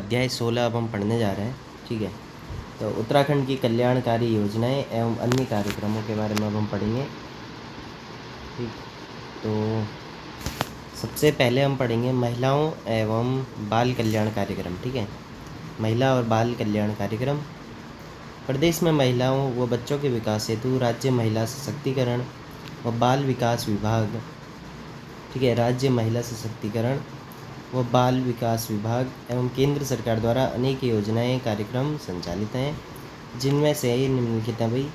अध्याय 16 अब हम पढ़ने जा रहे हैं। ठीक है, तो उत्तराखंड की कल्याणकारी योजनाएं एवं अन्य कार्यक्रमों के बारे में अब हम पढ़ेंगे। ठीक, तो सबसे पहले हम पढ़ेंगे महिलाओं एवं बाल कल्याण कार्यक्रम। ठीक है, महिला और बाल कल्याण कार्यक्रम। प्रदेश में महिलाओं व बच्चों के विकास हेतु राज्य महिला सशक्तिकरण व बाल विकास विभाग, ठीक है, राज्य महिला सशक्तिकरण व बाल विकास विभाग एवं केंद्र सरकार द्वारा अनेक योजनाएं कार्यक्रम संचालित हैं, जिनमें से निम्नलिखित हैं भाई।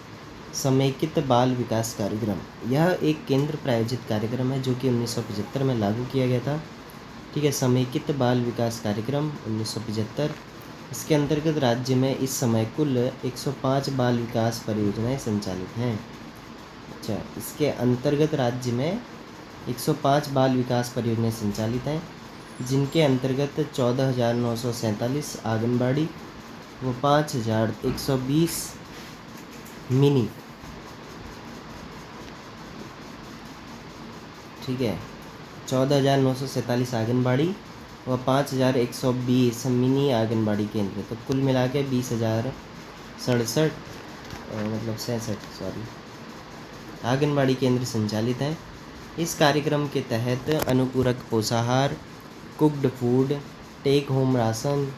समेकित बाल विकास कार्यक्रम, यह एक केंद्र प्रायोजित कार्यक्रम है जो कि 1975 में लागू किया गया था। ठीक है, समेकित बाल विकास कार्यक्रम 1975। इसके अंतर्गत राज्य में इस समय कुल 105 बाल विकास परियोजनाएं संचालित हैं। अच्छा, इसके अंतर्गत राज्य में 105 बाल विकास परियोजनाएं संचालित हैं, जिनके अंतर्गत 14,947 आंगनबाड़ी व 5,120 मिनी, ठीक है, 14,947 आंगनबाड़ी व 5,120 मिनी आंगनबाड़ी केंद्र, तो कुल मिला के 20,067 आंगनबाड़ी केंद्र संचालित हैं। इस कार्यक्रम के तहत अनुपूरक पोषाहार, cooked food, take home ration,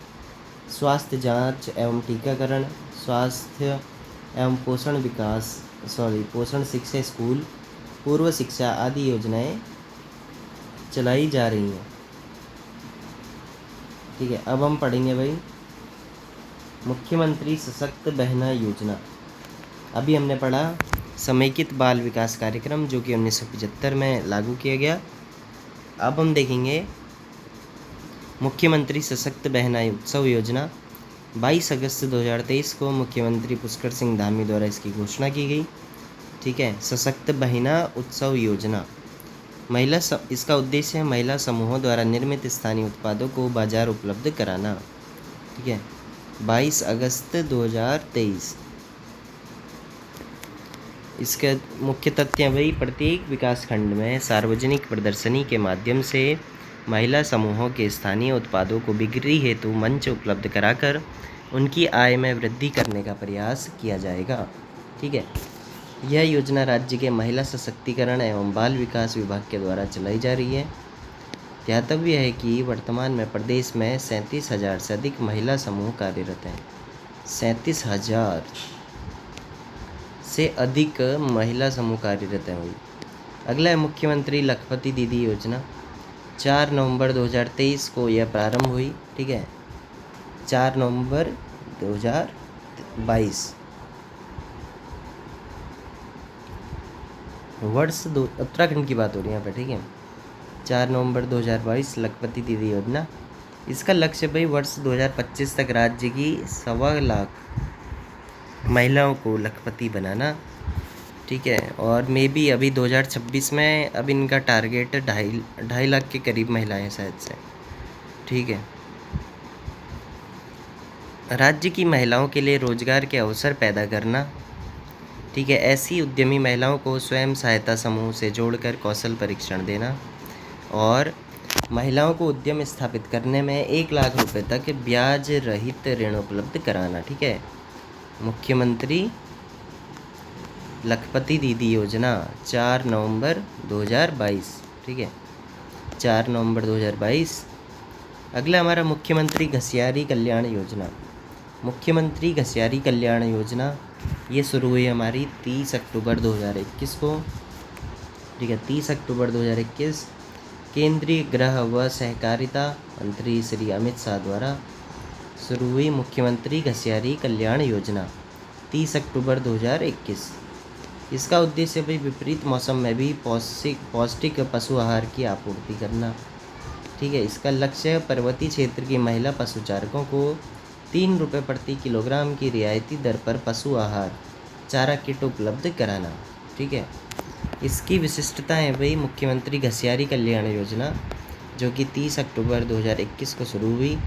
स्वास्थ्य जांच एवं टीकाकरण, स्वास्थ्य एवं पोषण शिक्षा स्कूल, पूर्व शिक्षा आदि योजनाएं चलाई जा रही हैं। ठीक है, अब हम पढ़ेंगे भाई मुख्यमंत्री सशक्त बहना योजना। अभी हमने पढ़ा समेकित बाल विकास कार्यक्रम जो कि 1975 में लागू किया गया। अब हम देखेंगे मुख्यमंत्री सशक्त बहना उत्सव योजना। 22 अगस्त 2023 को मुख्यमंत्री पुष्कर सिंह धामी द्वारा इसकी घोषणा की गई। ठीक है, सशक्त बहना उत्सव योजना इसका उद्देश्य है महिला समूहों द्वारा निर्मित स्थानीय उत्पादों को बाजार उपलब्ध कराना। ठीक है, 22 अगस्त 2023। इसके मुख्य तथ्य वही, प्रत्येक विकासखंड में सार्वजनिक प्रदर्शनी के माध्यम से महिला समूहों के स्थानीय उत्पादों को बिक्री हेतु मंच उपलब्ध कराकर उनकी आय में वृद्धि करने का प्रयास किया जाएगा। ठीक है, यह योजना राज्य के महिला सशक्तिकरण एवं बाल विकास विभाग के द्वारा चलाई जा रही है। ध्यातव्य है कि वर्तमान में प्रदेश में 37,000 से अधिक महिला समूह कार्यरत हैं। 37,000 से अधिक महिला समूह कार्यरत हैं। अगला है मुख्यमंत्री लखपति दीदी योजना। 4 नवंबर 2023 को यह प्रारंभ हुई। ठीक है, 4 नवंबर 2022 उत्तराखंड की बात हो रही है यहाँ पे। ठीक है, 4 नवंबर 2022 लखपति दीदी योजना। इसका लक्ष्य भाई वर्ष 2025 तक राज्य की 1.25 लाख महिलाओं को लखपति बनाना। ठीक है, और मे बी अभी 2026 में अब इनका टारगेट 2.5 लाख के करीब महिलाएं शायद से। ठीक है, राज्य की महिलाओं के लिए रोजगार के अवसर पैदा करना। ठीक है, ऐसी उद्यमी महिलाओं को स्वयं सहायता समूह से जोड़कर कौशल परीक्षण देना और महिलाओं को उद्यम स्थापित करने में 1 लाख रुपए तक ब्याज रहित ऋण उपलब्ध कराना। ठीक है, मुख्यमंत्री लखपति दीदी योजना 4 नवंबर 2022। ठीक है, 4 नवंबर 2022। अगला हमारा मुख्यमंत्री घसियारी कल्याण योजना। मुख्यमंत्री घसियारी कल्याण योजना ये शुरू हुई हमारी 30 अक्टूबर 2021 को। ठीक है, 30 अक्टूबर 2021 केंद्रीय गृह व सहकारिता मंत्री श्री अमित शाह द्वारा शुरू हुई मुख्यमंत्री घसियारी कल्याण योजना 30 अक्टूबर 2021। इसका उद्देश्य भी विपरीत मौसम में भी पौष्टिक पशु आहार की आपूर्ति करना। ठीक है, इसका लक्ष्य पर्वतीय क्षेत्र की महिला पशुचारकों को 3 रुपये प्रति किलोग्राम की रियायती दर पर पशु आहार चारा किट उपलब्ध कराना। ठीक है, इसकी विशिष्टता है भाई मुख्यमंत्री घसियारी कल्याण योजना जो कि 30 अक्टूबर 2021 को शुरू हुई।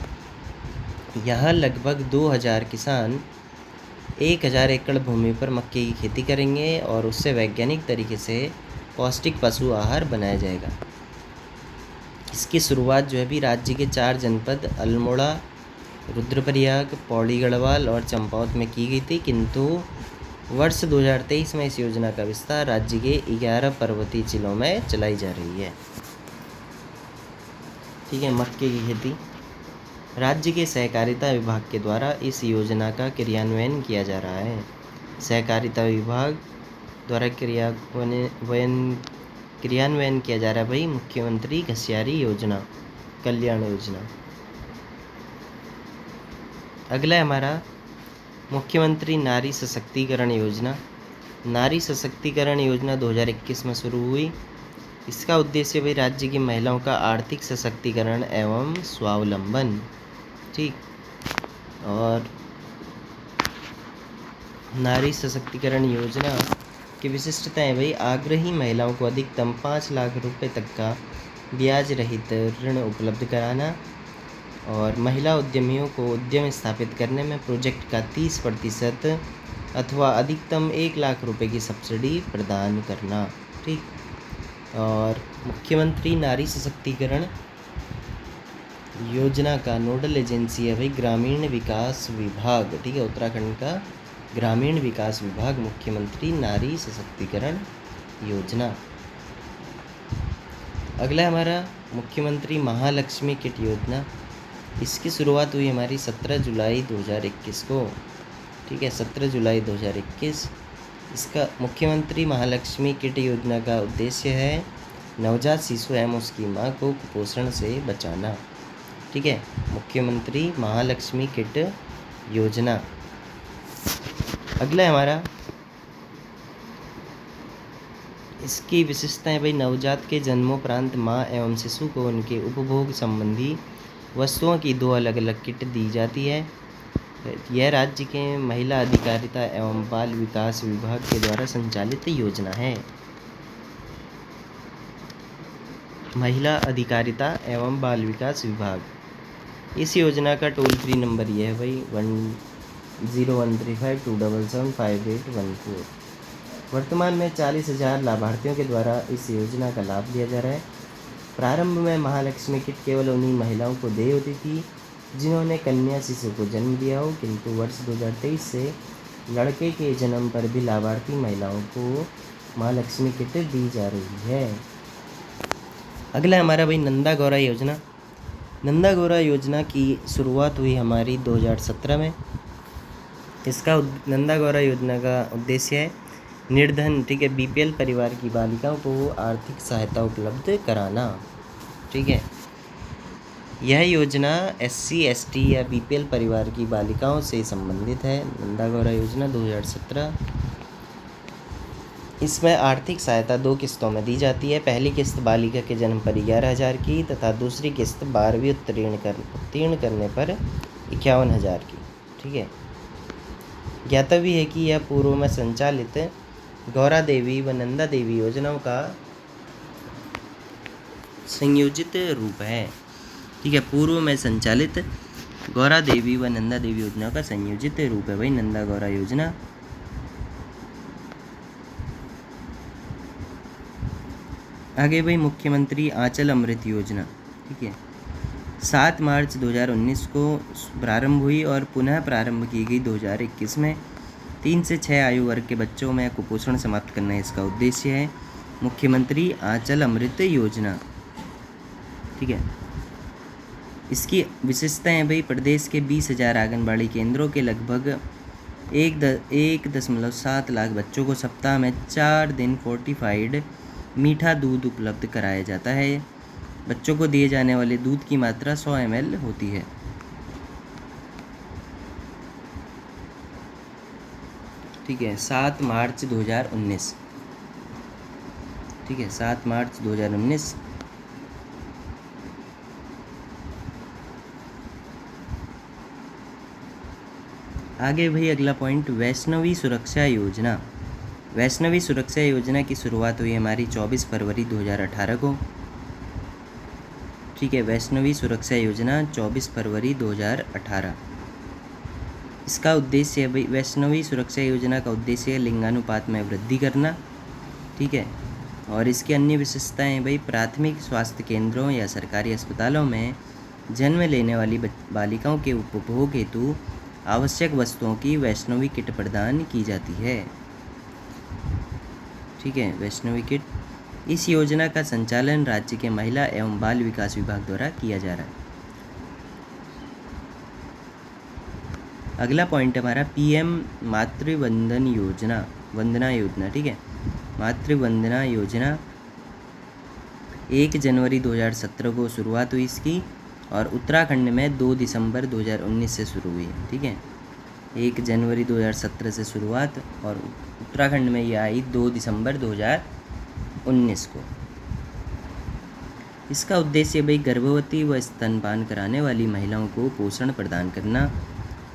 यहाँ लगभग 2,000 किसान 1,000 एकड़ भूमि पर मक्के की खेती करेंगे और उससे वैज्ञानिक तरीके से पौष्टिक पशु आहार बनाया जाएगा। इसकी शुरुआत जो है भी राज्य के 4 जनपद अल्मोड़ा, रुद्रप्रयाग, पौड़ी गढ़वाल और चंपावत में की गई थी, किंतु वर्ष 2023 में इस योजना का विस्तार राज्य के 11 पर्वतीय जिलों में चलाई जा रही है। ठीक है, मक्के की खेती। राज्य के सहकारिता विभाग के द्वारा इस योजना का क्रियान्वयन किया जा रहा है। सहकारिता विभाग द्वारा क्रियान्वयन किया जा रहा है भाई मुख्यमंत्री घसियारी योजना, कल्याण योजना। अगला है हमारा मुख्यमंत्री नारी सशक्तिकरण योजना। नारी सशक्तिकरण योजना 2021 में शुरू हुई। इसका उद्देश्य भाई राज्य की महिलाओं का आर्थिक सशक्तिकरण एवं स्वावलंबन। ठीक, और नारी सशक्तिकरण योजना की विशिष्टताएं भाई आग्रही महिलाओं को अधिकतम 5 लाख रुपए तक का ब्याज रहित ऋण उपलब्ध कराना और महिला उद्यमियों को उद्यम स्थापित करने में प्रोजेक्ट का 30% अथवा अधिकतम 1 लाख रुपए की सब्सिडी प्रदान करना। ठीक, और मुख्यमंत्री नारी सशक्तिकरण योजना का नोडल एजेंसी है भाई ग्रामीण विकास विभाग। ठीक है, उत्तराखंड का ग्रामीण विकास विभाग मुख्यमंत्री नारी सशक्तिकरण योजना। अगला हमारा मुख्यमंत्री महालक्ष्मी किट योजना। इसकी शुरुआत हुई हमारी 17 जुलाई 2021 को। ठीक है, 17 जुलाई 2021। इसका मुख्यमंत्री महालक्ष्मी किट योजना का उद्देश्य है नवजात शिशु एवं उसकी माँ को कुपोषण से बचाना। ठीक है, मुख्यमंत्री महालक्ष्मी किट योजना। अगला है हमारा इसकी विशेषताएं भाई नवजात के जन्मोपरांत माँ एवं शिशु को उनके उपभोग संबंधी वस्तुओं की 2 अलग अलग किट दी जाती है। यह राज्य के महिला अधिकारिता एवं बाल विकास विभाग के द्वारा संचालित योजना है। महिला अधिकारिता एवं बाल विकास विभाग। इस योजना का टोल फ्री नंबर यह है भाई 1013527758814। वर्तमान में 40,000 लाभार्थियों के द्वारा इस योजना का लाभ लिया जा रहा है। प्रारंभ में महालक्ष्मी किट केवल उन्हीं महिलाओं को देय होती थी जिन्होंने कन्या शिशु को जन्म दिया हो, किंतु वर्ष 2023 से लड़के के जन्म पर भी लाभार्थी महिलाओं को महालक्ष्मी किट दी जा रही है। अगला हमारा भाई नंदा गौरा योजना। नंदा गौरा योजना की शुरुआत हुई हमारी 2017 में। इसका नंदा गौरा योजना का उद्देश्य है निर्धन, ठीक है, बीपीएल परिवार की बालिकाओं को आर्थिक सहायता उपलब्ध कराना। ठीक है, यह योजना एससी, एसटी या बीपीएल परिवार की बालिकाओं से संबंधित है। नंदा गौरा योजना 2017। इसमें आर्थिक सहायता 2 किस्तों में दी जाती है। पहली किस्त बालिका के जन्म पर 11,000 की तथा दूसरी किस्त 12वीं उत्तीर्ण करने पर 51,000 की। ठीक है, ज्ञातव्य है कि यह पूर्व में संचालित गौरा देवी व नंदा देवी योजनाओं का संयोजित रूप है। ठीक है, पूर्व में संचालित गौरा देवी व नंदा देवी योजनाओं का संयोजित रूप है भाई नंदा गौरा योजना। आगे भाई मुख्यमंत्री आंचल अमृत योजना। ठीक है, 7 मार्च 2019 को प्रारंभ हुई और पुनः प्रारंभ की गई 2021 में। 3 से 6 आयु वर्ग के बच्चों में कुपोषण समाप्त करना इसका उद्देश्य है। मुख्यमंत्री आंचल अमृत योजना। ठीक है, इसकी विशेषताएं भाई प्रदेश के 20,000 आंगनबाड़ी केंद्रों के लगभग 1.7 लाख बच्चों को सप्ताह में 4 दिन फोर्टिफाइड मीठा दूध उपलब्ध कराया जाता है। बच्चों को दिए जाने वाले दूध की मात्रा 100 ml होती है। ठीक है, 7 मार्च 2019। ठीक है, 7 मार्च 2019। आगे भाई अगला पॉइंट वैष्णवी सुरक्षा योजना। वैष्णवी सुरक्षा योजना की शुरुआत हुई हमारी 24 फरवरी 2018 को। ठीक है, वैष्णवी सुरक्षा योजना 24 फरवरी 2018। इसका उद्देश्य है भाई वैष्णवी सुरक्षा योजना का उद्देश्य है लिंगानुपात में वृद्धि करना। ठीक है, और इसकी अन्य विशेषताएं भाई प्राथमिक स्वास्थ्य केंद्रों या सरकारी अस्पतालों में जन्म लेने वाली बालिकाओं के उपभोग हेतु आवश्यक वस्तुओं की वैष्णवी किट प्रदान की जाती है। ठीक है, वैष्णवी किट। इस योजना का संचालन राज्य के महिला एवं बाल विकास विभाग द्वारा किया जा रहा है। अगला पॉइंट हमारा पीएम मातृवंदन योजना, वंदना योजना। ठीक है, मातृवंदना योजना 1 जनवरी 2017 को शुरुआत हुई इसकी, और उत्तराखंड में 2 दिसंबर 2019 से शुरू हुई है। ठीक है, 1 जनवरी 2017 से शुरुआत और उत्तराखंड में ये आई 2 दिसंबर 2019 को। इसका उद्देश्य भाई गर्भवती व स्तनपान कराने वाली महिलाओं को पोषण प्रदान करना।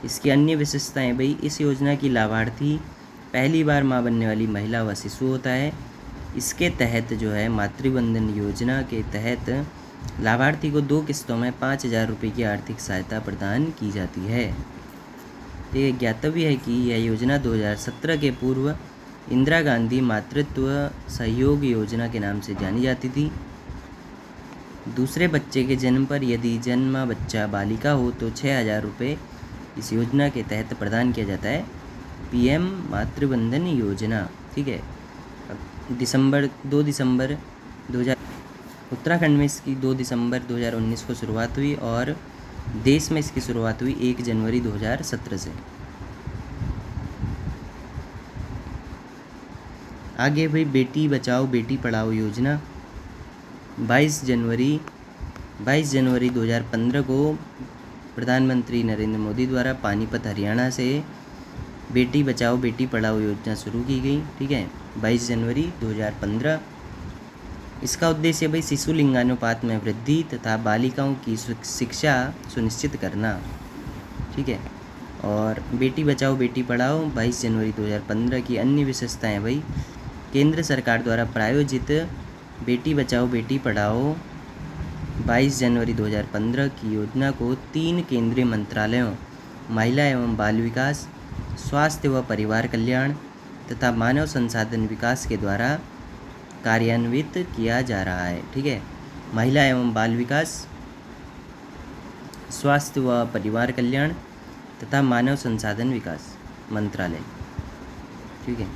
इसकी अन्य विशेषताएं भाई, इस योजना की लाभार्थी पहली बार मां बनने वाली महिला व शिशु होता है। इसके तहत जो है मातृवंदन योजना के तहत लाभार्थी को 2 किस्तों में 5,000 रुपये की आर्थिक सहायता प्रदान की जाती है। ये ज्ञातव्य है कि यह योजना 2017 के पूर्व इंदिरा गांधी मातृत्व सहयोग योजना के नाम से जानी जाती थी। दूसरे बच्चे के जन्म पर यदि जन्मा बच्चा बालिका हो तो 6,000 रुपये इस योजना के तहत प्रदान किया जाता है, पीएम मातृवंदन योजना। ठीक है, 2 दिसंबर 2000 उत्तराखंड में इसकी 2 दिसंबर 2019 को शुरुआत हुई और देश में इसकी शुरुआत हुई 1 जनवरी 2017 से। आगे भाई बेटी बचाओ बेटी पढ़ाओ योजना 22 जनवरी 2015 को प्रधानमंत्री नरेंद्र मोदी द्वारा पानीपत हरियाणा से बेटी बचाओ बेटी पढ़ाओ योजना शुरू की गई। ठीक है, 22 जनवरी 2015। इसका उद्देश्य भाई शिशु लिंगानुपात में वृद्धि तथा बालिकाओं की शिक्षा सुनिश्चित करना। ठीक है, और बेटी बचाओ बेटी पढ़ाओ 22 जनवरी 2015 की अन्य विशेषताएं भाई, केंद्र सरकार द्वारा प्रायोजित बेटी बचाओ बेटी पढ़ाओ 22 जनवरी 2015 की योजना को 3 केंद्रीय मंत्रालयों महिला एवं बाल विकास, स्वास्थ्य व परिवार कल्याण तथा मानव संसाधन विकास के द्वारा कार्यान्वित किया जा रहा है। ठीक है, महिला एवं बाल विकास, स्वास्थ्य व परिवार कल्याण तथा मानव संसाधन विकास मंत्रालय। ठीक है,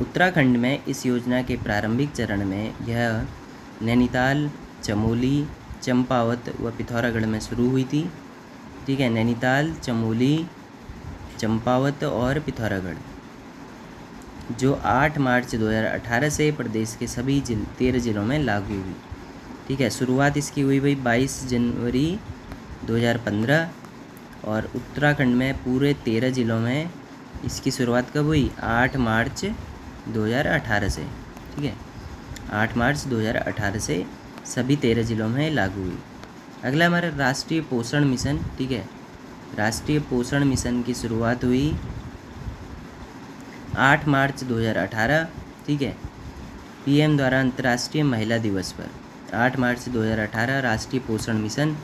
उत्तराखंड में इस योजना के प्रारंभिक चरण में यह नैनीताल, चमोली, चंपावत व पिथौरागढ़ में शुरू हुई थी। ठीक है, नैनीताल, चमोली, चंपावत और पिथौरागढ़, जो 8 मार्च 2018 से प्रदेश के सभी 13 जिलों में लागू हुई। ठीक है, शुरुआत इसकी हुई भाई 22 जनवरी 2015 और उत्तराखंड में पूरे 13 जिलों में इसकी शुरुआत कब हुई? 8 मार्च 2018 से। ठीक है, 8 मार्च 2018 से सभी 13 जिलों में लागू हुई। अगला हमारा राष्ट्रीय पोषण मिशन। ठीक है, राष्ट्रीय पोषण मिशन की शुरुआत हुई 8 मार्च 2018। ठीक है, पीएम द्वारा अंतर्राष्ट्रीय महिला दिवस पर 8 मार्च 2018 राष्ट्रीय पोषण मिशन।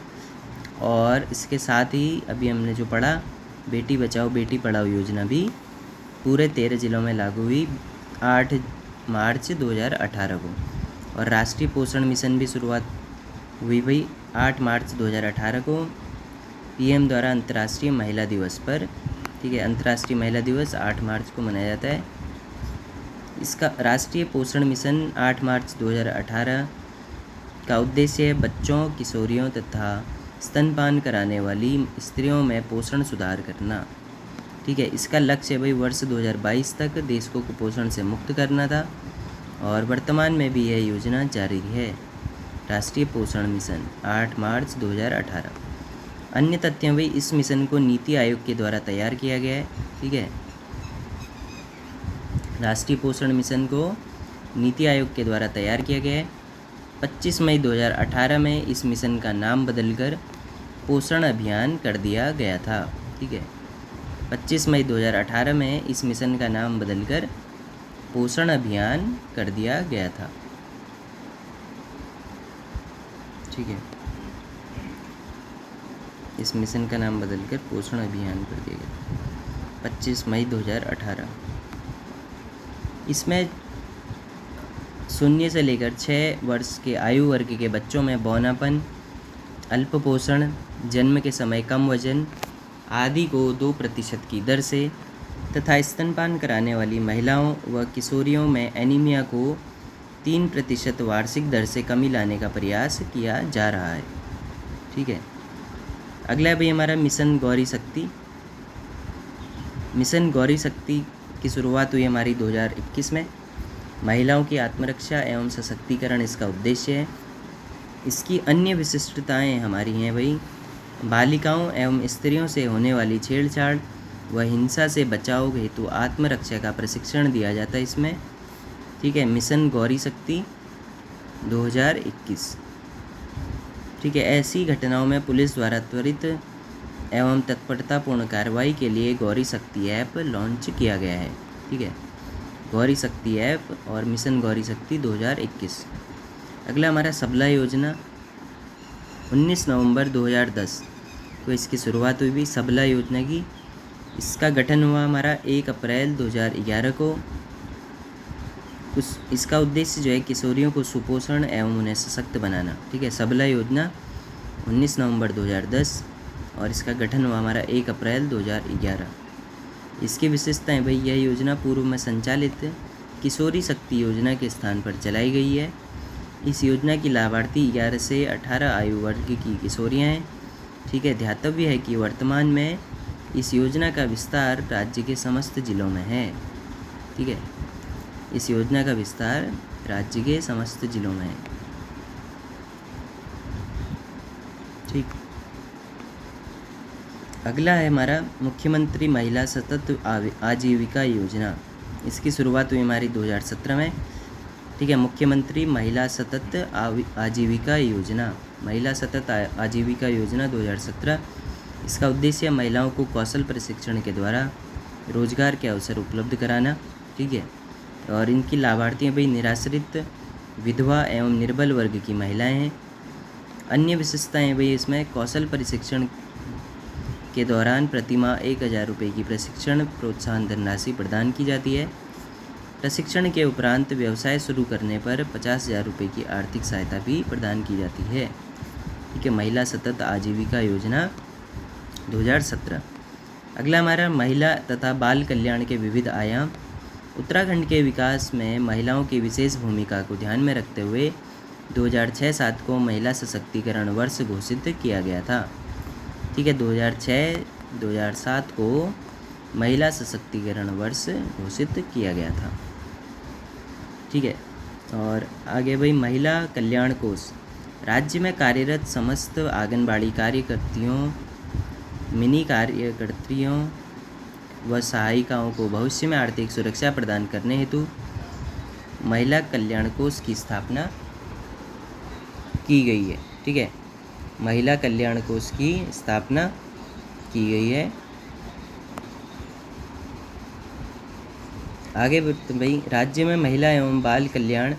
और इसके साथ ही अभी हमने जो पढ़ा बेटी बचाओ बेटी पढ़ाओ योजना भी पूरे 13 जिलों में लागू हुई 8 मार्च 2018 को। और राष्ट्रीय पोषण मिशन भी शुरुआत हुई भाई 8 मार्च 2018 को पीएम द्वारा अंतर्राष्ट्रीय महिला दिवस पर। ठीक है, अंतर्राष्ट्रीय महिला दिवस 8 मार्च को मनाया जाता है। इसका राष्ट्रीय पोषण मिशन 8 मार्च 2018 का उद्देश्य है बच्चों, किशोरियों तथा स्तनपान कराने वाली स्त्रियों में पोषण सुधार करना। ठीक है, इसका लक्ष्य भाई वर्ष 2022 तक देश को कुपोषण से मुक्त करना था और वर्तमान में भी यह योजना जारी है। राष्ट्रीय पोषण मिशन 8 मार्च 2018। अन्य तथ्य भाई, इस मिशन को नीति आयोग के द्वारा तैयार किया गया है। ठीक है, राष्ट्रीय पोषण मिशन को नीति आयोग के द्वारा तैयार किया गया है। 25 मई 2018 में इस मिशन का नाम बदलकर पोषण अभियान कर दिया गया था। ठीक है, 25 मई 2018 में इस मिशन का नाम बदलकर पोषण अभियान कर दिया गया था। ठीक है, इस मिशन का नाम बदलकर पोषण अभियान कर दिया गया 25 मई 2018। इसमें 0 से लेकर 6 वर्ष के आयु वर्ग के बच्चों में बौनापन, अल्पपोषण, जन्म के समय कम वजन आदि को 2% की दर से तथा स्तनपान कराने वाली महिलाओं व किशोरियों में एनीमिया को 3% वार्षिक दर से कमी लाने का प्रयास किया जा रहा है। ठीक है, अगला है भाई हमारा मिशन गौरी शक्ति। मिशन गौरी शक्ति की शुरुआत हुई हमारी 2021 में। महिलाओं की आत्मरक्षा एवं सशक्तिकरण इसका उद्देश्य है। इसकी अन्य विशिष्टताएं हमारी हैं भाई, बालिकाओं एवं स्त्रियों से होने वाली छेड़छाड़ व हिंसा से बचाव हेतु आत्मरक्षा का प्रशिक्षण दिया जाता है इसमें। ठीक है, मिशन गौरी शक्ति 2021। ठीक है, ऐसी घटनाओं में पुलिस द्वारा त्वरित एवं तत्परतापूर्ण कार्रवाई के लिए गौरी शक्ति ऐप लॉन्च किया गया है। ठीक है, गौरी शक्ति ऐप और मिशन गौरी शक्ति 2021। अगला हमारा सबला योजना 19 नवंबर 2010 को इसकी शुरुआत हुई। सबला योजना की इसका गठन हुआ हमारा 1 अप्रैल 2011 को। इसका उद्देश्य जो है किशोरियों को सुपोषण एवं उन्हें सशक्त बनाना। ठीक है, सबला योजना 19 नवंबर 2010 और इसका गठन हुआ हमारा 1 अप्रैल 2011। इसकी विशेषताएं भाई, यह योजना पूर्व में संचालित किशोरी शक्ति योजना के स्थान पर चलाई गई है। इस योजना की लाभार्थी 11 से 18 आयु वर्ग की किशोरियाँ हैं। ठीक है, ध्यातव्य है कि वर्तमान में इस योजना का विस्तार राज्य के समस्त जिलों में है। ठीक है, इस योजना का विस्तार राज्य के समस्त जिलों में है। ठीक, अगला है हमारा मुख्यमंत्री महिला सतत आजीविका योजना। इसकी शुरुआत हुई हमारी 2017 में। ठीक है, मुख्यमंत्री महिला सतत आजीविका योजना, महिला सतत आजीविका योजना 2017। इसका उद्देश्य महिलाओं को कौशल प्रशिक्षण के द्वारा रोजगार के अवसर उपलब्ध कराना। ठीक है, और इनकी लाभार्थी भाई निराश्रित, विधवा एवं निर्बल वर्ग की महिलाएं हैं। अन्य विशेषताएं भाई इसमें कौशल प्रशिक्षण के दौरान प्रतिमाह 1000 रुपये की प्रशिक्षण प्रोत्साहन धनराशि प्रदान की जाती है। प्रशिक्षण के उपरांत व्यवसाय शुरू करने पर 50,000 रुपये की आर्थिक सहायता भी प्रदान की जाती है। ठीक है, महिला सतत आजीविका योजना 2017। अगला हमारा महिला तथा बाल कल्याण के विविध आयाम। उत्तराखंड के विकास में महिलाओं की विशेष भूमिका को ध्यान में रखते हुए 2006-07 को महिला सशक्तिकरण वर्ष घोषित किया गया था। ठीक है, 2006-2007 को महिला सशक्तिकरण वर्ष घोषित किया गया था। ठीक है, और आगे भाई महिला कल्याण कोष। राज्य में कार्यरत समस्त आंगनबाड़ी कार्यकर्तियों, मिनी कार्यकर्तियों व सहायिकाओं को भविष्य में आर्थिक सुरक्षा प्रदान करने हेतु महिला कल्याण कोष की स्थापना की गई है। ठीक है, महिला कल्याण कोष की स्थापना की गई है। आगे बढ़ते भाई, राज्य में महिला एवं बाल कल्याण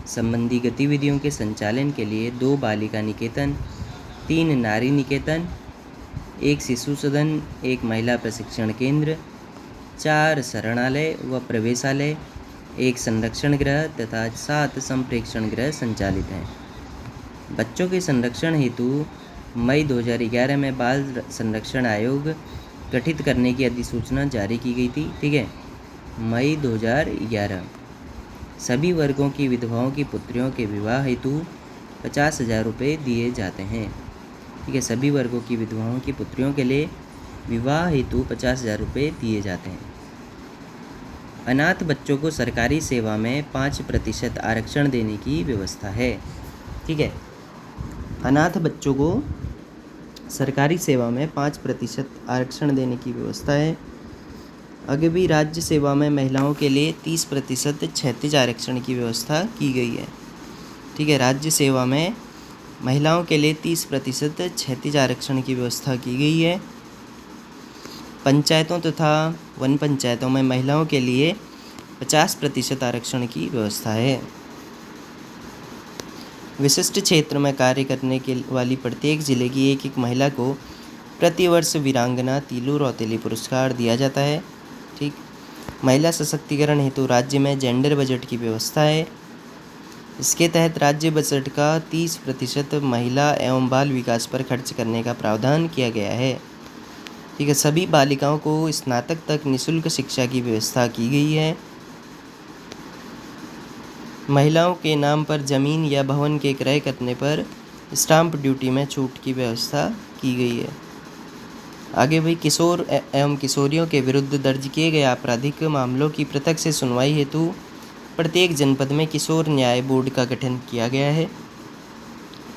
संबंधी गतिविधियों के संचालन के लिए 2 बालिका निकेतन, 3 नारी निकेतन, 1 शिशु सदन, 1 महिला प्रशिक्षण केंद्र, 4 शरणालय व प्रवेशालय, 1 संरक्षण गृह तथा 7 संप्रेक्षण गृह संचालित हैं। बच्चों के संरक्षण हेतु मई 2011 में बाल संरक्षण आयोग गठित करने की अधिसूचना जारी की गई थी। ठीक है, मई 2011। सभी वर्गों की विधवाओं की पुत्रियों के विवाह हेतु 50,000 रुपये दिए जाते हैं। ठीक है, सभी वर्गों की विधवाओं की पुत्रियों के लिए विवाह हेतु 50,000 रुपये दिए जाते हैं। अनाथ बच्चों को सरकारी सेवा में 5% आरक्षण देने की व्यवस्था है। ठीक है, अनाथ बच्चों को सरकारी सेवा में 5% आरक्षण देने की व्यवस्था है। आगे भी राज्य सेवा में महिलाओं के लिए 30% क्षैतिज आरक्षण की व्यवस्था की गई है। ठीक है, राज्य सेवा में महिलाओं के लिए 30% क्षैतिज आरक्षण की व्यवस्था की गई है। पंचायतों तथा वन पंचायतों में महिलाओं के लिए 50% आरक्षण की व्यवस्था है। विशिष्ट क्षेत्र में कार्य करने के वाली प्रत्येक जिले की एक महिला को प्रतिवर्ष वीरांगना तीलू रौतेली पुरस्कार दिया जाता है। ठीक, महिला सशक्तिकरण हेतु राज्य में जेंडर बजट की व्यवस्था है। इसके तहत राज्य बजट का 30% महिला एवं बाल विकास पर खर्च करने का प्रावधान किया गया है। ठीक है, सभी बालिकाओं को स्नातक तक निःशुल्क शिक्षा की व्यवस्था की गई है। महिलाओं के नाम पर जमीन या भवन के क्रय करने पर स्टाम्प ड्यूटी में छूट की व्यवस्था की गई है। आगे भाई, किशोर एवं किशोरियों के विरुद्ध दर्ज किए गए आपराधिक मामलों की पृथक से सुनवाई हेतु प्रत्येक जनपद में किशोर न्याय बोर्ड का गठन किया गया है।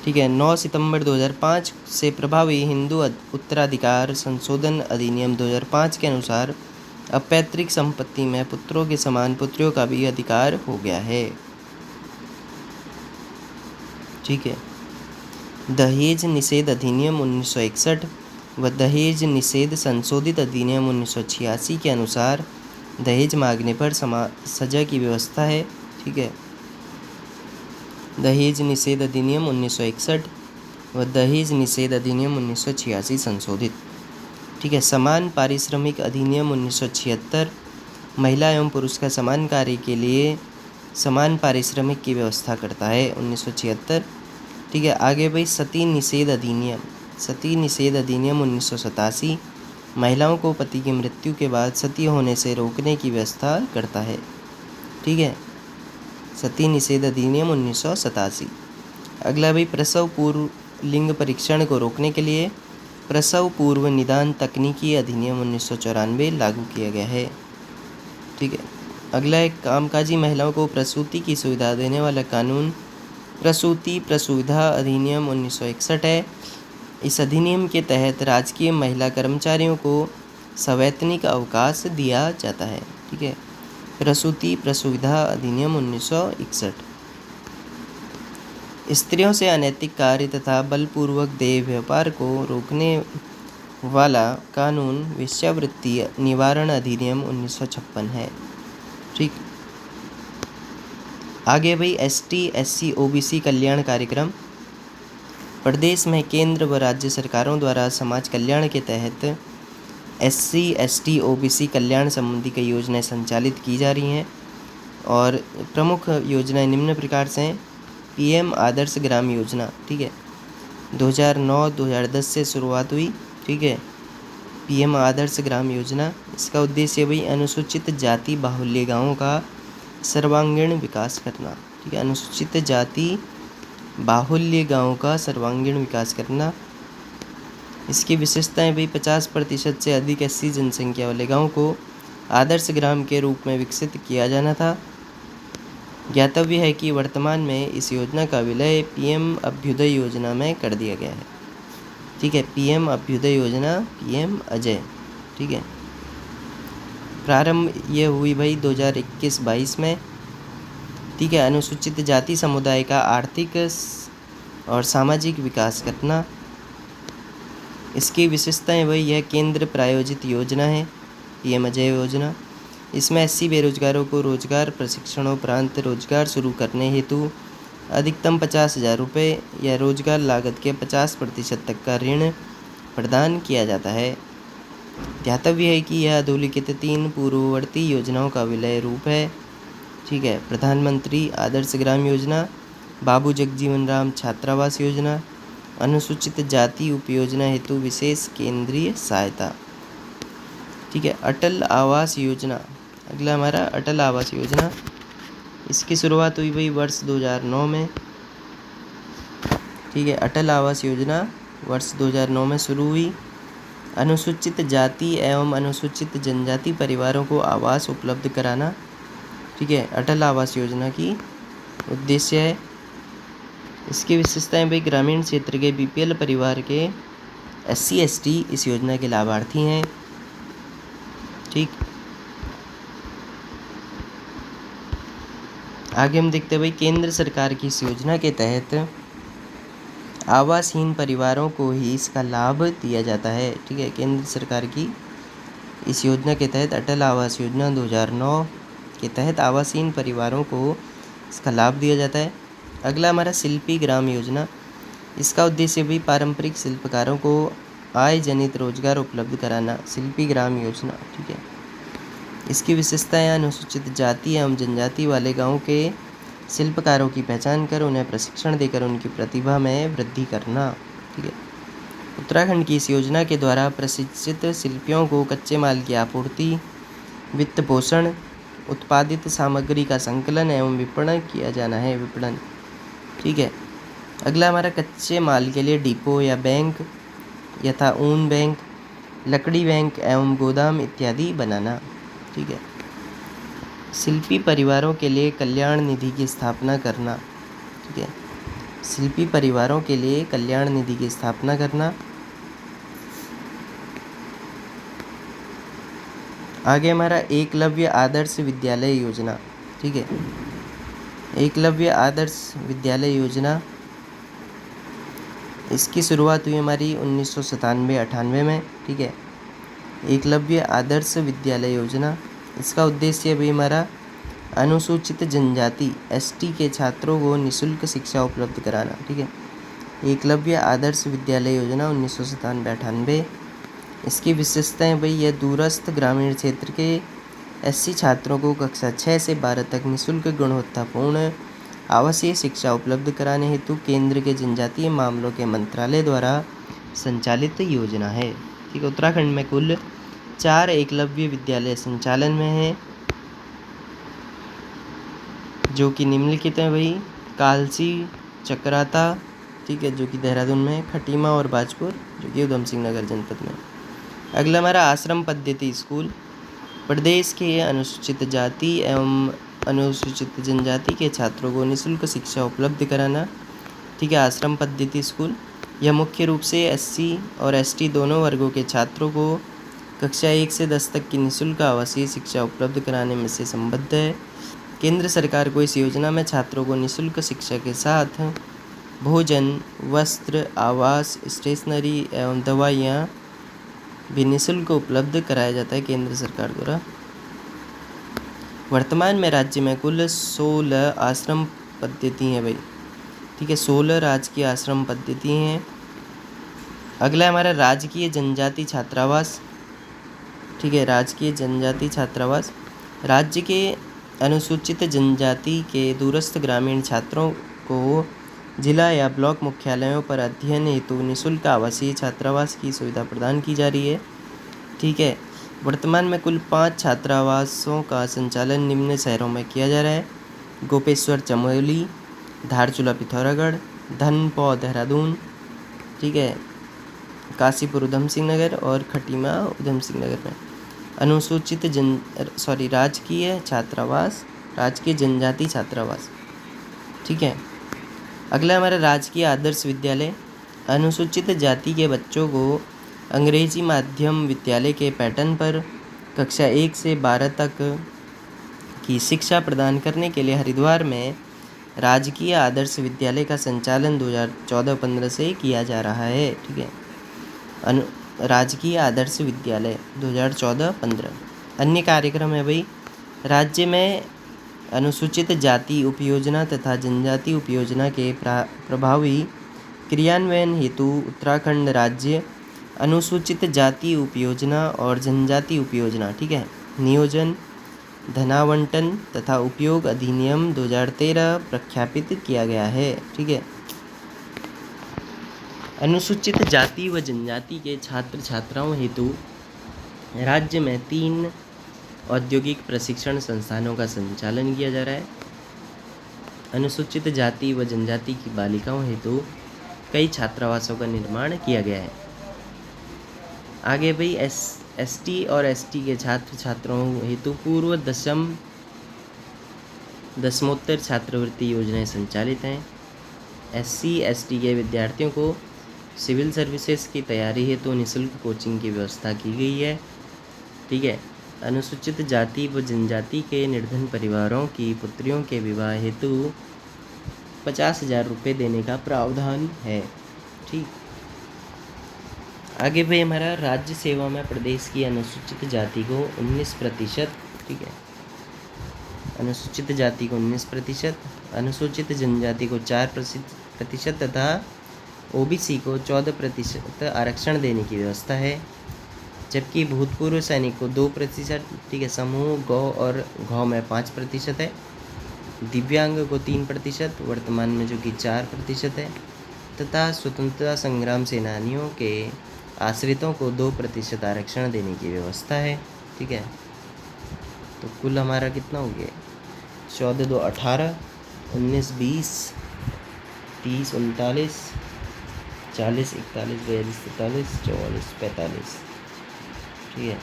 ठीक है, 9 सितंबर 2005 से प्रभावी हिंदू उत्तराधिकार संशोधन अधिनियम 2005 के अनुसार अब पैतृक संपत्ति में पुत्रों के समान पुत्रियों का भी अधिकार हो गया है। ठीक है, दहेज निषेध अधिनियम 1961 व दहेज निषेध संशोधित अधिनियम 1986 के अनुसार दहेज मांगने पर सजा की व्यवस्था है। ठीक है, दहेज निषेध अधिनियम 1961 व दहेज निषेध अधिनियम 1986 संशोधित। ठीक है, समान पारिश्रमिक अधिनियम 1976 महिला एवं पुरुष का समान कार्य के लिए समान पारिश्रमिक की व्यवस्था करता है, 1976। ठीक है, आगे भाई, सती निषेध अधिनियम 1987 महिलाओं को पति की मृत्यु के बाद सती होने से रोकने की व्यवस्था करता है। ठीक है, सती निषेध अधिनियम 1987। अगला भाई, प्रसव पूर्व लिंग परीक्षण को रोकने के लिए प्रसव पूर्व निदान तकनीकी अधिनियम 1994 लागू किया गया है। ठीक है, अगला एक कामकाजी महिलाओं को प्रसूति की सुविधा देने वाला कानून प्रसूति प्रसुविधा अधिनियम 1961 है। इस अधिनियम के तहत राजकीय महिला कर्मचारियों को सवैतनिक अवकाश दिया जाता है। ठीक है, प्रसूति प्रसुविधा अधिनियम 1961। स्त्रियों से अनैतिक कार्य तथा बलपूर्वक देह व्यापार को रोकने वाला कानून वेश्यावृत्ति निवारण अधिनियम 1956 है। ठीक, आगे भाई, ST SC OBC कल्याण कार्यक्रम। प्रदेश में केंद्र व राज्य सरकारों द्वारा समाज कल्याण के तहत SC ST OBC कल्याण संबंधी कई योजनाएं संचालित की जा रही हैं और प्रमुख योजनाएं निम्न प्रकार से हैं। PM आदर्श ग्राम योजना। ठीक है, 2009-2010 से शुरुआत हुई। ठीक है, PM आदर्श ग्राम योजना, इसका उद्देश्य भाई अनुसूचित जाति बाहुल्य गाँवों का सर्वांगीण विकास करना। ठीक है, अनुसूचित जाति बाहुल्य गाँव का सर्वांगीण विकास करना। इसकी विशेषताएं भी 50% से अधिक SC जनसंख्या वाले गाँव को आदर्श ग्राम के रूप में विकसित किया जाना था। ज्ञातव्य है कि वर्तमान में इस योजना का विलय PM अभ्युदय योजना में कर दिया गया है। ठीक है, PM अभ्युदय योजना PM अजय। ठीक है, प्रारंभ ये हुई भाई 2021-22 में। ठीक है, अनुसूचित जाति समुदाय का आर्थिक और सामाजिक विकास करना। इसकी विशेषताएं वही यह केंद्र प्रायोजित योजना है, PM अजय योजना। इसमें SC बेरोजगारों को रोजगार प्रशिक्षणोपरांत रोजगार शुरू करने हेतु अधिकतम 50,000 रुपये या रोजगार लागत के 50% तक का ऋण प्रदान किया जाता है। ध्यातव्य है कि यह अधोलिखित 3 पूर्ववर्ती योजनाओं का विलय रूप है। ठीक है, प्रधानमंत्री आदर्श ग्राम योजना, बाबू जगजीवन राम छात्रावास योजना, अनुसूचित जाति उपयोजना हेतु विशेष केंद्रीय सहायता। ठीक है, अटल आवास योजना। अगला हमारा अटल आवास योजना, इसकी शुरुआत हुई भाई वर्ष 2009 में। ठीक है, अटल आवास योजना वर्ष 2009 में शुरू हुई। अनुसूचित जाति एवं अनुसूचित जनजाति परिवारों को आवास उपलब्ध कराना। ठीक है, अटल आवास योजना की उद्देश्य है। इसकी विशेषताएं भाई ग्रामीण क्षेत्र के BPL परिवार के SC ST इस योजना के लाभार्थी हैं। ठीक, आगे हम देखते हैं भाई केंद्र सरकार की इस योजना के तहत आवासहीन परिवारों को ही इसका लाभ दिया जाता है। ठीक है, केंद्र सरकार की इस योजना के तहत अटल आवास योजना 2009 के तहत आवासहीन परिवारों को इसका लाभ दिया जाता है। अगला हमारा शिल्पी ग्राम योजना। इसका उद्देश्य भी पारंपरिक शिल्पकारों को आय जनित रोजगार उपलब्ध कराना। शिल्पी ग्राम योजना। ठीक है, इसकी विशेषताएं अनुसूचित जाति एवं जनजाति वाले गाँव के शिल्पकारों की पहचान कर उन्हें प्रशिक्षण देकर उनकी प्रतिभा में वृद्धि करना। ठीक है। उत्तराखंड की इस योजना के द्वारा प्रशिक्षित शिल्पियों को कच्चे माल की आपूर्ति, वित्त पोषण, उत्पादित सामग्री का संकलन एवं विपणन किया जाना है। विपणन। ठीक है। अगला हमारा कच्चे माल के लिए डिपो या बैंक यथा ऊन बैंक, लकड़ी बैंक एवं गोदाम इत्यादि बनाना। ठीक है। शिल्पी परिवारों के लिए कल्याण निधि की स्थापना करना। ठीक है। शिल्पी परिवारों के लिए कल्याण निधि की स्थापना करना। आगे हमारा एकलव्य आदर्श विद्यालय योजना। ठीक है। एकलव्य आदर्श विद्यालय योजना, इसकी शुरुआत हुई हमारी 1997-98 में। ठीक है। एकलव्य आदर्श विद्यालय योजना, इसका उद्देश्य भी हमारा अनुसूचित जनजाति एसटी के छात्रों को निःशुल्क शिक्षा उपलब्ध कराना। ठीक है। एकलव्य आदर्श विद्यालय योजना 1997-98। इसकी विशेषताएं भाई, यह दूरस्थ ग्रामीण क्षेत्र के एससी छात्रों को कक्षा 6 से 12 तक निःशुल्क गुणवत्तापूर्ण आवासीय शिक्षा उपलब्ध कराने हेतु केंद्र के जनजातीय मामलों के मंत्रालय द्वारा संचालित योजना है। ठीक है। उत्तराखंड में कुल 4 एकलव्य विद्यालय संचालन में है, जो कि निम्नलिखित हैं भाई, कालसी, चक्राता, ठीक है, जो कि देहरादून में, खटीमा और बाजपुर, जो कि उधम सिंह नगर जनपद में। अगला हमारा आश्रम पद्धति स्कूल, प्रदेश के अनुसूचित जाति एवं अनुसूचित जनजाति के छात्रों को निःशुल्क शिक्षा उपलब्ध कराना। ठीक है। आश्रम पद्धति स्कूल, यह मुख्य रूप से एससी और एसटी दोनों वर्गों के छात्रों को कक्षा 1 से 10 तक की निःशुल्क आवासीय शिक्षा उपलब्ध कराने में से संबद्ध है। केंद्र सरकार को इस योजना में छात्रों को निःशुल्क शिक्षा के साथ भोजन, वस्त्र, आवास, स्टेशनरी एवं दवाइयाँ भी निःशुल्क उपलब्ध कराया जाता है केंद्र सरकार द्वारा। वर्तमान में राज्य में कुल 16 आश्रम पद्धति हैं भाई। ठीक है। 16 राजकीय आश्रम पद्धति हैं। अगला हमारा राजकीय जनजाति छात्रावास। ठीक है। राजकीय जनजाति छात्रावास, राज्य के अनुसूचित जनजाति के दूरस्थ ग्रामीण छात्रों को जिला या ब्लॉक मुख्यालयों पर अध्ययन हेतु निःशुल्क आवासीय छात्रावास की सुविधा प्रदान की जा रही है। ठीक है। वर्तमान में कुल 5 छात्रावासों का संचालन निम्न शहरों में किया जा रहा है: गोपेश्वर चमोली, धारचूला पिथौरागढ़, धनपौ देहरादून, ठीक है, काशीपुर उधम सिंह नगर और खटीमा उधम सिंह नगर में। अनुसूचित राजकीय छात्रावास, राजकीय जनजाति छात्रावास। ठीक है। अगला हमारा राजकीय आदर्श विद्यालय, अनुसूचित जाति के बच्चों को अंग्रेजी माध्यम विद्यालय के पैटर्न पर कक्षा 1 से 12 तक की शिक्षा प्रदान करने के लिए हरिद्वार में राजकीय आदर्श विद्यालय का संचालन 2014-15 से किया जा रहा है। ठीक है। राजकीय आदर्श विद्यालय 2014-15। अन्य कार्यक्रम है भाई, राज्य में अनुसूचित जाति उपयोजना तथा जनजाति उपयोजना के प्रभावी क्रियान्वयन हेतु उत्तराखंड राज्य अनुसूचित जाति उपयोजना और जनजाति उपयोजना, ठीक है, नियोजन, धनावंटन तथा उपयोग अधिनियम 2013 प्रख्यापित किया गया है। ठीक है। अनुसूचित जाति व जनजाति के छात्र छात्राओं हेतु राज्य में 3 औद्योगिक प्रशिक्षण संस्थानों का संचालन किया जा रहा है। अनुसूचित जाति व जनजाति की बालिकाओं हेतु कई छात्रावासों का निर्माण किया गया है। आगे भाई एसटी और एसटी के छात्र छात्राओं हेतु पूर्व दसमोत्तर छात्रवृत्ति योजनाएं संचालित हैं। एससी एसटी के विद्यार्थियों को सिविल सर्विसेज की तैयारी हेतु निःशुल्क कोचिंग की व्यवस्था की गई है। ठीक है। अनुसूचित जाति व जनजाति के निर्धन परिवारों की पुत्रियों के विवाह हेतु 50,000 रुपये देने का प्रावधान है। ठीक। आगे भाई हमारा राज्य सेवा में प्रदेश की अनुसूचित जाति को 19%, ठीक है, अनुसूचित जाति को 19%, अनुसूचित जनजाति को 4% तथा ओबीसी को 14% आरक्षण देने की व्यवस्था है। जबकि भूतपूर्व सैनिक को 2%, ठीक है, समूह गौ और घौ में 5% है। दिव्यांग को 3%, वर्तमान में जो कि 4% है, तथा स्वतंत्रता संग्राम सेनानियों के आश्रितों को 2% आरक्षण देने की व्यवस्था है। ठीक है, तो कुल हमारा कितना हो गया? 14, 2, 18, 19, 20, 30, 39, 40, 41, 42, 43, 44, 45। ठीक है,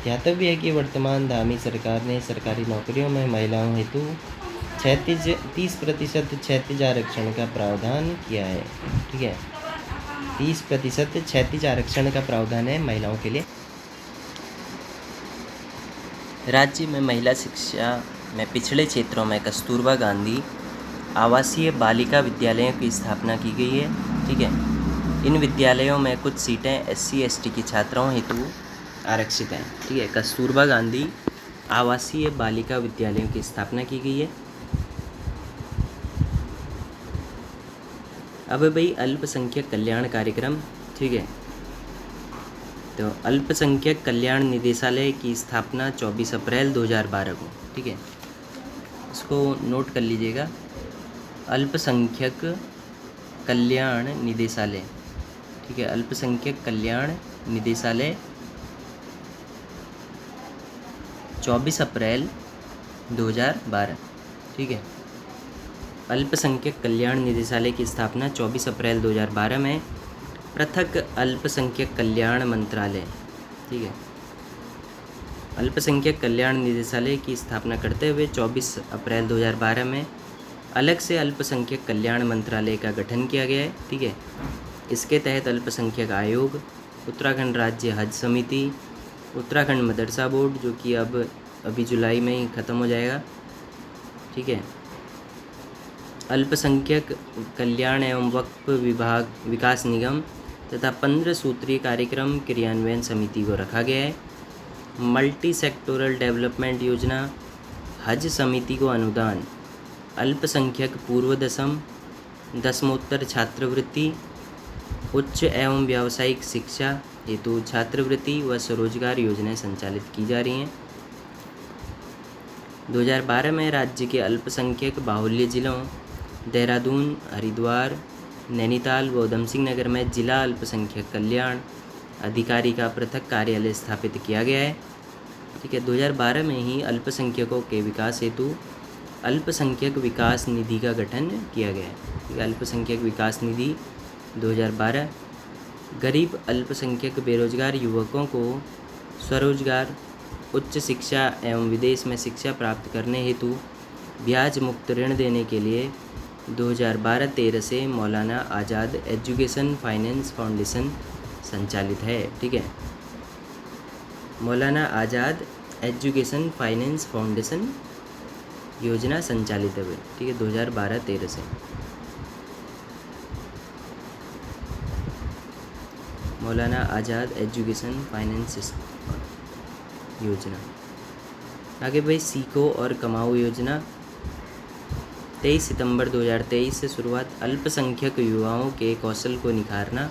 ध्यातव्य है कि वर्तमान धामी सरकार ने सरकारी नौकरियों में महिलाओं हेतु 30% क्षैतिज आरक्षण का प्रावधान किया है। ठीक है, 30% क्षैतिज आरक्षण का प्रावधान है महिलाओं के लिए। राज्य में महिला शिक्षा में पिछड़े क्षेत्रों में कस्तूरबा गांधी आवासीय बालिका विद्यालयों की स्थापना की गई है। ठीक है, इन विद्यालयों में कुछ सीटें SC ST की छात्राओं हेतु आरक्षित हैं। ठीक है, कस्तूरबा गांधी आवासीय बालिका विद्यालयों की स्थापना की गई है। अब भाई अल्पसंख्यक कल्याण कार्यक्रम। ठीक है, तो अल्पसंख्यक कल्याण निदेशालय की स्थापना 24 अप्रैल 2012 को। ठीक है, इसको नोट कर लीजिएगा, अल्पसंख्यक कल्याण निदेशालय। ठीक है, अल्पसंख्यक कल्याण निदेशालय 24 अप्रैल 2012। ठीक है, अल्पसंख्यक कल्याण निदेशालय की स्थापना 24 अप्रैल 2012 में पृथक अल्पसंख्यक कल्याण मंत्रालय। ठीक है, अल्पसंख्यक कल्याण निदेशालय की स्थापना करते हुए 24 अप्रैल 2012 में अलग से अल्पसंख्यक कल्याण मंत्रालय का गठन किया गया है। ठीक है, इसके तहत अल्पसंख्यक आयोग, उत्तराखंड राज्य हज समिति, उत्तराखंड मदरसा बोर्ड, जो कि अभी जुलाई में ही ख़त्म हो जाएगा। ठीक है, अल्पसंख्यक कल्याण एवं वक्फ विभाग विकास निगम तथा 15 सूत्रीय कार्यक्रम क्रियान्वयन समिति को रखा गया है। मल्टी सेक्टोरल डेवलपमेंट योजना, हज समिति को अनुदान, अल्पसंख्यक पूर्व दसमोत्तर छात्रवृत्ति, उच्च एवं व्यावसायिक शिक्षा हेतु छात्रवृत्ति व स्वरोजगार योजनाएं संचालित की जा रही हैं। 2012 में राज्य के अल्पसंख्यक बाहुल्य जिलों देहरादून, हरिद्वार, नैनीताल व उधमसिंह नगर में जिला अल्पसंख्यक कल्याण अधिकारी का पृथक कार्यालय स्थापित किया गया है। ठीक है, 2012 में ही अल्पसंख्यकों के विकास हेतु अल्पसंख्यक विकास निधि का गठन किया गया है। ठीक है, अल्पसंख्यक विकास निधि 2012 गरीब अल्पसंख्यक बेरोजगार युवकों को स्वरोजगार, उच्च शिक्षा एवं विदेश में शिक्षा प्राप्त करने हेतु ब्याज मुक्त ऋण देने के लिए 2012-13 से मौलाना आज़ाद एजुकेशन फाइनेंस फाउंडेशन संचालित है। ठीक है, मौलाना आज़ाद एजुकेशन फाइनेंस फाउंडेशन योजना संचालित है। ठीक है, 2012-13 से मौलाना आज़ाद एजुकेशन फाइनेंस योजना। आगे भाई सीखो और कमाओ योजना 23 सितंबर 2023 से शुरुआत, अल्पसंख्यक युवाओं के कौशल को निखारना।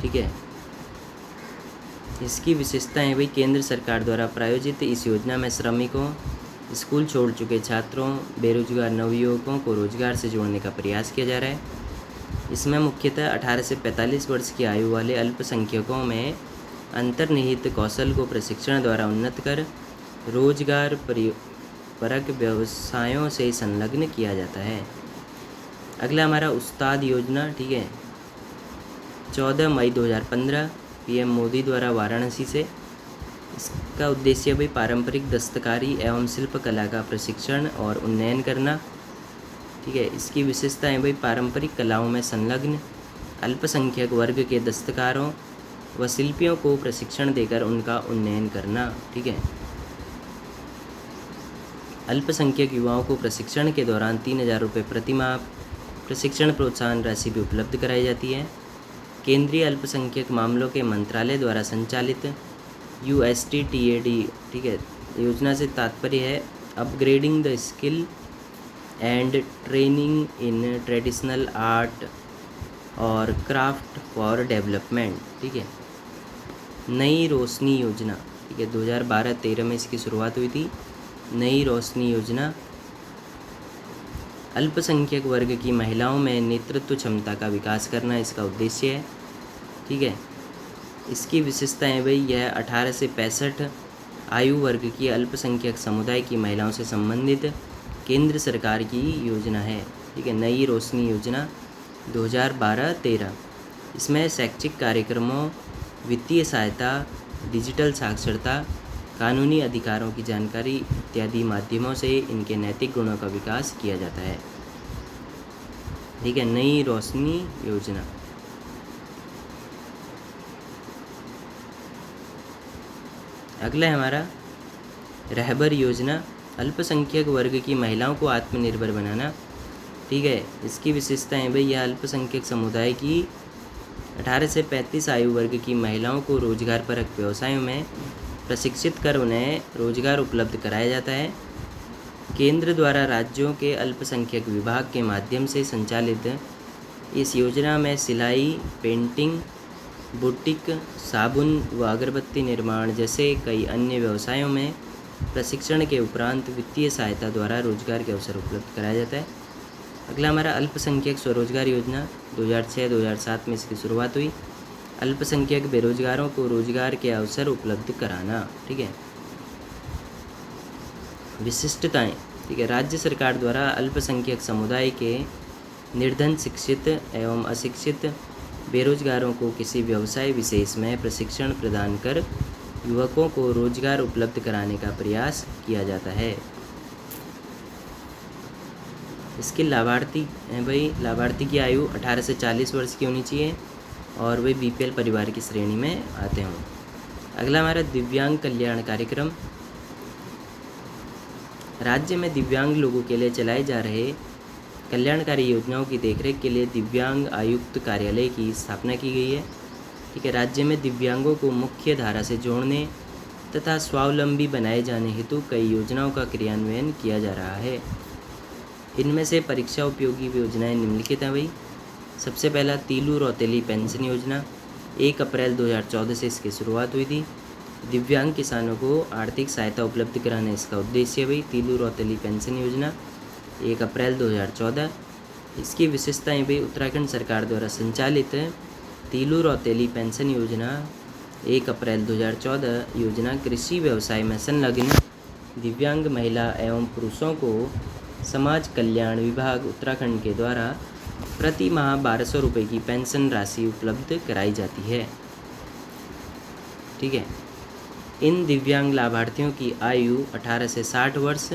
ठीक है, इसकी विशेषताएं भाई केंद्र सरकार द्वारा प्रायोजित इस योजना में श्रमिकों, स्कूल छोड़ चुके छात्रों, बेरोजगार नवयुवकों को रोजगार से जोड़ने का प्रयास किया जा रहा है। इसमें मुख्यतः 18 से 45 वर्ष की आयु वाले अल्पसंख्यकों में अंतर्निहित कौशल को प्रशिक्षण द्वारा उन्नत कर रोजगार परक व्यवसायों से संलग्न किया जाता है। अगला हमारा उस्ताद योजना। ठीक है, 14 मई 2015 PM मोदी द्वारा वाराणसी से। इसका उद्देश्य भी पारंपरिक दस्तकारी एवं शिल्पकला का प्रशिक्षण और उन्नयन करना। ठीक है, इसकी विशेषताएं भाई पारंपरिक कलाओं में संलग्न अल्पसंख्यक वर्ग के दस्तकारों व शिल्पियों को प्रशिक्षण देकर उनका उन्नयन करना। ठीक है, अल्पसंख्यक युवाओं को प्रशिक्षण के दौरान 3000 रुपये प्रति माह प्रशिक्षण प्रोत्साहन राशि भी उपलब्ध कराई जाती है। केंद्रीय अल्पसंख्यक मामलों के मंत्रालय द्वारा संचालित USTTAD, ठीक है, योजना से तात्पर्य है upgrading the skill and training in traditional art और क्राफ्ट फॉर डेवलपमेंट। ठीक है, नई रोशनी योजना। ठीक है, 2012-13 में इसकी शुरुआत हुई थी। नई रोशनी योजना अल्पसंख्यक वर्ग की महिलाओं में नेतृत्व क्षमता का विकास करना इसका उद्देश्य है। ठीक है, इसकी विशेषताएं भाई यह 18 से 65 आयु वर्ग की अल्पसंख्यक समुदाय की महिलाओं से संबंधित केंद्र सरकार की योजना है। ठीक है, नई रोशनी योजना 2012-13। इसमें शैक्षिक कार्यक्रमों, वित्तीय सहायता, डिजिटल साक्षरता, कानूनी अधिकारों की जानकारी इत्यादि माध्यमों से इनके नैतिक गुणों का विकास किया जाता है। ठीक है, नई रोशनी योजना। अगला है हमारा रहबर योजना, अल्पसंख्यक वर्ग की महिलाओं को आत्मनिर्भर बनाना। ठीक है, इसकी विशेषताएं भाई यह अल्पसंख्यक समुदाय की 18 से 35 आयु वर्ग की महिलाओं को रोजगारपरक व्यवसायों में प्रशिक्षित कर उन्हें रोजगार उपलब्ध कराया जाता है। केंद्र द्वारा राज्यों के अल्पसंख्यक विभाग के माध्यम से संचालित इस योजना में सिलाई, पेंटिंग, बुटीक, साबुन व अगरबत्ती निर्माण जैसे कई अन्य व्यवसायों में प्रशिक्षण के उपरांत वित्तीय सहायता द्वारा रोजगार के अवसर उपलब्ध कराया जाता है। अगला हमारा अल्पसंख्यक स्वरोजगार योजना 2006-2007 में इसकी शुरुआत हुई। अल्पसंख्यक बेरोजगारों को रोजगार के अवसर उपलब्ध कराना। ठीक है, विशिष्टताएं। ठीक है, राज्य सरकार द्वारा अल्पसंख्यक समुदाय के निर्धन, शिक्षित एवं अशिक्षित बेरोजगारों को किसी व्यवसाय विशेष में प्रशिक्षण प्रदान कर युवकों को रोजगार उपलब्ध कराने का प्रयास किया जाता है। इसके लाभार्थी हैं भाई, लाभार्थी की आयु 18 से 40 वर्ष की होनी चाहिए और वे बीपीएल परिवार की श्रेणी में आते हों। अगला हमारा दिव्यांग कल्याण कार्यक्रम। राज्य में दिव्यांग लोगों के लिए चलाए जा रहे कल्याणकारी योजनाओं की देखरेख के लिए दिव्यांग आयुक्त कार्यालय की स्थापना की गई है। ठीक है, राज्य में दिव्यांगों को मुख्य धारा से जोड़ने तथा स्वावलंबी बनाए जाने हेतु कई योजनाओं का क्रियान्वयन किया जा रहा है। इनमें से परीक्षा उपयोगी योजनाएं निम्नलिखित हैं भाई। सबसे पहला तीलू रौतेली पेंशन योजना, 1 अप्रैल 2014 से इसकी शुरुआत हुई थी। दिव्यांग किसानों को आर्थिक सहायता उपलब्ध कराना इसका उद्देश्य है भाई। तीलू रौतेली पेंशन योजना 1 अप्रैल 2014। इसकी विशेषताएं भाई उत्तराखंड सरकार द्वारा संचालित तीलू रौतेली पेंशन योजना 1 अप्रैल 2014 योजना कृषि व्यवसाय में संलग्न दिव्यांग महिला एवं पुरुषों को समाज कल्याण विभाग उत्तराखंड के द्वारा प्रति माह 1200 रुपये की पेंशन राशि उपलब्ध कराई जाती है। ठीक है, इन दिव्यांग लाभार्थियों की आयु 18 से 60 वर्ष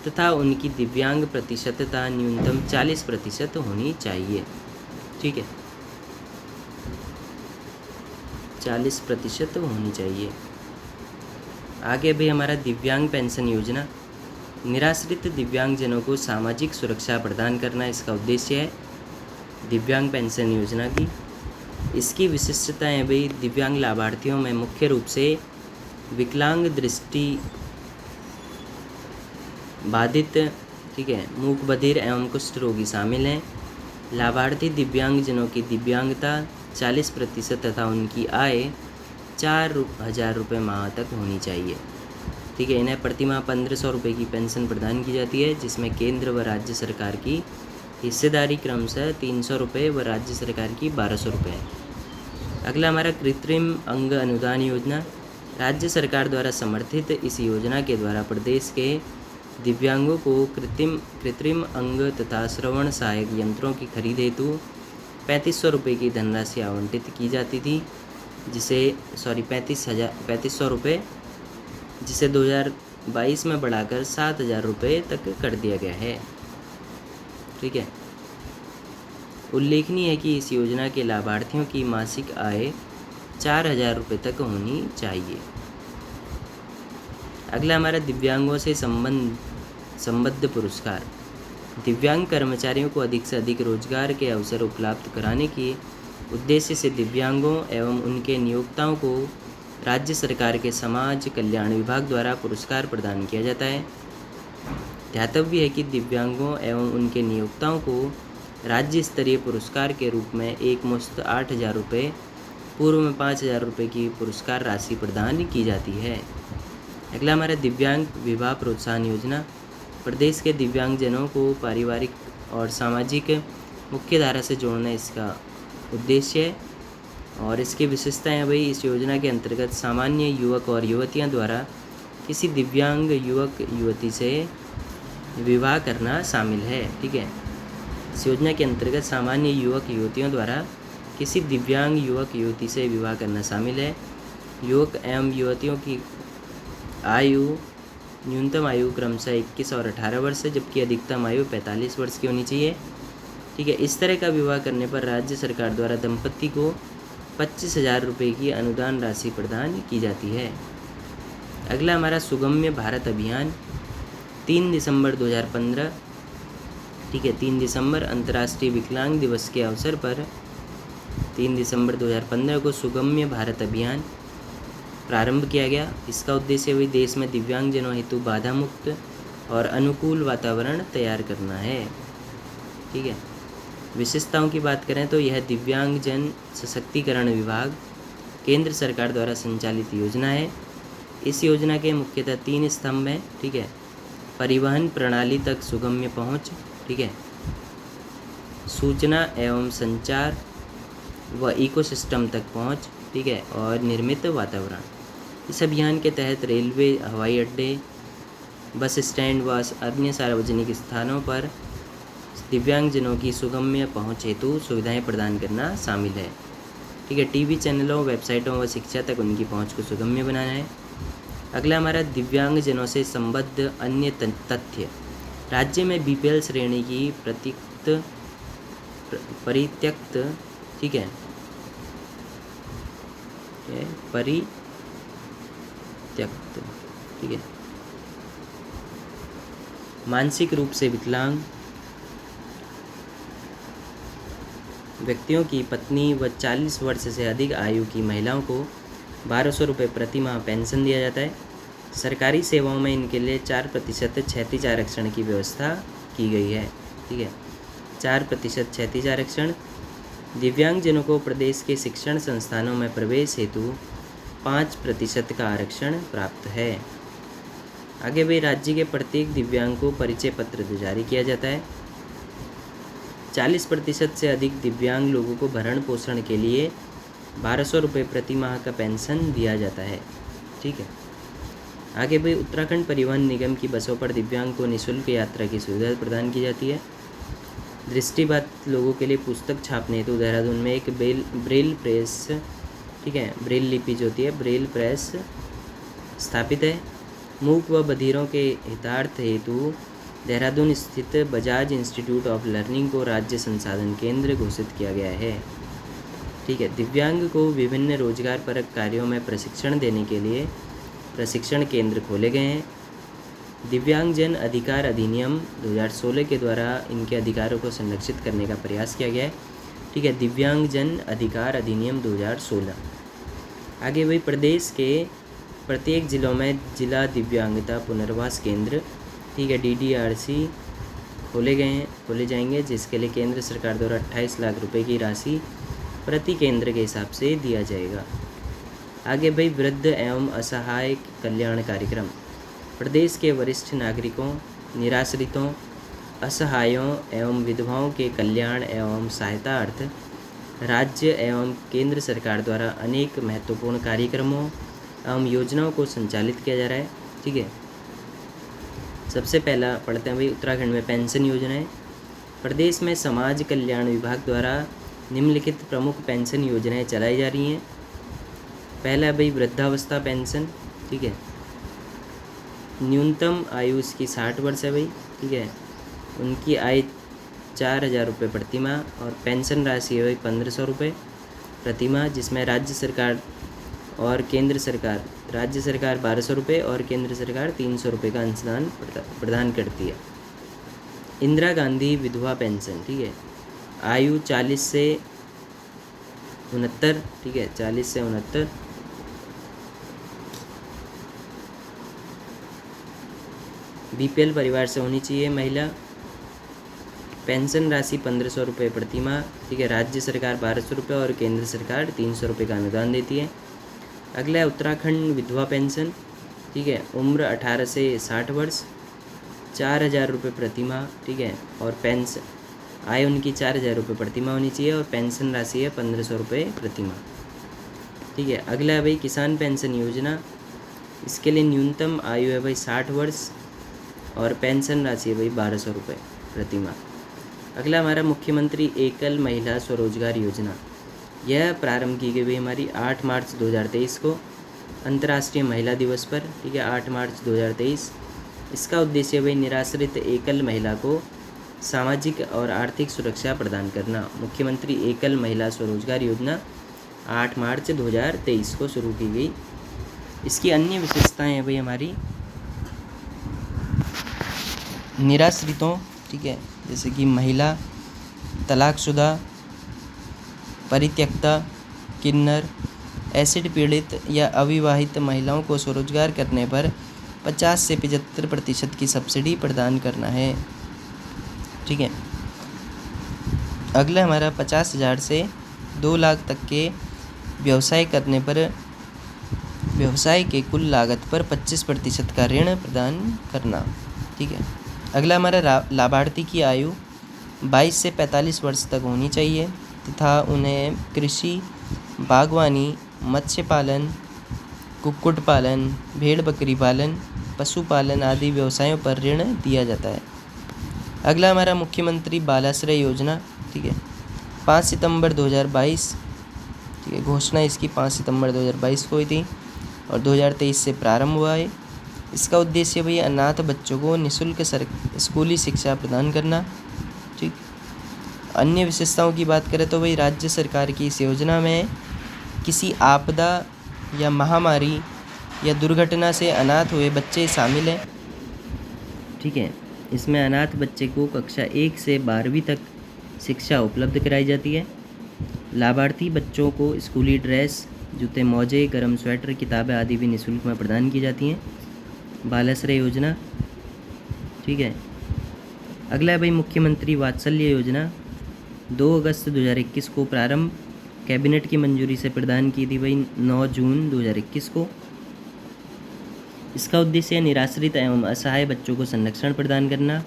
तथा उनकी दिव्यांग प्रतिशतता न्यूनतम 40% होनी चाहिए। ठीक है, 40% होनी चाहिए। आगे भी हमारा दिव्यांग पेंशन योजना, निराश्रित दिव्यांगजनों को सामाजिक सुरक्षा प्रदान करना इसका उद्देश्य है दिव्यांग पेंशन योजना की। इसकी विशिष्टताएं भी दिव्यांग लाभार्थियों में मुख्य रूप से विकलांग, दृष्टि बाधित, ठीक है, मूक बधिर एवं कुष्ठ रोगी शामिल हैं। लाभार्थी दिव्यांगजनों की दिव्यांगता 40% तथा उनकी आय 4000 रुपये माह तक होनी चाहिए। ठीक है, इन्हें प्रति माह 1500 रुपये की पेंशन प्रदान की जाती है, जिसमें केंद्र व राज्य सरकार की हिस्सेदारी क्रमशः 300 रुपये व राज्य सरकार की 1200 रुपये है। अगला हमारा कृत्रिम अंग अनुदान योजना, राज्य सरकार द्वारा समर्थित इस योजना के द्वारा प्रदेश के दिव्यांगों को कृत्रिम अंग तथा श्रवण सहायक यंत्रों की खरीद हेतु 3500 रुपये की धनराशि आवंटित की जाती थी, जिसे 3500 रुपये, जिसे 2022 में बढ़ाकर 7000 रुपये तक कर दिया गया है। ठीक है, उल्लेखनीय है कि इस योजना के लाभार्थियों की मासिक आय 4000 रुपये तक होनी चाहिए। अगला हमारा दिव्यांगों से संबद्ध पुरस्कार, दिव्यांग कर्मचारियों को अधिक से अधिक रोजगार के अवसर उपलब्ध कराने के उद्देश्य से दिव्यांगों एवं उनके नियोक्ताओं को राज्य सरकार के समाज कल्याण विभाग द्वारा पुरस्कार प्रदान किया जाता है। ध्यातव्य है कि दिव्यांगों एवं उनके नियोक्ताओं को राज्य स्तरीय पुरस्कार के रूप में एक मुश्त 8000 रुपये, पूर्व में 5000 रुपये की पुरस्कार राशि प्रदान की जाती है। अगला हमारा दिव्यांग विवाह प्रोत्साहन योजना। प्रदेश के दिव्यांगजनों को पारिवारिक और सामाजिक मुख्यधारा से जोड़ना इसका उद्देश्य है। और इसकी विशेषताएं हैं भाई, इस योजना के अंतर्गत सामान्य युवक और युवतियां द्वारा किसी दिव्यांग युवक युवती से विवाह करना शामिल है। ठीक है, इस योजना के अंतर्गत सामान्य युवक युवतियों द्वारा किसी दिव्यांग युवक युवती से विवाह करना शामिल है। युवक एवं युवतियों की आयु न्यूनतम आयु क्रमशः 21 और 18 वर्ष है, जबकि अधिकतम आयु 45 वर्ष की होनी चाहिए। ठीक है, इस तरह का विवाह करने पर राज्य सरकार द्वारा दंपति को 25,000 रुपये की अनुदान राशि प्रदान की जाती है। अगला हमारा सुगम्य भारत अभियान 3 दिसंबर 2015। ठीक है, 3 दिसंबर अंतर्राष्ट्रीय विकलांग दिवस के अवसर पर 3 दिसंबर 2015 को सुगम्य भारत अभियान प्रारंभ किया गया। इसका उद्देश्य भी देश में दिव्यांगजनों हेतु बाधा मुक्त और अनुकूल वातावरण तैयार करना है। ठीक है, विशेषताओं की बात करें तो यह दिव्यांगजन सशक्तिकरण विभाग केंद्र सरकार द्वारा संचालित योजना है। इस योजना के मुख्यतः 3 स्तंभ हैं। ठीक है, परिवहन प्रणाली तक सुगम्य पहुंच, ठीक है, सूचना एवं संचार व इकोसिस्टम तक पहुंच, ठीक है, और निर्मित वातावरण। इस अभियान के तहत रेलवे, हवाई अड्डे, बस स्टैंड व अन्य सार्वजनिक स्थानों पर दिव्यांगजनों की सुगम्य पहुंच हेतु सुविधाएं प्रदान करना शामिल है। ठीक है, टीवी चैनलों, वेबसाइटों व शिक्षा तक उनकी पहुंच को सुगम्य बनाना है। अगला हमारा दिव्यांगजनों से संबद्ध अन्य तथ्य। राज्य में बीपीएल श्रेणी की परित्यक्त, ठीक है, परित्यक्त, ठीक है, मानसिक रूप से विकलांग व्यक्तियों की पत्नी व 40 वर्ष से अधिक आयु की महिलाओं को 1200 रुपये प्रति माह पेंशन दिया जाता है। सरकारी सेवाओं में इनके लिए 4% क्षैतिज आरक्षण की व्यवस्था की गई है। ठीक है, 4% क्षैतिज आरक्षण। दिव्यांगजनों को प्रदेश के शिक्षण संस्थानों में प्रवेश हेतु 5% का आरक्षण प्राप्त है। आगे भी राज्य के प्रत्येक दिव्यांग को परिचय पत्र जारी किया जाता है। 40% से अधिक दिव्यांग लोगों को भरण पोषण के लिए 1200 रुपये प्रति माह का पेंशन दिया जाता है। ठीक है, आगे भी उत्तराखंड परिवहन निगम की बसों पर दिव्यांग को निःशुल्क यात्रा की सुविधा प्रदान की जाती है। दृष्टिबाधित लोगों के लिए पुस्तक छापने हेतु देहरादून में एक ब्रेल प्रेस, ठीक है, ब्रेल लिपि जो होती है, ब्रेल प्रेस स्थापित है। मूक व बधिरों के हितार्थ हेतु देहरादून स्थित बजाज इंस्टीट्यूट ऑफ लर्निंग को राज्य संसाधन केंद्र घोषित किया गया है। ठीक है, दिव्यांग को विभिन्न रोजगारपरक कार्यों में प्रशिक्षण देने के लिए प्रशिक्षण केंद्र खोले गए हैं। दिव्यांगजन अधिकार अधिनियम 2016 के द्वारा इनके अधिकारों को संरक्षित करने का प्रयास किया गया है। ठीक है, दिव्यांगजन अधिकार अधिनियम 2016। आगे वही प्रदेश के प्रत्येक जिलों में जिला दिव्यांगता पुनर्वास केंद्र, ठीक है, DDRC खोले जाएंगे, जिसके लिए केंद्र सरकार द्वारा 28 लाख रुपए की राशि प्रति केंद्र के हिसाब से दिया जाएगा। आगे भाई वृद्ध एवं असहाय कल्याण कार्यक्रम। प्रदेश के वरिष्ठ नागरिकों, निराश्रितों, असहायों एवं विधवाओं के कल्याण एवं सहायता अर्थ राज्य एवं केंद्र सरकार द्वारा अनेक महत्वपूर्ण कार्यक्रमों एवं योजनाओं को संचालित किया जा रहा है। ठीक है, सबसे पहला पढ़ते हैं भाई उत्तराखंड में पेंशन योजना है। प्रदेश में समाज कल्याण विभाग द्वारा निम्नलिखित प्रमुख पेंशन योजनाएं चलाई जा रही हैं। पहला भाई वृद्धावस्था पेंशन, ठीक है, न्यूनतम आयु इसकी 60 वर्ष है भाई। ठीक है, उनकी आय 4000 रुपये प्रति माह और पेंशन राशि है भाई 1500 रुपये प्रति माह, जिसमें राज्य सरकार और केंद्र सरकार, राज्य सरकार 1200 रुपये और केंद्र सरकार 300 रुपये का अंशदान प्रदान करती है। इंदिरा गांधी विधवा पेंशन, ठीक है, आयु 40 से 69, ठीक है, 40 से 69। BPL परिवार से होनी चाहिए महिला। पेंशन राशि 1500 रुपये प्रति माह। ठीक है, राज्य सरकार 1200 रुपये और केंद्र सरकार 300 रुपये का अनुदान देती है। अगला है उत्तराखंड विधवा पेंशन। ठीक है। उम्र 18 से 60 वर्ष, 4,000 रुपये प्रति माह, ठीक है। और पेंशन, आय उनकी 4,000 रुपये प्रति माह होनी चाहिए और पेंशन राशि है 1,500 रुपये प्रति माह, ठीक है। अगला है भाई किसान पेंशन योजना, इसके लिए न्यूनतम आयु है भाई 60 वर्ष और पेंशन राशि है भाई 1,200 रुपये प्रति माह। अगला हमारा मुख्यमंत्री एकल महिला स्वरोजगार योजना, यह प्रारंभ की गई भाई हमारी 8 मार्च 2023 को अंतर्राष्ट्रीय महिला दिवस पर, ठीक है, 8 मार्च 2023। इसका उद्देश्य भाई निराश्रित एकल महिला को सामाजिक और आर्थिक सुरक्षा प्रदान करना। मुख्यमंत्री एकल महिला स्वरोजगार योजना 8 मार्च 2023 को शुरू की गई। इसकी अन्य विशेषताएं हैं भाई हमारी निराश्रितों, ठीक है, जैसे कि महिला, तलाकशुदा, परित्यक्ता, किन्नर, एसिड पीड़ित या अविवाहित महिलाओं को स्वरोजगार करने पर 50 से 75% की सब्सिडी प्रदान करना है, ठीक है। अगला हमारा 50,000 से 2 लाख तक के व्यवसाय करने पर व्यवसाय के कुल लागत पर 25% का ऋण प्रदान करना, ठीक है। अगला हमारा लाभार्थी की आयु 22 से 45 वर्ष तक होनी चाहिए तथा उन्हें कृषि, बागवानी, मत्स्य पालन, कुक्कुट पालन, भेड़ बकरी पालन, पशुपालन आदि व्यवसायों पर ऋण दिया जाता है। अगला हमारा मुख्यमंत्री बालाश्रय योजना, ठीक है, 5 सितंबर 2022, ठीक है, घोषणा इसकी 5 सितंबर 2022 को हुई थी और 2023 से प्रारंभ हुआ है। इसका उद्देश्य भाई अनाथ बच्चों को निःशुल्क स्कूली शिक्षा प्रदान करना, ठीक। अन्य विशेषताओं की बात करें तो भाई राज्य सरकार की इस योजना में किसी आपदा या महामारी या दुर्घटना से अनाथ हुए बच्चे शामिल हैं, ठीक है। इसमें अनाथ बच्चे को कक्षा 1 से 12वीं तक शिक्षा उपलब्ध कराई जाती है। लाभार्थी बच्चों को स्कूली ड्रेस, जूते, मोजे, गर्म स्वेटर, किताबें आदि भी निःशुल्क में प्रदान की जाती हैं। बालाश्रय योजना, ठीक है। अगला है भाई मुख्यमंत्री वात्सल्य योजना, 2 अगस्त 2021 को प्रारंभ, कैबिनेट की मंजूरी से प्रदान की थी भाई 9 जून 2021 को। इसका उद्देश्य निराश्रित एवं असहाय बच्चों को संरक्षण प्रदान करना।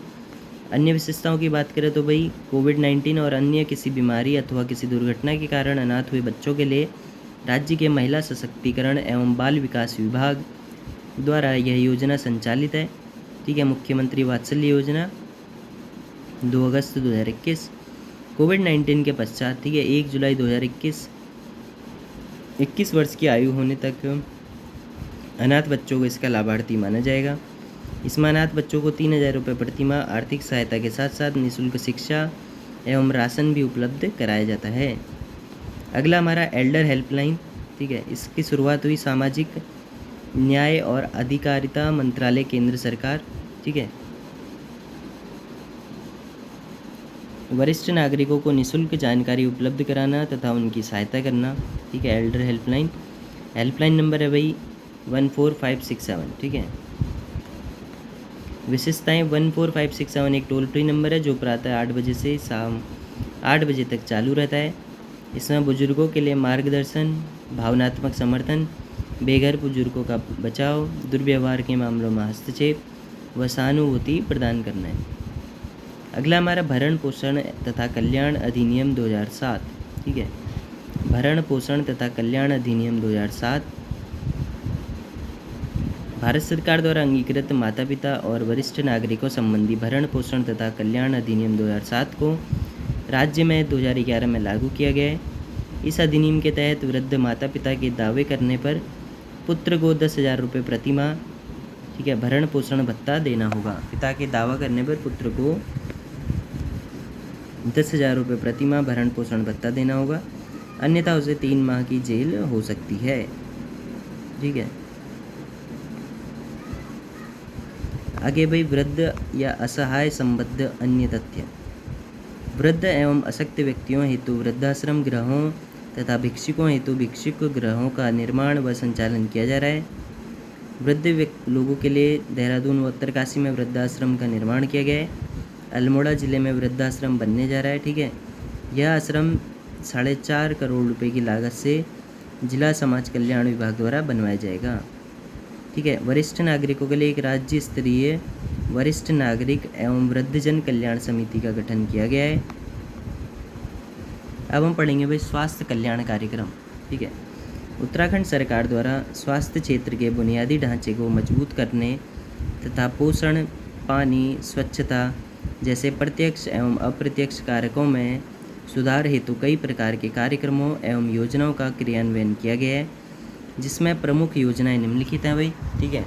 अन्य विशेषताओं की बात करें तो भाई कोविड-19 और अन्य किसी बीमारी अथवा किसी दुर्घटना के कारण अनाथ हुए बच्चों के लिए राज्य के महिला सशक्तिकरण एवं बाल विकास विभाग द्वारा यह योजना संचालित है, ठीक है। मुख्यमंत्री वात्सल्य योजना 2 अगस्त 2021, कोविड-19 के पश्चात, ठीक है, 1 जुलाई 2021 21 वर्ष की आयु होने तक अनाथ बच्चों को इसका लाभार्थी माना जाएगा। इसमें अनाथ बच्चों को 3,000 रुपये प्रति माह आर्थिक सहायता के साथ साथ निःशुल्क शिक्षा एवं राशन भी उपलब्ध कराया जाता है। अगला हमारा एल्डर हेल्पलाइन, ठीक है, इसकी शुरुआत हुई सामाजिक न्याय और अधिकारिता मंत्रालय, केंद्र सरकार, ठीक है। वरिष्ठ नागरिकों को निःशुल्क जानकारी उपलब्ध कराना तथा उनकी सहायता करना, ठीक है। एल्डर हेल्पलाइन, हेल्पलाइन नंबर है भाई 14567, ठीक है। विशेषताएं, 14567 एक टोल फ्री नंबर है जो प्रातः 8 बजे से शाम 8 बजे तक चालू रहता है। इसमें बुजुर्गों के लिए मार्गदर्शन, भावनात्मक समर्थन, बेघर बुजुर्गों का बचाव, दुर्व्यवहार के मामलों में हस्तक्षेप व सहानुभूति प्रदान करना है। अगला हमारा भरण पोषण तथा कल्याण अधिनियम 2007, ठीक है। भरण पोषण तथा कल्याण अधिनियम 2007 भारत सरकार द्वारा अंगीकृत माता पिता और वरिष्ठ नागरिकों संबंधी भरण पोषण तथा कल्याण अधिनियम 2007 को राज्य में 2011 में लागू किया गया है। इस अधिनियम के तहत वृद्ध माता पिता के दावे करने पर पुत्र को 10,000 रुपये प्रति माह, ठीक है, भरण पोषण भत्ता देना होगा। पिता के दावा करने पर पुत्र को 10,000 रुपये प्रति माह भरण पोषण भत्ता देना होगा, अन्यथा उसे 3 माह की जेल हो सकती है, ठीक है। आगे भाई वृद्ध या असहाय संबद्ध अन्य तथ्य। वृद्ध एवं अशक्त व्यक्तियों हेतु वृद्धाश्रम गृहों तथा भिक्षुकों हेतु भिक्षुक गृहों का निर्माण व संचालन किया जा रहा है। वृद्ध लोगों के लिए देहरादून व उत्तरकाशी में वृद्धाश्रम का निर्माण किया गया है। अल्मोड़ा ज़िले में वृद्धाश्रम बनने जा रहा है, ठीक है। यह आश्रम 4.5 करोड़ रुपए की लागत से जिला समाज कल्याण विभाग द्वारा बनवाया जाएगा। ठीक है। वरिष्ठ नागरिकों के लिए एक राज्य स्तरीय वरिष्ठ नागरिक एवं वृद्धजन कल्याण समिति का गठन किया गया है। अब हम पढ़ेंगे भाई स्वास्थ्य कल्याण कार्यक्रम। ठीक है। उत्तराखंड सरकार द्वारा स्वास्थ्य क्षेत्र के बुनियादी ढांचे को मजबूत करने तथा पोषण, पानी, स्वच्छता जैसे प्रत्यक्ष एवं अप्रत्यक्ष कारकों में सुधार हेतु कई प्रकार के कार्यक्रमों एवं योजनाओं का क्रियान्वयन किया गया है, जिसमें प्रमुख योजनाएं निम्नलिखित हैं भाई। ठीक है।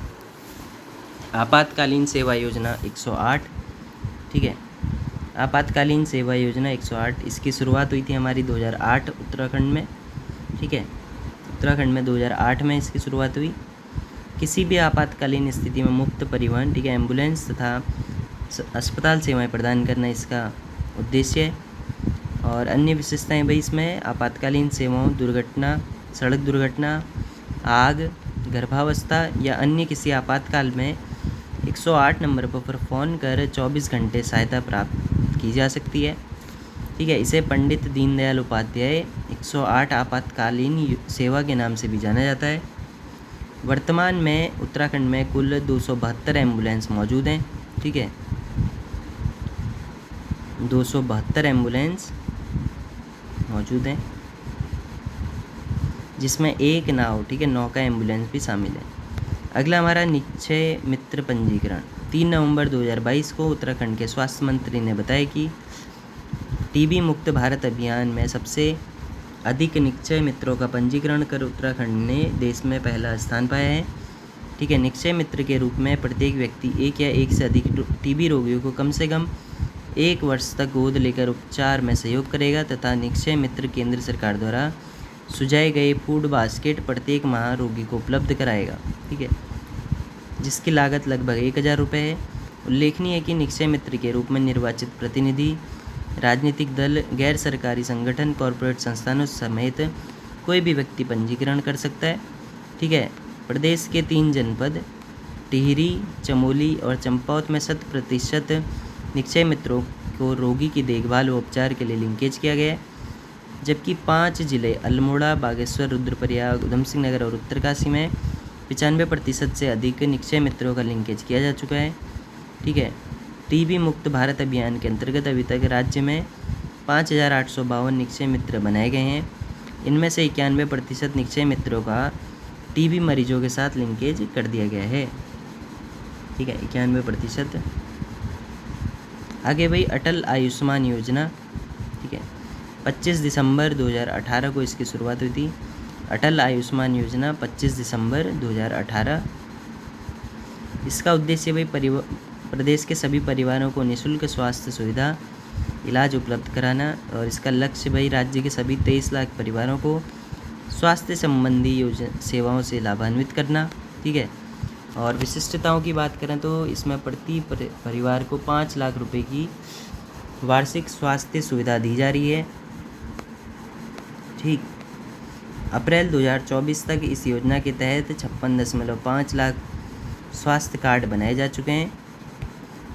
आपातकालीन सेवा योजना 108। ठीक है। आपातकालीन सेवा योजना 108 इसकी शुरुआत हुई थी हमारी 2008 उत्तराखंड में। ठीक है। उत्तराखंड में 2008 में इसकी शुरुआत हुई। किसी भी आपातकालीन स्थिति में मुफ्त परिवहन, ठीक है, एम्बुलेंस तथा अस्पताल सेवाएं प्रदान करना इसका उद्देश्य है। और अन्य विशेषताएं भाई इसमें आपातकालीन सेवाओं, दुर्घटना, सड़क दुर्घटना, आग, गर्भावस्था या अन्य किसी आपातकाल में 108 नंबर पर फ़ोन कर 24 घंटे सहायता प्राप्त की जा सकती है। ठीक है। इसे पंडित दीनदयाल उपाध्याय 108 आपातकालीन सेवा के नाम से भी जाना जाता है। वर्तमान में उत्तराखंड में कुल 272 एम्बुलेंस मौजूद हैं। ठीक है। 272 एम्बुलेंस मौजूद हैं, जिसमें एक नाव, ठीक है, नौका एम्बुलेंस भी शामिल है। अगला हमारा निक्षय मित्र पंजीकरण। 3 नवंबर 2022 को उत्तराखंड के स्वास्थ्य मंत्री ने बताया कि टीबी मुक्त भारत अभियान में सबसे अधिक निक्षय मित्रों का पंजीकरण कर उत्तराखंड ने देश में पहला स्थान पाया है। ठीक है। निक्षय मित्र के रूप में प्रत्येक व्यक्ति एक या एक से अधिक टीबी रोगियों को कम से कम 1 वर्ष तक गोद लेकर उपचार में सहयोग करेगा तथा निक्षय मित्र केंद्र सरकार द्वारा सुझाए गए फूड बास्केट प्रत्येक माह रोगी को उपलब्ध कराएगा। ठीक है। जिसकी लागत लगभग 1000 रुपये है। उल्लेखनीय है कि निक्षय मित्र के रूप में निर्वाचित प्रतिनिधि, राजनीतिक दल, गैर सरकारी संगठन, कॉरपोरेट संस्थानों समेत कोई भी व्यक्ति पंजीकरण कर सकता है। ठीक है। प्रदेश के 3 जनपद टिहरी, चमोली और चंपावत में 100% निक्षय मित्रों को रोगी की देखभाल व उपचार के लिए लिंकेज किया गया है, जबकि 5 जिले अल्मोड़ा, बागेश्वर, रुद्रप्रयाग, उधम सिंह नगर और उत्तरकाशी में 95% से अधिक निक्षय मित्रों का लिंकेज किया जा चुका है। ठीक है। टीबी मुक्त भारत अभियान के अंतर्गत अभी तक राज्य में 5852 निक्षय मित्र बनाए गए हैं। इनमें से 91% निक्षय मित्रों का टीबी मरीजों के साथ लिंकेज कर दिया गया है। ठीक है। 91%। आगे भाई अटल आयुष्मान योजना। ठीक है। 25 दिसंबर 2018 को इसकी शुरुआत हुई थी। अटल आयुष्मान योजना 25 दिसंबर 2018। इसका उद्देश्य भाई प्रदेश के सभी परिवारों को निःशुल्क स्वास्थ्य सुविधा, इलाज उपलब्ध कराना और इसका लक्ष्य भाई राज्य के सभी 23 लाख परिवारों को स्वास्थ्य संबंधी सेवाओं से लाभान्वित करना। ठीक है। और विशिष्टताओं की बात करें तो इसमें प्रति परिवार को 5 लाख रुपए की वार्षिक स्वास्थ्य सुविधा दी जा रही है। ठीक। अप्रैल 2024 तक इस योजना के तहत 56.5 लाख स्वास्थ्य कार्ड बनाए जा चुके हैं।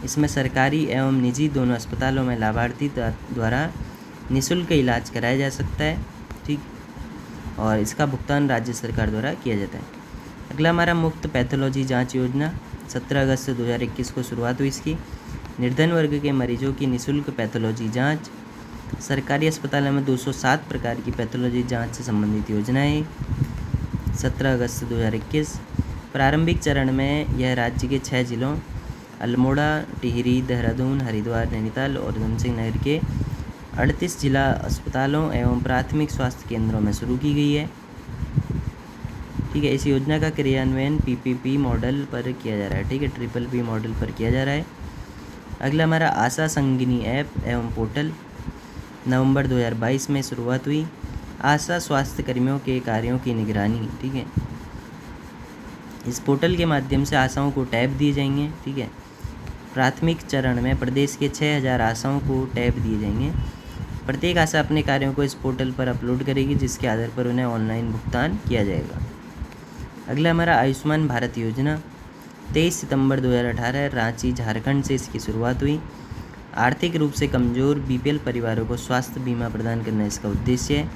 इसमें सरकारी एवं निजी दोनों अस्पतालों में लाभार्थी द्वारा निःशुल्क इलाज कराया जा सकता है। ठीक। और इसका भुगतान राज्य सरकार द्वारा किया जाता है। अगला हमारा मुफ्त पैथोलॉजी जांच योजना 17 अगस्त 2021 को शुरुआत हुई इसकी। निर्धन वर्ग के मरीजों की निःशुल्क पैथोलॉजी जांच। सरकारी अस्पतालों में 207 प्रकार की पैथोलॉजी जांच से संबंधित योजनाएं। 17 अगस्त 2021। प्रारंभिक चरण में यह राज्य के 6 जिलों अल्मोड़ा, टिहरी, देहरादून, हरिद्वार, नैनीताल और उधम सिंह नगर के 38 जिला अस्पतालों एवं प्राथमिक स्वास्थ्य केंद्रों में शुरू की गई है। ठीक है। इस योजना का क्रियान्वयन PPP मॉडल पर किया जा रहा है। ठीक है। PPP मॉडल पर किया जा रहा है। अगला हमारा आशा संगिनी ऐप एवं पोर्टल नवंबर 2022 में शुरुआत हुई। आशा स्वास्थ्य कर्मियों के कार्यों की निगरानी। ठीक है। इस पोर्टल के माध्यम से आशाओं को टैब दिए जाएंगे। ठीक है। प्राथमिक चरण में प्रदेश के 6000 आशाओं को टैब दिए जाएंगे। प्रत्येक आशा अपने कार्यों को इस पोर्टल पर अपलोड करेगी, जिसके आधार पर उन्हें ऑनलाइन भुगतान किया जाएगा। अगला हमारा आयुष्मान भारत योजना 23 सितंबर 2018 रांची, झारखंड से इसकी शुरुआत हुई। आर्थिक रूप से कमज़ोर BPL परिवारों को स्वास्थ्य बीमा प्रदान करना इसका उद्देश्य है।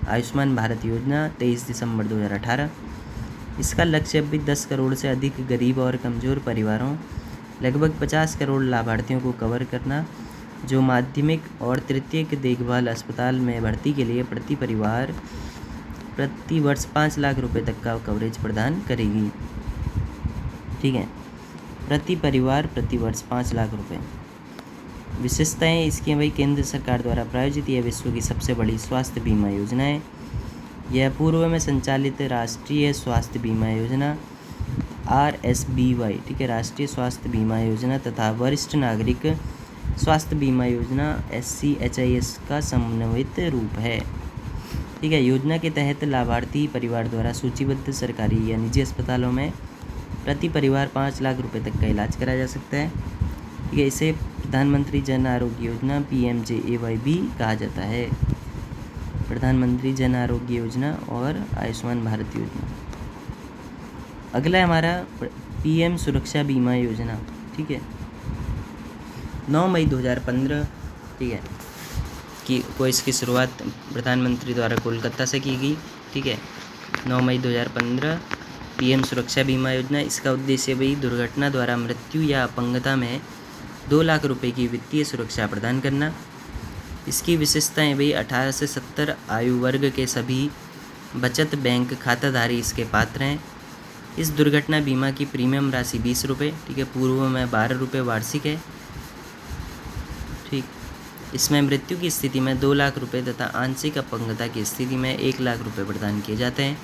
आयुष्मान भारत योजना 23 दिसंबर 2018। इसका लक्ष्य अभी 10 करोड़ से अधिक गरीब और कमज़ोर परिवारों, लगभग 50 करोड़ लाभार्थियों को कवर करना, जो माध्यमिक और तृतीयक देखभाल अस्पताल में भर्ती के लिए प्रति परिवार प्रति वर्ष 5 लाख रुपए तक का कवरेज प्रदान करेगी। ठीक है, प्रति परिवार प्रति वर्ष 5 लाख रुपए। विशेषताएं इसकी भाई, केंद्र सरकार द्वारा प्रायोजित यह विश्व की सबसे बड़ी स्वास्थ्य बीमा योजना है। यह पूर्व में संचालित राष्ट्रीय स्वास्थ्य बीमा योजना RSBY, ठीक है, राष्ट्रीय स्वास्थ्य बीमा योजना तथा वरिष्ठ नागरिक स्वास्थ्य बीमा योजना SCHIS का समन्वित रूप है। ठीक है, योजना के तहत लाभार्थी परिवार द्वारा सूचीबद्ध सरकारी या निजी अस्पतालों में प्रति परिवार 5 लाख रुपए तक का इलाज कराया जा सकता है। ठीक है, इसे प्रधानमंत्री जन आरोग्य योजना PMJAY भी कहा जाता है। प्रधानमंत्री जन आरोग्य योजना और आयुष्मान भारत योजना। अगला है हमारा PM सुरक्षा बीमा योजना। ठीक है, 9 मई 2015, ठीक है, को इसकी शुरुआत प्रधानमंत्री द्वारा कोलकाता से की गई। ठीक है, 9 मई 2015 PM सुरक्षा बीमा योजना। इसका उद्देश्य भाई दुर्घटना द्वारा मृत्यु या अपंगता में 2 लाख रुपए की वित्तीय सुरक्षा प्रदान करना। इसकी विशेषताएं भाई, 18 से 70 आयु वर्ग के सभी बचत बैंक खाताधारी इसके पात्र हैं। इस दुर्घटना बीमा की प्रीमियम राशि 20 रुपये, ठीक है, पूर्व में 12 रुपये वार्षिक है। ठीक, इसमें मृत्यु की स्थिति में 2 लाख रुपए तथा आंशिक अपंगता की स्थिति में 1 लाख रुपए प्रदान किए जाते हैं।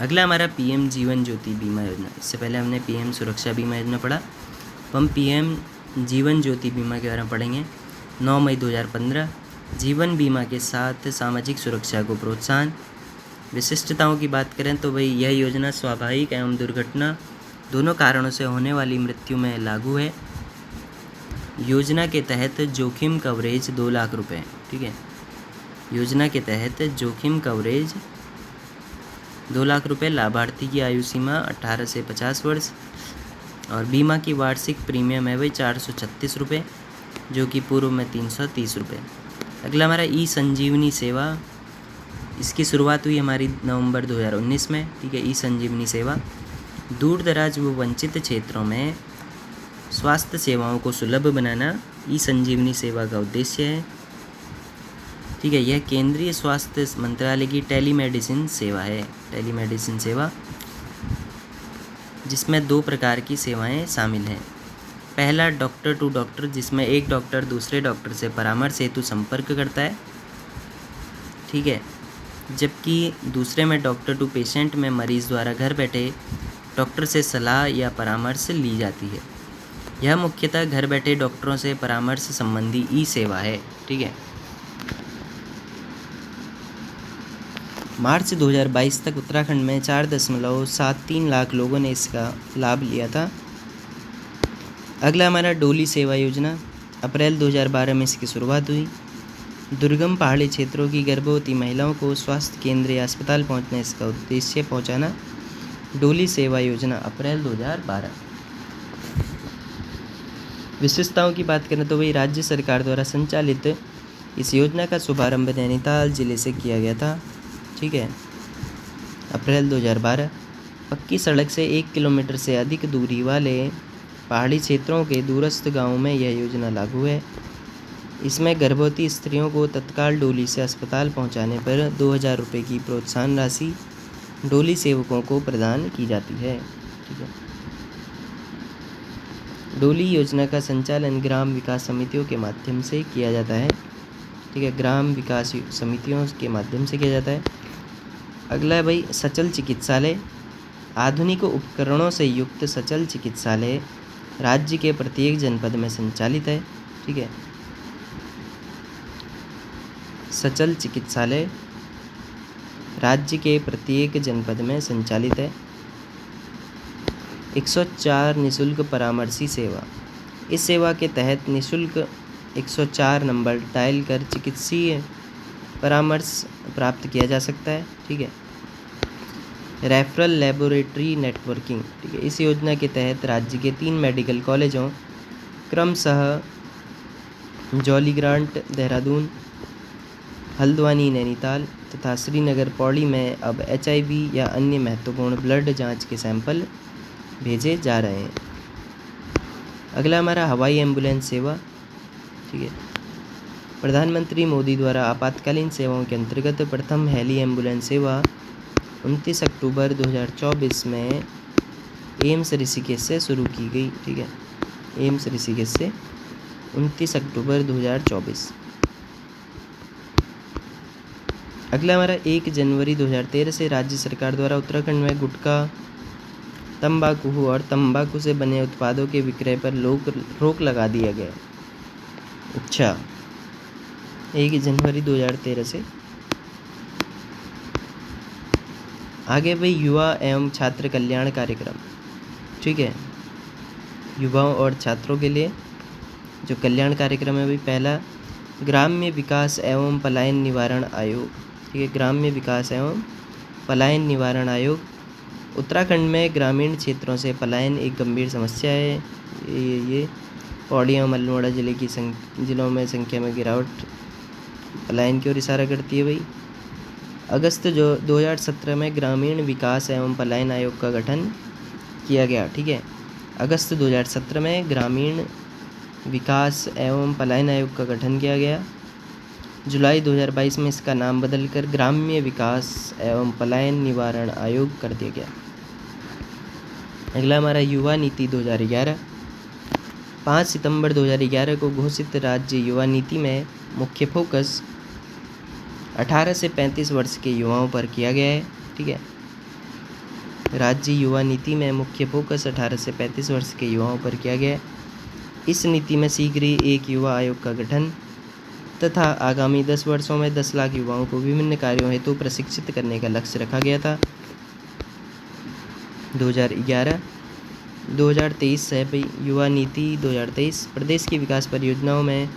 अगला हमारा PM जीवन ज्योति बीमा योजना। इससे पहले हमने PM सुरक्षा बीमा योजना पढ़ा, तो हम PM जीवन ज्योति बीमा के बारे में पढ़ेंगे। 9 मई 2015 जीवन बीमा के साथ सामाजिक सुरक्षा को प्रोत्साहन। विशिष्टताओं की बात करें तो भाई यह योजना स्वाभाविक एवं दुर्घटना दोनों कारणों से होने वाली मृत्यु में लागू है। योजना के तहत जोखिम कवरेज 2 लाख रुपए। ठीक है, योजना के तहत जोखिम कवरेज 2 लाख रुपए। लाभार्थी की आयु सीमा 18 से 50 वर्ष और बीमा की वार्षिक प्रीमियम है भाई 436 रुपये, जो कि पूर्व में 330 रुपये। अगला हमारा E-संजीवनी सेवा। इसकी शुरुआत हुई हमारी नवंबर 2019 में। ठीक है, E-संजीवनी सेवा दूर दराज व वंचित क्षेत्रों में स्वास्थ्य सेवाओं को सुलभ बनाना E-संजीवनी सेवा का उद्देश्य है। ठीक है, यह केंद्रीय स्वास्थ्य मंत्रालय की टेलीमेडिसिन सेवा है। टेलीमेडिसिन सेवा जिसमें 2 प्रकार की सेवाएं शामिल हैं। पहला डॉक्टर टू डॉक्टर, जिसमें एक डॉक्टर दूसरे डॉक्टर से परामर्श हेतु संपर्क करता है। ठीक है, जबकि दूसरे में डॉक्टर टू पेशेंट में मरीज़ द्वारा घर बैठे डॉक्टर से सलाह या परामर्श ली जाती है। यह मुख्यतः घर बैठे डॉक्टरों से परामर्श संबंधी ई-सेवा है। ठीक है, मार्च 2022 तक उत्तराखंड में 4.73 लाख लोगों ने इसका लाभ लिया था। अगला हमारा डोली सेवा योजना। अप्रैल 2012 में इसकी शुरुआत हुई। दुर्गम पहाड़ी क्षेत्रों की गर्भवती महिलाओं को स्वास्थ्य केंद्र या अस्पताल पहुंचने इसका उद्देश्य पहुंचाना। डोली सेवा योजना अप्रैल 2012। विशेषताओं की बात करें तो वही राज्य सरकार द्वारा संचालित इस योजना का शुभारंभ नैनीताल जिले से किया गया था। ठीक है, अप्रैल 2012। पक्की सड़क से 1 किलोमीटर से अधिक दूरी वाले पहाड़ी क्षेत्रों के दूरस्थ गांवों में यह योजना लागू है। इसमें गर्भवती स्त्रियों को तत्काल डोली से अस्पताल पहुंचाने पर 2000 रुपये की प्रोत्साहन राशि डोली सेवकों को प्रदान की जाती है। ठीक है, डोली योजना का संचालन ग्राम विकास समितियों के माध्यम से किया जाता है। ठीक है, ग्राम विकास समितियों के माध्यम से किया जाता है। अगला है भाई सचल चिकित्सालय। आधुनिक उपकरणों से युक्त सचल चिकित्सालय राज्य के प्रत्येक जनपद में संचालित है। ठीक है, सचल चिकित्सालय राज्य के प्रत्येक जनपद में संचालित है। 104 निःशुल्क परामर्शी सेवा। इस सेवा के तहत निःशुल्क 104 नंबर डायल कर चिकित्सीय परामर्श प्राप्त किया जा सकता है। ठीक है, रेफरल लेबोरेटरी नेटवर्किंग। ठीक है, इस योजना के तहत राज्य के 3 मेडिकल कॉलेजों क्रमशः जॉलीग्रांट देहरादून, हल्द्वानी, नैनीताल तथा श्रीनगर पौड़ी में अब HIV या अन्य महत्वपूर्ण ब्लड जांच के सैंपल भेजे जा रहे हैं। अगला हमारा हवाई एम्बुलेंस सेवा। ठीक है, प्रधानमंत्री मोदी द्वारा आपातकालीन सेवाओं के अंतर्गत प्रथम हेली एम्बुलेंस सेवा 29 अक्टूबर 2024 में एम्स ऋषिकेश से शुरू की गई। ठीक है, एम्स ऋषिकेश से 29 अक्टूबर 2024। अगला हमारा 1 जनवरी 2013 से राज्य सरकार द्वारा उत्तराखंड में गुटखा, तंबाकू और तंबाकू से बने उत्पादों के विक्रय पर रोक लगा दिया गया। अच्छा, 1 जनवरी 2013 से। आगे भाई युवा एवं छात्र कल्याण कार्यक्रम। ठीक है, युवाओं और छात्रों के लिए जो कल्याण कार्यक्रम है भाई, पहला ग्राम्य विकास एवं पलायन निवारण आयोग। ठीक है, ग्राम्य विकास एवं पलायन निवारण आयोग। उत्तराखंड में ग्रामीण क्षेत्रों से पलायन एक गंभीर समस्या है। ये पौड़ी एवं अल्मोड़ा जिलों में संख्या में गिरावट पलायन की ओर इशारा करती है भाई। अगस्त 2017 में ग्रामीण विकास एवं पलायन आयोग का गठन किया गया। ठीक है, अगस्त 2017 में ग्रामीण विकास एवं पलायन आयोग का गठन किया गया। जुलाई 2022 में इसका नाम बदलकर ग्राम्य विकास एवं पलायन निवारण आयोग कर दिया गया। अगला हमारा युवा नीति 2011। 5 सितंबर 2011 को घोषित राज्य युवा नीति में मुख्य फोकस 18 से 35 वर्ष के युवाओं पर किया गया है। ठीक है, राज्य युवा नीति में मुख्य फोकस 18 से 35 वर्ष के युवाओं पर किया गया है। इस नीति में शीघ्र ही एक युवा आयोग का गठन तथा आगामी 10 वर्षों में 10 लाख युवाओं को विभिन्न कार्यों हेतु प्रशिक्षित करने का लक्ष्य रखा गया था। 2011-2023 है भाई युवा नीति 2023। प्रदेश की विकास परियोजनाओं में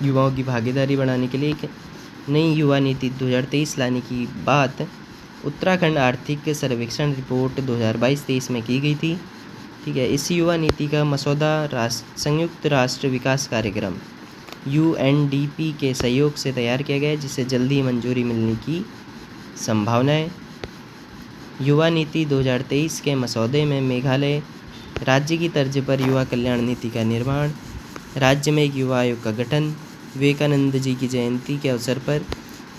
युवाओं की भागीदारी बढ़ाने के लिए एक नई युवा नीति 2023 लाने की बात उत्तराखंड आर्थिक सर्वेक्षण रिपोर्ट 2022-23 में की गई थी। ठीक है, इस युवा नीति का मसौदा संयुक्त राष्ट्र विकास कार्यक्रम UNDP के सहयोग से तैयार किया गया है, जिसे जल्दी मंजूरी मिलने की संभावना है। युवा नीति 2023 के मसौदे में मेघालय राज्य की तर्ज पर युवा कल्याण नीति का निर्माण, राज्य में एक युवा आयोग का गठन, विवेकानंद जी की जयंती के अवसर पर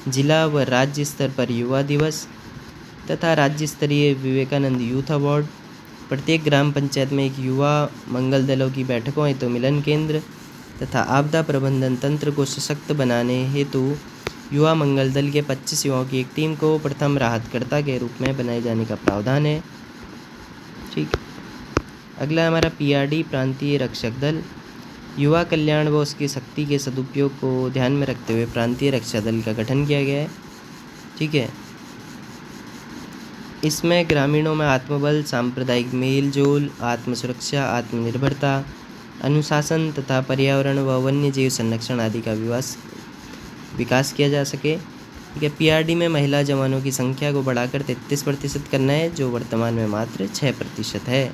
जिला व राज्य स्तर पर युवा दिवस तथा राज्य स्तरीय विवेकानंद यूथ अवार्ड, प्रत्येक ग्राम पंचायत में एक युवा मंगल दलों की बैठकों हेतु मिलन केंद्र तथा आपदा प्रबंधन तंत्र को सशक्त बनाने हेतु युवा मंगल दल के 25 युवाओं की एक टीम को प्रथम राहतकर्ता के रूप में बनाए जाने का प्रावधान है। ठीक, अगला हमारा PRD प्रांतीय रक्षक दल। युवा कल्याण व उसकी शक्ति के सदुपयोग को ध्यान में रखते हुए प्रांतीय रक्षा दल का गठन किया गया है। ठीक है, इसमें ग्रामीणों में आत्मबल, सांप्रदायिक मेल जोल, आत्मसुरक्षा, आत्मनिर्भरता, अनुशासन तथा पर्यावरण व वन्य जीव संरक्षण आदि का विकास किया जा सके। ठीक है, PRD में महिला जवानों की संख्या को बढ़ाकर 33% करना है, जो वर्तमान में मात्र 6% है।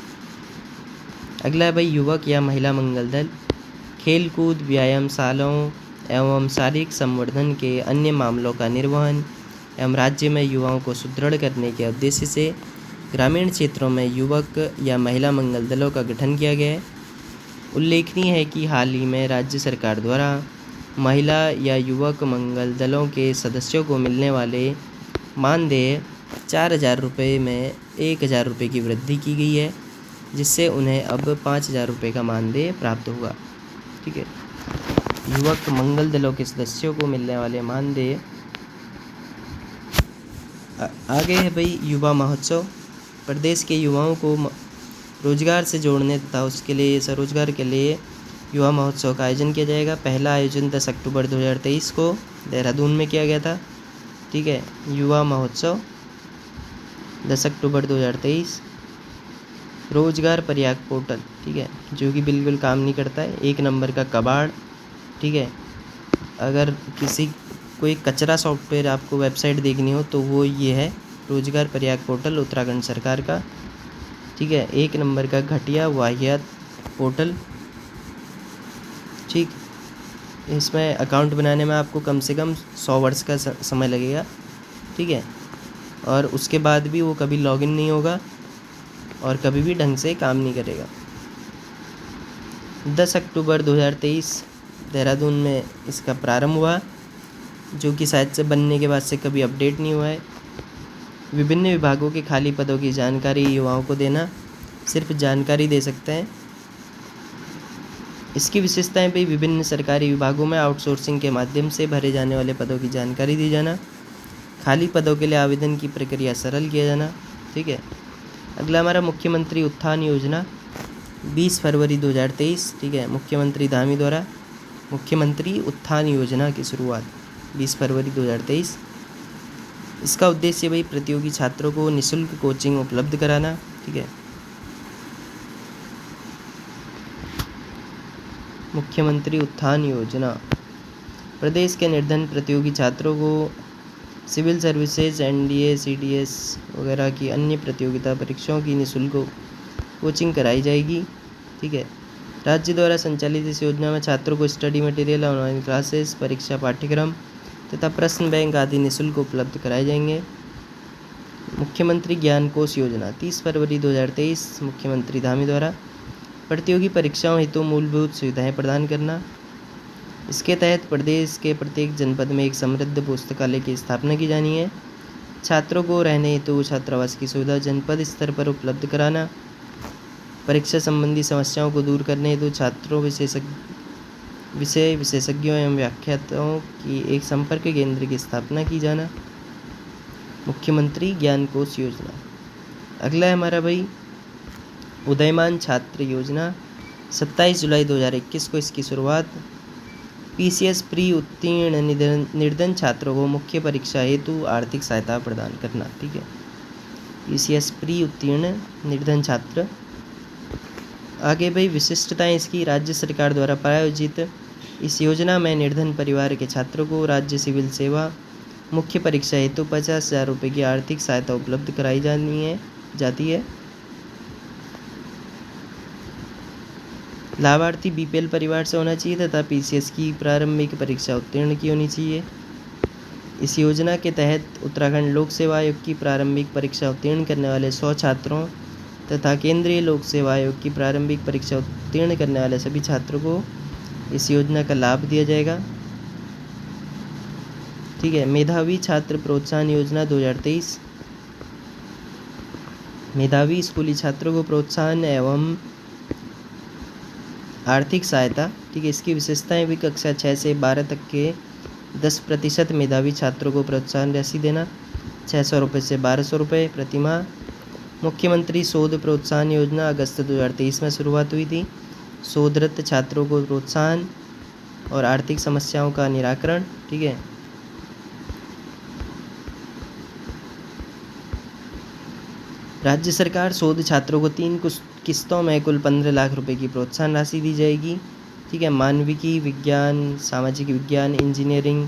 अगला है भाई युवक या महिला मंगल दल। खेल कूद, व्यायामशालाओं एवं शारीरिक संवर्धन के अन्य मामलों का निर्वहन एवं राज्य में युवाओं को सुदृढ़ करने के उद्देश्य से ग्रामीण क्षेत्रों में युवक या महिला मंगल दलों का गठन किया गया है। उल्लेखनीय है कि हाल ही में राज्य सरकार द्वारा महिला या युवक मंगल दलों के सदस्यों को मिलने वाले मानदेय 4,000 रुपये में 1,000 रुपये की वृद्धि की गई है, जिससे उन्हें अब 5,000 रुपये का मानदेय प्राप्त होगा। ठीक है, युवक मंगल दलों के सदस्यों को मिलने वाले मानदेय। आगे है भाई युवा महोत्सव। प्रदेश के युवाओं को रोजगार से जोड़ने तथा उसके लिए स्वरोजगार के लिए युवा महोत्सव का आयोजन किया जाएगा। पहला आयोजन 10 अक्टूबर 2023 को देहरादून में किया गया था। ठीक है, युवा महोत्सव 10 अक्टूबर 2023। रोजगार प्रयाग पोर्टल, ठीक है, जो कि बिल्कुल काम नहीं करता है, 1 नंबर का कबाड़। ठीक है, अगर कोई कचरा सॉफ्टवेयर आपको वेबसाइट देखनी हो तो वो ये है, रोजगार प्रयाग पोर्टल उत्तराखंड सरकार का। ठीक है, 1 नंबर का घटिया वाहियात पोर्टल। ठीक, इसमें अकाउंट बनाने में आपको कम से कम 100 वर्ष का समय लगेगा, ठीक है। और उसके बाद भी वो कभी लॉगिन नहीं होगा और कभी भी ढंग से काम नहीं करेगा। 10 अक्टूबर 2023 देहरादून में इसका प्रारंभ हुआ, जो कि शायद से बनने के बाद से कभी अपडेट नहीं हुआ है। विभिन्न विभागों के खाली पदों की जानकारी युवाओं को देना, सिर्फ जानकारी दे सकते हैं। इसकी विशेषताएं भी विभिन्न सरकारी विभागों में आउटसोर्सिंग के माध्यम से भरे जाने वाले पदों की जानकारी दी जाना, खाली पदों के लिए आवेदन की प्रक्रिया सरल किया जाना, ठीक है। अगला हमारा मुख्यमंत्री उत्थान योजना 20 फरवरी 2023, ठीक है। मुख्यमंत्री धामी द्वारा मुख्यमंत्री उत्थान योजना की शुरुआत 20 फरवरी 2023। इसका उद्देश्य भाई प्रतियोगी छात्रों को निःशुल्क कोचिंग उपलब्ध कराना, ठीक है। मुख्यमंत्री उत्थान योजना प्रदेश के निर्धन प्रतियोगी छात्रों को सिविल सर्विसेज, एनडीए, सीडीएस वगैरह की अन्य प्रतियोगिता परीक्षाओं की निःशुल्क कोचिंग कराई जाएगी, ठीक है। राज्य द्वारा संचालित इस योजना में छात्रों को स्टडी मटेरियल, ऑनलाइन क्लासेस, परीक्षा पाठ्यक्रम तथा प्रश्न बैंक आदि निःशुल्क उपलब्ध कराए जाएंगे। मुख्यमंत्री ज्ञान कोश योजना 30 फरवरी 2023 मुख्यमंत्री धामी द्वारा प्रतियोगी परीक्षाओं हेतु मूलभूत सुविधाएं प्रदान करना। इसके तहत प्रदेश के प्रत्येक जनपद में एक समृद्ध पुस्तकालय की स्थापना की जानी है। छात्रों को रहने हेतु छात्रावास की सुविधा जनपद स्तर पर उपलब्ध कराना। परीक्षा संबंधी समस्याओं को दूर करने हेतु छात्रों, विषय विशेषज्ञों एवं व्याख्याताओं की एक संपर्क केंद्र की स्थापना की जाना। मुख्यमंत्री ज्ञान कोश योजना। अगला है हमारा भाई उदयमान छात्र योजना 27 जुलाई 2021 को इसकी शुरुआत। पीसीएस प्री उत्तीर्ण निर्धन छात्रों को मुख्य परीक्षा हेतु आर्थिक सहायता प्रदान करना, ठीक है। पीसीएस प्री उत्तीर्ण निर्धन छात्र। आगे भाई विशिष्टताएं इसकी, राज्य सरकार द्वारा प्रायोजित इस योजना में निर्धन परिवार के छात्रों को राज्य सिविल सेवा मुख्य परीक्षा हेतु 50,000 रुपये की आर्थिक सहायता उपलब्ध कराई जाती है। लाभार्थी बीपीएल परिवार से होना चाहिए तथा पीसीएस की प्रारंभिक परीक्षा उत्तीर्ण की होनी चाहिए। इस योजना के तहत उत्तराखंड लोक सेवा आयोग की प्रारंभिक परीक्षा उत्तीर्ण करने वाले 100 छात्रों तथा केंद्रीय लोक सेवा आयोग की प्रारंभिक परीक्षा उत्तीर्ण करने वाले सभी छात्रों को इस योजना का लाभ दिया जाएगा, ठीक है। मेधावी छात्र प्रोत्साहन योजना 2023 मेधावी स्कूली छात्रों को प्रोत्साहन एवं आर्थिक सहायता, ठीक है। इसकी विशेषताएं भी कक्षा 6 से 12 तक के 10% मेधावी छात्रों को प्रोत्साहन राशि देना, 600 रुपये से 1200 रुपये प्रति माह। मुख्यमंत्री शोध प्रोत्साहन योजना अगस्त 2023 में शुरुआत हुई थी। शोधरत छात्रों को प्रोत्साहन और आर्थिक समस्याओं का निराकरण, ठीक है। राज्य सरकार शोध छात्रों को 3 किस्तों में कुल 15 लाख रुपए की प्रोत्साहन राशि दी जाएगी, ठीक है। मानविकी, विज्ञान, सामाजिक विज्ञान, इंजीनियरिंग,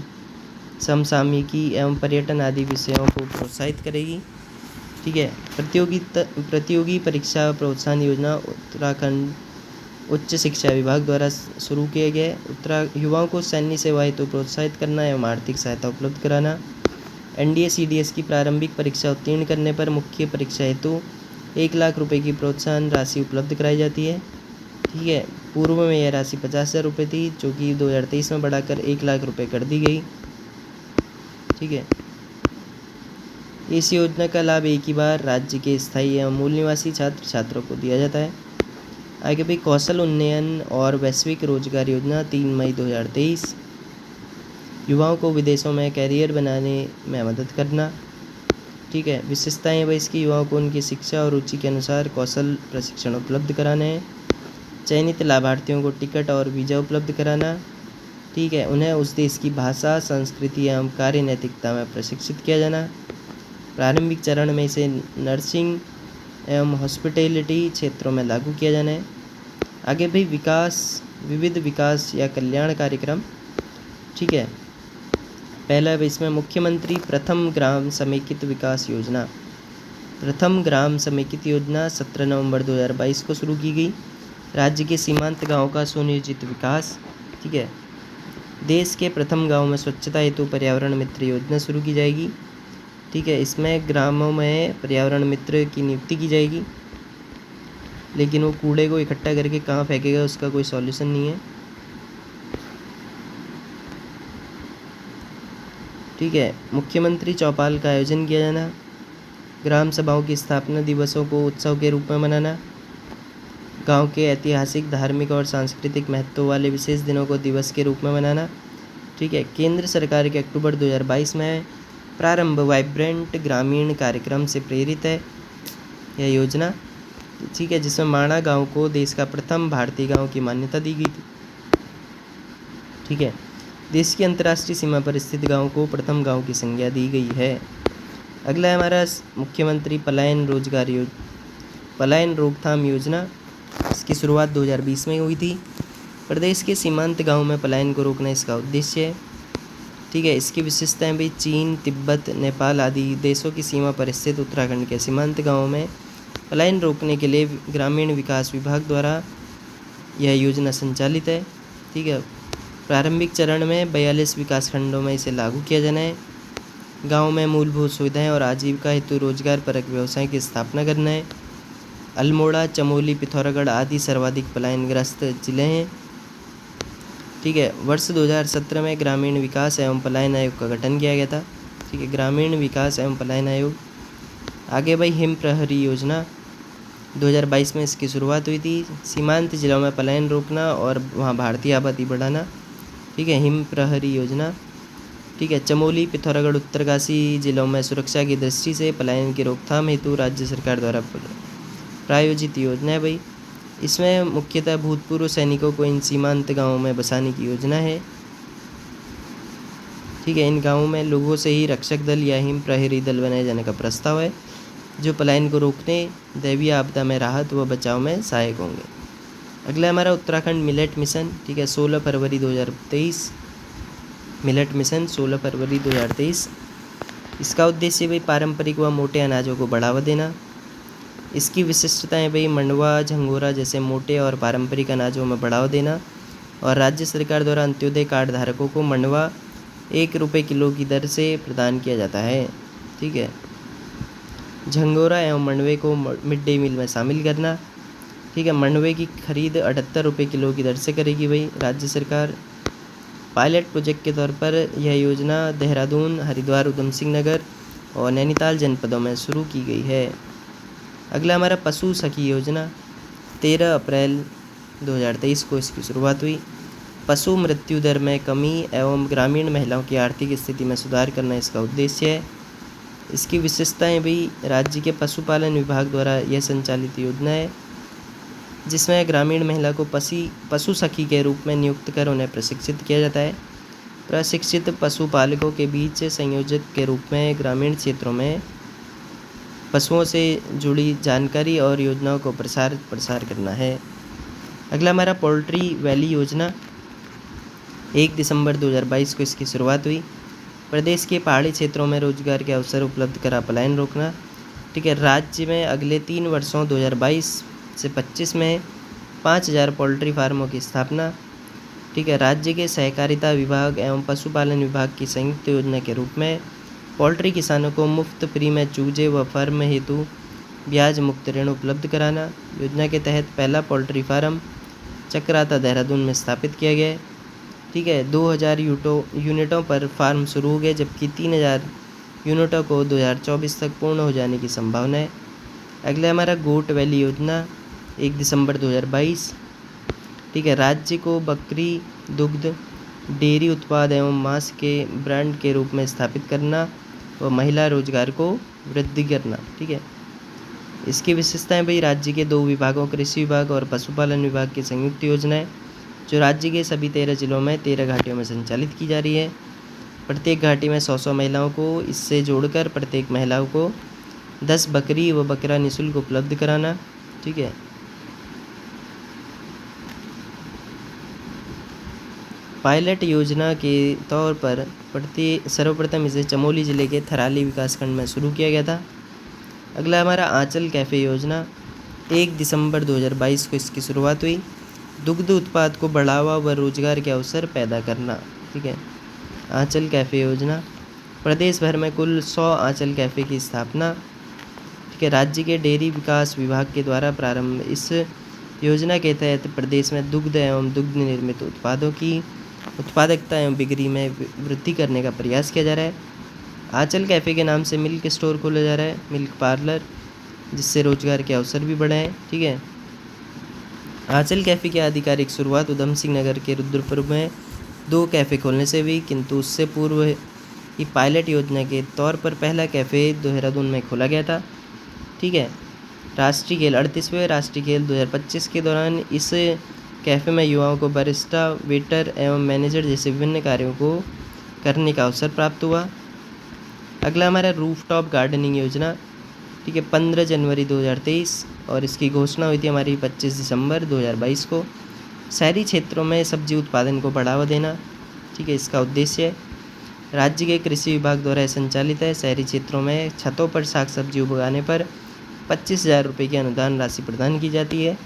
समसामयिकी एवं पर्यटन आदि विषयों को प्रोत्साहित करेगी, ठीक है। प्रतियोगी परीक्षा प्रोत्साहन योजना उत्तराखंड उच्च शिक्षा विभाग द्वारा शुरू किए गए। युवाओं को सैन्य सेवा हेतु प्रोत्साहित करना एवं आर्थिक सहायता उपलब्ध कराना। एनडीए सीडीएस की प्रारंभिक परीक्षा उत्तीर्ण करने पर मुख्य परीक्षा हेतु 1 लाख रुपए की प्रोत्साहन राशि उपलब्ध कराई जाती है, ठीक है। पूर्व में यह राशि 50,000 रुपये थी, जो कि 2023 में बढ़ाकर 1 लाख रुपए कर दी गई, ठीक है। इस योजना का लाभ एक ही बार राज्य के स्थायी एवं मूल निवासी छात्रों को दिया जाता है। आगे भी कौशल उन्नयन और वैश्विक रोजगार योजना 3 मई 2023 युवाओं को विदेशों में कैरियर बनाने में मदद करना, ठीक है। विशेषताएं भाई इसकी, युवाओं को उनकी शिक्षा और रुचि के अनुसार कौशल प्रशिक्षण उपलब्ध कराने हैं। चयनित लाभार्थियों को टिकट और वीज़ा उपलब्ध कराना, ठीक है। उन्हें उस देश की भाषा, संस्कृति एवं कार्य नैतिकता में प्रशिक्षित किया जाना। प्रारंभिक चरण में इसे नर्सिंग एवं हॉस्पिटैलिटी क्षेत्रों में लागू किया जाना है। आगे भाई विविध विकास या कल्याण कार्यक्रम, ठीक है। पहला है इसमें मुख्यमंत्री प्रथम ग्राम समेकित विकास योजना। प्रथम ग्राम समेकित योजना 17 नवंबर 2022 को शुरू की गई। राज्य के सीमांत गाँव का सुनियोजित विकास, ठीक है। देश के प्रथम गांव में स्वच्छता हेतु पर्यावरण मित्र योजना शुरू की जाएगी। ठीक है, इसमें ग्रामों में पर्यावरण मित्र की नियुक्ति की जाएगी, लेकिन वो कूड़े को इकट्ठा करके कहाँ फेंकेगा उसका कोई सॉल्यूशन नहीं है। ठीक है, मुख्यमंत्री चौपाल का आयोजन किया जाना, ग्राम सभाओं की स्थापना दिवसों को उत्सव के रूप में मनाना, गांव के ऐतिहासिक, धार्मिक और सांस्कृतिक महत्व वाले विशेष दिनों को दिवस के रूप में मनाना। ठीक है, केंद्र सरकार के अक्टूबर 2022 में प्रारंभ वाइब्रेंट ग्रामीण कार्यक्रम से प्रेरित है यह योजना। ठीक है, जिसमें माणा गांव को देश का प्रथम भारतीय गांव की मान्यता दी गई थी। ठीक है, देश की अंतर्राष्ट्रीय सीमा पर स्थित गांव को प्रथम गांव की संज्ञा दी गई है। अगला है हमारा मुख्यमंत्री पलायन रोकथाम योजना। इसकी शुरुआत 2020 में हुई थी। प्रदेश के सीमांत गांव में पलायन को रोकना इसका उद्देश्य है। ठीक है, इसकी विशेषताएं भी चीन, तिब्बत, नेपाल आदि देशों की सीमा पर स्थित उत्तराखंड के सीमांत गांवों में पलायन रोकने के लिए ग्रामीण विकास विभाग द्वारा यह योजना संचालित है। ठीक है, प्रारंभिक चरण में 42 विकासखंडों में इसे लागू किया जाना है। गाँव में मूलभूत सुविधाएं और आजीविका हेतु रोजगार परक व्यवसाय की स्थापना करना है। अल्मोड़ा, चमोली, पिथौरागढ़ आदि सर्वाधिक पलायनग्रस्त जिले हैं। ठीक है, वर्ष 2017 में ग्रामीण विकास एवं पलायन आयोग का गठन किया गया था। ठीक है, ग्रामीण विकास एवं पलायन आयोग। आगे भाई हिम प्रहरी योजना 2022 में इसकी शुरुआत हुई थी। सीमांत जिलों में पलायन रोकना और वहाँ भारतीय आबादी बढ़ाना। ठीक है, हिम प्रहरी योजना। ठीक है, चमोली, पिथौरागढ़, उत्तरकाशी जिलों में सुरक्षा की दृष्टि से पलायन की रोकथाम हेतु राज्य सरकार द्वारा प्रायोजित योजना है भाई। इसमें मुख्यतः भूतपूर्व सैनिकों को इन सीमांत गांवों में बसाने की योजना है। ठीक है, इन गांवों में लोगों से ही रक्षक दल या हिम प्रहरी दल बनाए जाने का प्रस्ताव है, जो पलायन को रोकने, दैवीय आपदा में राहत व बचाव में सहायक होंगे। अगला हमारा उत्तराखंड मिलेट मिशन। ठीक है, 16 फरवरी 2023 मिलेट मिशन 16 फरवरी 2023। इसका उद्देश्य भाई पारंपरिक व मोटे अनाजों को बढ़ावा देना। इसकी विशिष्टताएं भाई मंडवा, झंगोरा जैसे मोटे और पारंपरिक अनाजों में बढ़ावा देना, और राज्य सरकार द्वारा अंत्योदय कार्ड धारकों को मंडवा 1 रुपये किलो की दर से प्रदान किया जाता है। ठीक है, झंगोरा एवं मंडवे को मिड डे मील में शामिल करना। ठीक है, मंडवे की खरीद 78 रुपये किलो की दर से करेगी भाई राज्य सरकार। पायलट प्रोजेक्ट के तौर पर यह योजना देहरादून, हरिद्वार, उधम सिंह नगर और नैनीताल जनपदों में शुरू की गई है। अगला हमारा पशु सखी योजना 13 अप्रैल 2023 को इसकी शुरुआत हुई। पशु मृत्यु दर में कमी एवं ग्रामीण महिलाओं की आर्थिक स्थिति में सुधार करना इसका उद्देश्य है। इसकी विशेषताएं भी राज्य के पशुपालन विभाग द्वारा यह संचालित योजना है, जिसमें ग्रामीण महिला को पशु सखी के रूप में नियुक्त कर उन्हें प्रशिक्षित किया जाता है। प्रशिक्षित पशुपालकों के बीच संयोजक के रूप में ग्रामीण क्षेत्रों में पशुओं से जुड़ी जानकारी और योजनाओं को प्रसार करना है। अगला हमारा पोल्ट्री वैली योजना 1 दिसंबर 2022 को इसकी शुरुआत हुई। प्रदेश के पहाड़ी क्षेत्रों में रोजगार के अवसर उपलब्ध करा पलायन रोकना। ठीक है, राज्य में अगले 3 वर्षों 2022 से 25 में 5000 पोल्ट्री फार्मों की स्थापना। ठीक है, राज्य के सहकारिता विभाग एवं पशुपालन विभाग की संयुक्त योजना के रूप में पोल्ट्री किसानों को मुफ्त फ्री में चूजे व फर्म हेतु ब्याज मुक्त ऋण उपलब्ध कराना। योजना के तहत पहला पोल्ट्री फार्म चक्राता, देहरादून में स्थापित किया गया है। ठीक है, 2000 यूनिटों पर फार्म शुरू हो गए, जबकि 3000 यूनिटों को 2024 तक पूर्ण हो जाने की संभावना है। अगला हमारा गोट वैली योजना 1 दिसंबर 2022। ठीक है, राज्य को बकरी, दुग्ध, डेयरी उत्पाद एवं मांस के ब्रांड के रूप में स्थापित करना व महिला रोजगार को वृद्धि करना। ठीक है, इसकी विशेषताएं भाई राज्य के 2 विभागों, कृषि विभाग और पशुपालन विभाग की संयुक्त योजना है, जो राज्य के सभी 13 जिलों में 13 घाटियों में संचालित की जा रही है। प्रत्येक घाटी में 100 महिलाओं को इससे जोड़कर प्रत्येक महिलाओं को 10 बकरी व बकरा निःशुल्क उपलब्ध कराना। ठीक है, पायलट योजना के तौर पर सर्वप्रथम इसे चमोली जिले के थराली विकासखंड में शुरू किया गया था। अगला हमारा आंचल कैफ़े योजना 1 दिसंबर 2022 को इसकी शुरुआत हुई। दुग्ध उत्पाद को बढ़ावा व रोजगार के अवसर पैदा करना। ठीक है। आंचल कैफ़े योजना, प्रदेश भर में कुल 100 आंचल कैफ़े की स्थापना, ठीक है। राज्य के डेयरी विकास विभाग के द्वारा प्रारंभ। इस योजना के तहत प्रदेश में दुग्ध एवं दुग्ध निर्मित उत्पादों की उत्पादकता एवं बिक्री में वृद्धि करने का प्रयास किया जा रहा है। आंचल कैफ़े के नाम से मिल्क स्टोर खोला जा रहा है, मिल्क पार्लर, जिससे रोजगार के अवसर भी बढ़े हैं, ठीक है। आंचल कैफ़े की आधिकारिक शुरुआत उधम सिंह नगर के रुद्रपुर में 2 कैफ़े खोलने से हुई, किंतु उससे पूर्व ही पायलट योजना के तौर पर पहला कैफ़े देहरादून में खोला गया था, ठीक है। राष्ट्रीय खेल 38वें राष्ट्रीय खेल 2025 के दौरान इस कैफ़े में युवाओं को बारिस्टा, वेटर एवं मैनेजर जैसे विभिन्न कार्यों को करने का अवसर प्राप्त हुआ। अगला हमारा रूफटॉप गार्डनिंग योजना, ठीक है, 15 जनवरी 2023 और इसकी घोषणा हुई थी हमारी 25 दिसंबर 2022 को। शहरी क्षेत्रों में सब्जी उत्पादन को बढ़ावा देना, ठीक है, इसका उद्देश्य है। राज्य के कृषि विभाग द्वारा संचालित है। शहरी क्षेत्रों में छतों पर साग सब्जी उगाने पर 25,000 रुपये की अनुदान राशि प्रदान की जाती है।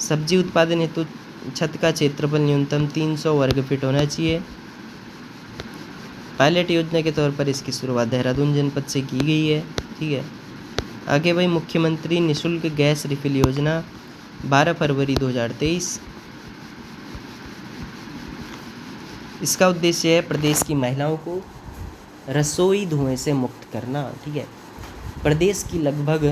सब्जी उत्पादन हेतु छत का क्षेत्रफल न्यूनतम 300 वर्ग फीट होना चाहिए। पायलट योजना के तौर पर इसकी शुरुआत देहरादून जनपद से की गई है, ठीक है। आगे भाई मुख्यमंत्री निःशुल्क गैस रिफिल योजना 12 फरवरी 2023। इसका उद्देश्य है प्रदेश की महिलाओं को रसोई धुएं से मुक्त करना, ठीक है। प्रदेश की लगभग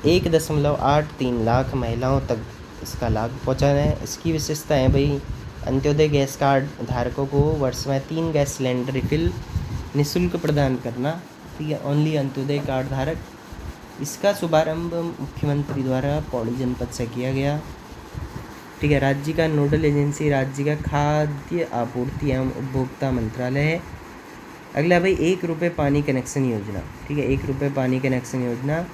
1.83 लाख महिलाओं तक इसका लाभ पहुंचाना है। इसकी विशेषता है भाई, अंत्योदय गैस कार्ड धारकों को वर्ष में 3 गैस सिलेंडर रिफिल निःशुल्क प्रदान करना, ठीक है, ओनली अंत्योदय कार्ड धारक। इसका शुभारंभ मुख्यमंत्री द्वारा पौड़ी जनपद से किया गया, ठीक है। राज्य का नोडल एजेंसी राज्य का खाद्य आपूर्ति एवं उपभोक्ता मंत्रालय है। अगला भाई 1 रुपये पानी कनेक्शन योजना, ठीक है, 1 रुपये पानी कनेक्शन योजना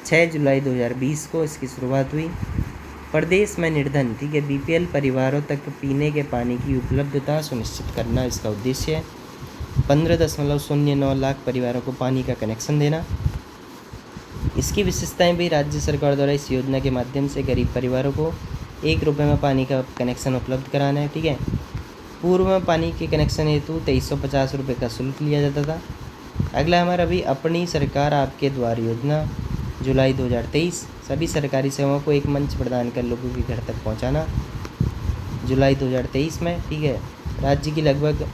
6 जुलाई 2020 को इसकी शुरुआत हुई। प्रदेश में निर्धन, ठीक है, बीपीएल परिवारों तक पीने के पानी की उपलब्धता सुनिश्चित करना इसका उद्देश्य है। 15.09 लाख परिवारों को पानी का कनेक्शन देना। इसकी विशेषताएं भी, राज्य सरकार द्वारा इस योजना के माध्यम से गरीब परिवारों को 1 रुपये में पानी का कनेक्शन उपलब्ध कराना है, ठीक है। पूर्व में पानी के कनेक्शन हेतु 2350 रुपये का शुल्क लिया जाता था। अगला हमारा भी अपनी सरकार आपके द्वार योजना जुलाई 2023, सभी सरकारी सेवाओं को एक मंच प्रदान कर लोगों के घर तक पहुंचाना, जुलाई 2023 में, ठीक है। राज्य की लगभग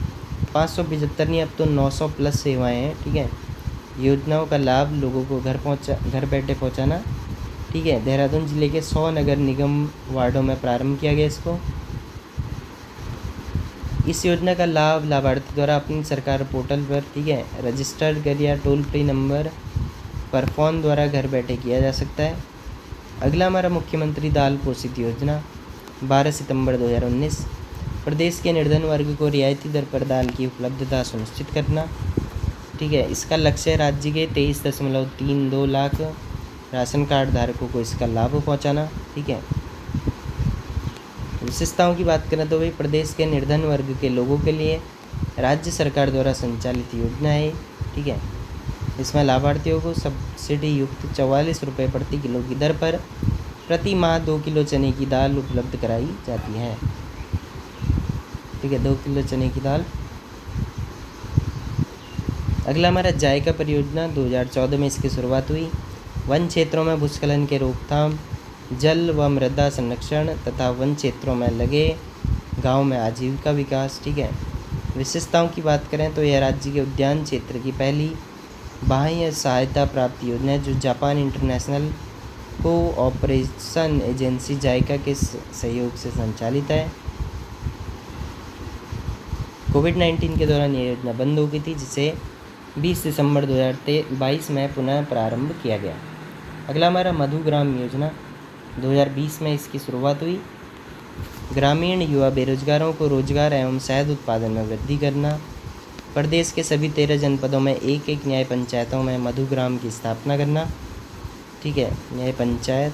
575 नहीं अब तो 900 प्लस सेवाएं हैं, ठीक है। योजनाओं का लाभ लोगों को घर बैठे पहुंचाना, ठीक है। देहरादून जिले के 100 नगर निगम वार्डों में प्रारंभ किया गया इसको। इस योजना का लाभ लाभार्थी द्वारा अपनी सरकार पोर्टल पर, ठीक है, रजिस्टर्ड कर या टोल फ्री नंबर पर फ़ोन द्वारा घर बैठे किया जा सकता है। अगला हमारा मुख्यमंत्री दाल पोषित योजना 12 सितंबर 2019, प्रदेश के निर्धन वर्ग को रियायती दर पर दाल की उपलब्धता सुनिश्चित करना, ठीक है। इसका लक्ष्य राज्य के 23.32 लाख राशन कार्ड धारकों को इसका लाभ पहुंचाना, ठीक है। विशेषताओं की बात करें तो भाई प्रदेश के निर्धन वर्ग के लोगों के लिए राज्य सरकार द्वारा संचालित योजना है, ठीक है। इसमें लाभार्थियों को सब्सिडी युक्त 44 रुपये प्रति किलो की दर पर प्रति माह 2 किलो चने की दाल उपलब्ध कराई जाती है, ठीक है, 2 किलो चने की दाल। अगला हमारा जायका परियोजना 2014 में इसकी शुरुआत हुई। वन क्षेत्रों में भूस्खलन के रोकथाम, जल व मृदा संरक्षण तथा वन क्षेत्रों में लगे गांव में आजीविका विकास, ठीक है। विशेषताओं की बात करें तो यह राज्य के उद्यान क्षेत्र की पहली बाह्य सहायता प्राप्त योजना है जो जापान इंटरनेशनल कोऑपरेशन एजेंसी जायका के सहयोग से संचालित है। कोविड-19 के दौरान यह योजना बंद हो गई थी, जिसे 20 दिसंबर 2022 में पुनः प्रारंभ किया गया। अगला हमारा मधुग्राम योजना 2020 में इसकी शुरुआत हुई। ग्रामीण युवा बेरोजगारों को रोजगार एवं शहद उत्पादन में वृद्धि करना। प्रदेश के सभी 13 जनपदों में एक न्याय पंचायतों में मधुग्राम की स्थापना करना, ठीक है, न्याय पंचायत।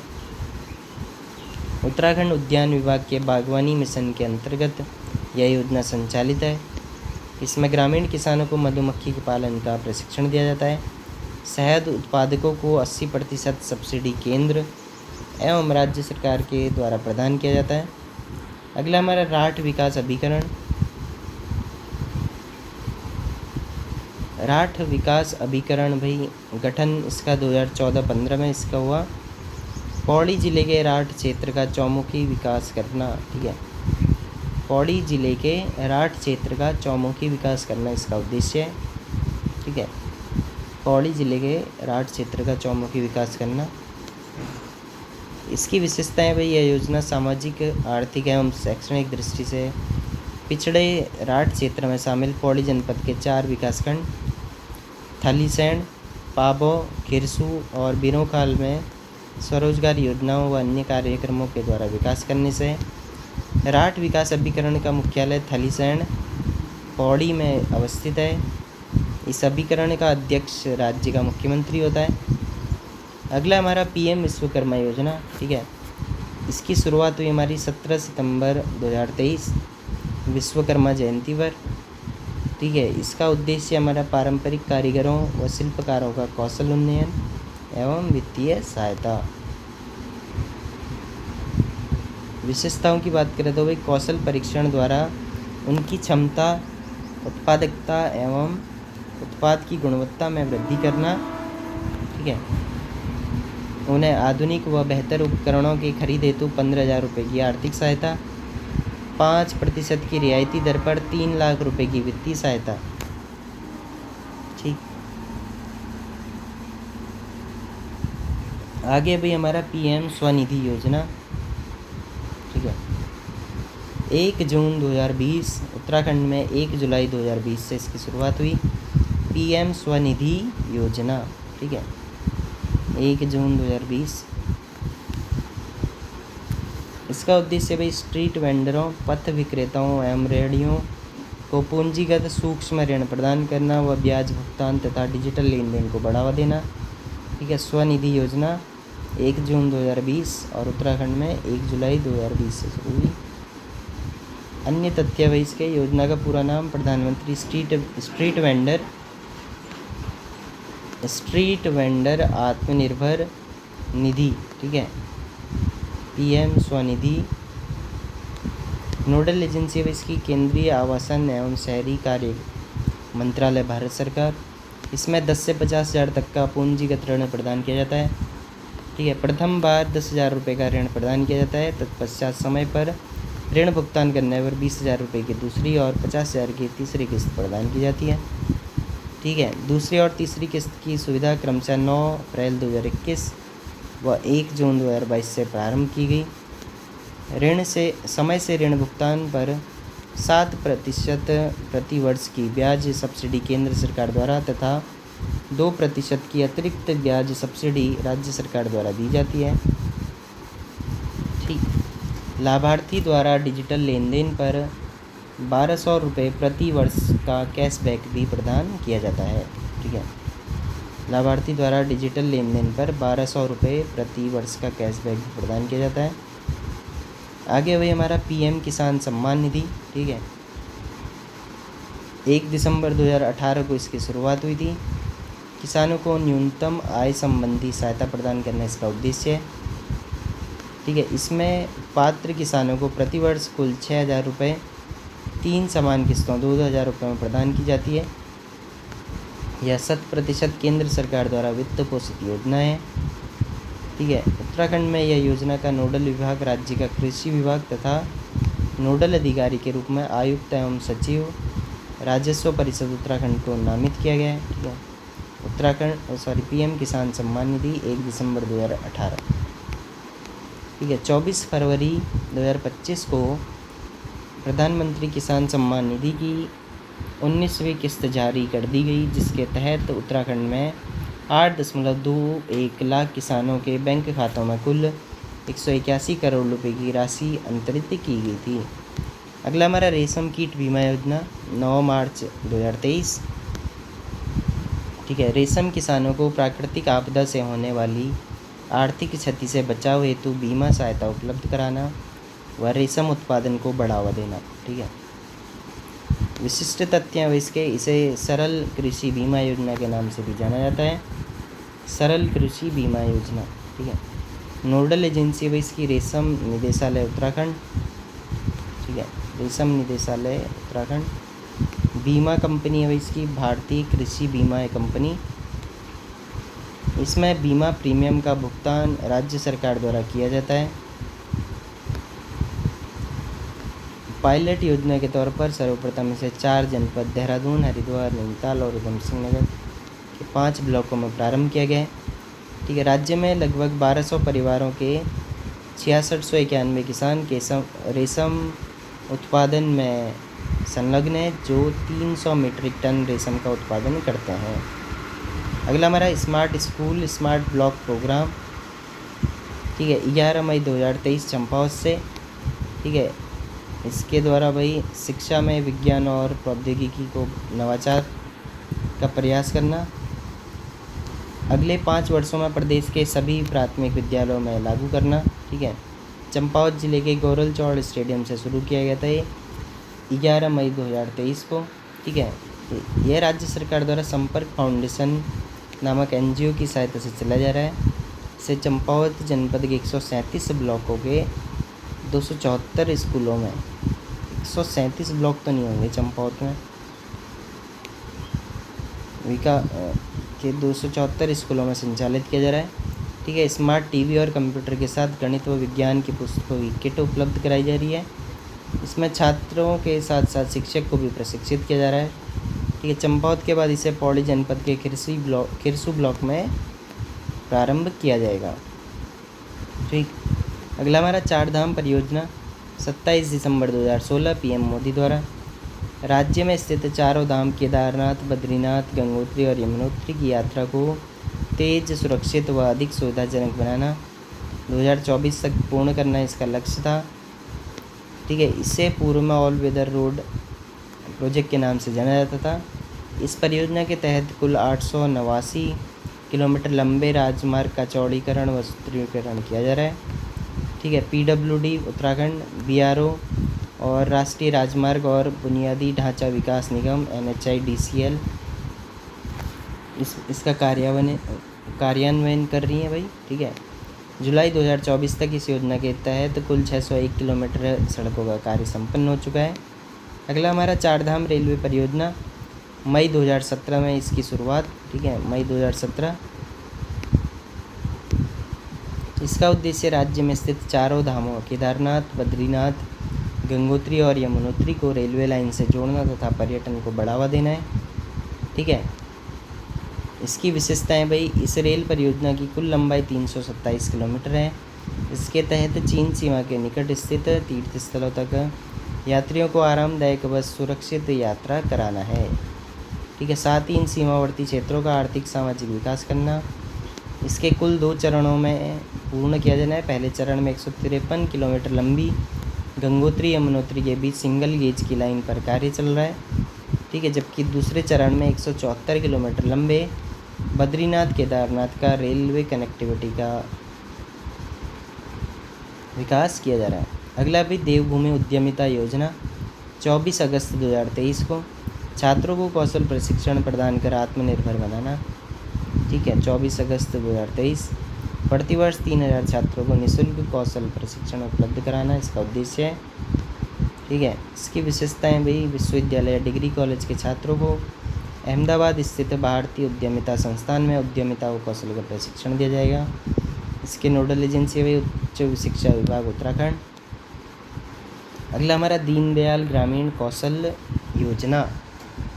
उत्तराखंड उद्यान विभाग के बागवानी मिशन के अंतर्गत यह योजना संचालित है। इसमें ग्रामीण किसानों को मधुमक्खी के पालन का प्रशिक्षण दिया जाता है। शहद उत्पादकों को 80% सब्सिडी केंद्र एवं राज्य सरकार के द्वारा प्रदान किया जाता है। अगला हमारा राठ विकास अभिकरण राठ विकास अभिकरण भाई गठन इसका 2014-15 में इसका हुआ। पौड़ी जिले के राठ क्षेत्र का चौमुखी विकास करना, ठीक है। पौड़ी जिले के राठ क्षेत्र का चौमुखी विकास करना इसका उद्देश्य है, ठीक है। पौड़ी जिले के राठ क्षेत्र का चौमुखी विकास करना। इसकी विशेषताएं भाई, यह योजना सामाजिक, आर्थिक एवं शैक्षणिक दृष्टि से पिछड़े राठ क्षेत्र में शामिल पौड़ी जनपद के 4 विकासखंड थलीसैंण, पाबौ, खिरसू और बिरोखाल में स्वरोजगार योजनाओं व अन्य कार्यक्रमों के द्वारा विकास करने से। राठ विकास अभिकरण का मुख्यालय थलीसैंण पौड़ी में अवस्थित है। इस अभिकरण का अध्यक्ष राज्य का मुख्यमंत्री होता है। अगला हमारा पीएम विश्वकर्मा योजना, ठीक है। इसकी शुरुआत हुई हमारी 17 सितंबर 2023 विश्वकर्मा जयंती पर, ठीक है। इसका उद्देश्य हमारा पारंपरिक कारीगरों व शिल्पकारों का कौशल उन्नयन एवं वित्तीय सहायता। विशेषताओं की बात करें तो भाई, कौशल परीक्षण द्वारा उनकी क्षमता, उत्पादकता एवं उत्पाद की गुणवत्ता में वृद्धि करना, ठीक है। उन्हें आधुनिक व बेहतर उपकरणों की खरीद हेतु 15,000 रुपये की आर्थिक सहायता, 5% की रियायती दर पर 3 लाख रुपये की वित्तीय सहायता, ठीक। आगे भी हमारा पीएम स्वनिधि योजना, ठीक है। 1 जून 2020 उत्तराखंड में 1 जुलाई 2020 से इसकी शुरुआत हुई। पीएम स्वनिधि योजना, ठीक है, 1 जून 2020। इसका उद्देश्य भाई स्ट्रीट वेंडरों, पथ विक्रेताओं एवं रेहड़ियों को पूंजीगत सूक्ष्म ऋण प्रदान करना व ब्याज भुगतान तथा डिजिटल लेन देन को बढ़ावा देना, ठीक है। स्वनिधि योजना 1 जून 2020 और उत्तराखंड में 1 जुलाई 2020 से शुरू हुई। अन्य तथ्य भाई इसके, योजना का पूरा नाम प्रधानमंत्री स्ट्रीट वेंडर आत्मनिर्भर निधि, ठीक है, पीएम स्वनिधि। नोडल एजेंसी है इसकी केंद्रीय आवासन एवं शहरी कार्य मंत्रालय, भारत सरकार। इसमें 10 से 50,000 तक का पूंजीगत ऋण प्रदान किया जाता है, ठीक है। प्रथम बार 10,000 रुपये का ऋण प्रदान किया जाता है। तत्पश्चात समय पर ऋण भुगतान करने पर 20,000 रुपये की दूसरी और 50,000 की तीसरी किस्त प्रदान की जाती है, ठीक है। दूसरी और तीसरी किस्त की सुविधा क्रमशः 9 अप्रैल 2021 व 1 जून 2022 से प्रारंभ की गई। ऋण से समय से ऋण भुगतान पर 7% प्रति वर्ष की ब्याज सब्सिडी केंद्र सरकार द्वारा तथा 2% की अतिरिक्त ब्याज सब्सिडी राज्य सरकार द्वारा दी जाती है, ठीक। लाभार्थी द्वारा डिजिटल लेन देन पर 1,200 रुपये प्रति वर्ष का कैशबैक भी प्रदान किया जाता है, ठीक है। लाभार्थी द्वारा डिजिटल लेन देन पर 1,200 रुपये प्रति वर्ष का कैशबैक भी प्रदान किया जाता है। आगे वही हमारा पीएम किसान सम्मान निधि, ठीक है। 1 दिसंबर 2018 को इसकी शुरुआत हुई थी। किसानों को न्यूनतम आय संबंधी सहायता प्रदान करना इसका उद्देश्य है, ठीक है। इसमें पात्र किसानों को प्रतिवर्ष कुल 6,000 रुपये 3 समान किस्तों 2,000 रुपये में प्रदान की जाती है। यह 100% केंद्र सरकार द्वारा वित्त पोषित योजना है, ठीक है। उत्तराखंड में यह योजना का नोडल विभाग राज्य का कृषि विभाग तथा नोडल अधिकारी के रूप में आयुक्त एवं सचिव राजस्व परिषद उत्तराखंड को नामित किया गया है, ठीक है। पीएम किसान सम्मान निधि 1 दिसंबर 2018, ठीक है। 24 फरवरी 2025 को प्रधानमंत्री किसान सम्मान निधि की 19वीं किस्त जारी कर दी गई, जिसके तहत उत्तराखंड में 8.21 लाख किसानों के बैंक खातों में कुल 181 करोड़ रुपए की राशि अंतरित की गई थी। अगला हमारा रेशम कीट बीमा योजना 9 मार्च 2023, ठीक है। रेशम किसानों को प्राकृतिक आपदा से होने वाली आर्थिक क्षति से बचाव हेतु बीमा सहायता उपलब्ध कराना व रेशम उत्पादन को बढ़ावा देना, ठीक है। विशिष्ट तथ्य इसके, इसे सरल कृषि बीमा योजना के नाम से भी जाना जाता है, सरल कृषि बीमा योजना, ठीक है। नोडल एजेंसी है इसकी रेशम निदेशालय उत्तराखंड, ठीक है, रेशम निदेशालय उत्तराखंड। बीमा कंपनी है इसकी भारतीय कृषि बीमा कंपनी। इसमें बीमा प्रीमियम का भुगतान राज्य सरकार द्वारा किया जाता है। पायलट योजना के तौर पर सर्वप्रथम इसे 4 जनपद देहरादून, हरिद्वार, नैनीताल और उधम सिंह नगर के 5 ब्लॉकों में प्रारंभ किया गया है। ठीक है, राज्य में लगभग 1200 परिवारों के 6691 किसान रेशम उत्पादन में संलग्न है, जो 300 मीट्रिक टन रेशम का उत्पादन करते हैं। अगला हमारा smart school smart block program. ठीक है, 11 मई 2023 चंपावत से। ठीक है, इसके द्वारा भाई शिक्षा में विज्ञान और प्रौद्योगिकी को नवाचार का प्रयास करना। अगले 5 वर्षों में प्रदेश के सभी प्राथमिक विद्यालयों में लागू करना। ठीक है, चंपावत जिले के गौरल चौड़ स्टेडियम से शुरू किया गया था ये 11 मई 2023 को। ठीक है, यह राज्य सरकार द्वारा संपर्क फाउंडेशन नामक NGO की सहायता से चला जा रहा है। इसे चंपावत जनपद के 137 ब्लॉकों के 274 स्कूलों में, 137 ब्लॉक तो नहीं होंगे चंपावत में, के 274 स्कूलों में संचालित किया जा रहा है। ठीक है, स्मार्ट टीवी और कंप्यूटर के साथ गणित व विज्ञान की पुस्तकों की किट उपलब्ध कराई जा रही है। इसमें छात्रों के साथ साथ शिक्षक को भी प्रशिक्षित किया जा रहा है। ठीक है, चंपावत के बाद इसे पौड़ी जनपद के खिरसू ब्लॉक में प्रारंभ किया जाएगा। ठीक, अगला हमारा 4 धाम परियोजना 27 दिसंबर 2016 PM मोदी द्वारा राज्य में स्थित चारों धाम केदारनाथ, बद्रीनाथ, गंगोत्री और यमुनोत्री की यात्रा को तेज, सुरक्षित व अधिक सुविधाजनक बनाना 2024 तक पूर्ण करना इसका लक्ष्य था। ठीक है, इससे पूर्व में ऑल वेदर रोड प्रोजेक्ट के नाम से जाना जाता था। इस परियोजना के तहत कुल 889 किलोमीटर लंबे राजमार्ग का चौड़ीकरण व सुदृढ़ीकरण किया जा रहा है। ठीक है, PWD उत्तराखंड, BRO और राष्ट्रीय राजमार्ग और बुनियादी ढांचा विकास निगम NHIDCL इसका कार्यान्वयन कर रही है भाई। ठीक है, जुलाई 2024 तक इस योजना के तहत कुल 601 किलोमीटर सड़कों का कार्य संपन्न हो चुका है। अगला हमारा 4 धाम रेलवे परियोजना मई 2017 में इसकी शुरुआत। ठीक है, मई 2017। इसका उद्देश्य राज्य में स्थित चारों धामों केदारनाथ, बद्रीनाथ, गंगोत्री और यमुनोत्री को रेलवे लाइन से जोड़ना तथा पर्यटन को बढ़ावा देना है। ठीक है, इसकी विशेषताएं भाई, इस रेल परियोजना की कुल लंबाई 327 किलोमीटर है। इसके तहत चीन सीमा के निकट स्थित तीर्थ स्थलों तक यात्रियों को आरामदायक व सुरक्षित यात्रा कराना है। ठीक है, साथ ही इन सीमावर्ती क्षेत्रों का आर्थिक सामाजिक विकास करना। इसके कुल 2 चरणों में पूर्ण किया जाना है। पहले चरण में 153 किलोमीटर लंबी गंगोत्री यमुनोत्री के बीच सिंगल गेज की लाइन पर कार्य चल रहा है। ठीक है, जबकि दूसरे चरण में 174 किलोमीटर लंबे बद्रीनाथ केदारनाथ का रेलवे कनेक्टिविटी का विकास किया जा रहा है। अगला भी देवभूमि उद्यमिता योजना 24 अगस्त 2023 को छात्रों को कौशल प्रशिक्षण प्रदान कर आत्मनिर्भर बनाना। ठीक है, 24 अगस्त 2023 प्रतिवर्ष 3000 छात्रों को निःशुल्क कौशल प्रशिक्षण उपलब्ध कराना इसका उद्देश्य है। ठीक है, इसकी विशेषताएं भी, विश्वविद्यालय डिग्री कॉलेज के छात्रों को अहमदाबाद स्थित भारतीय उद्यमिता संस्थान में उद्यमिता व कौशल का प्रशिक्षण दिया जाएगा। इसके नोडल एजेंसी है उच्च शिक्षा विभाग उत्तराखंड। अगला हमारा दीनदयाल ग्रामीण कौशल योजना।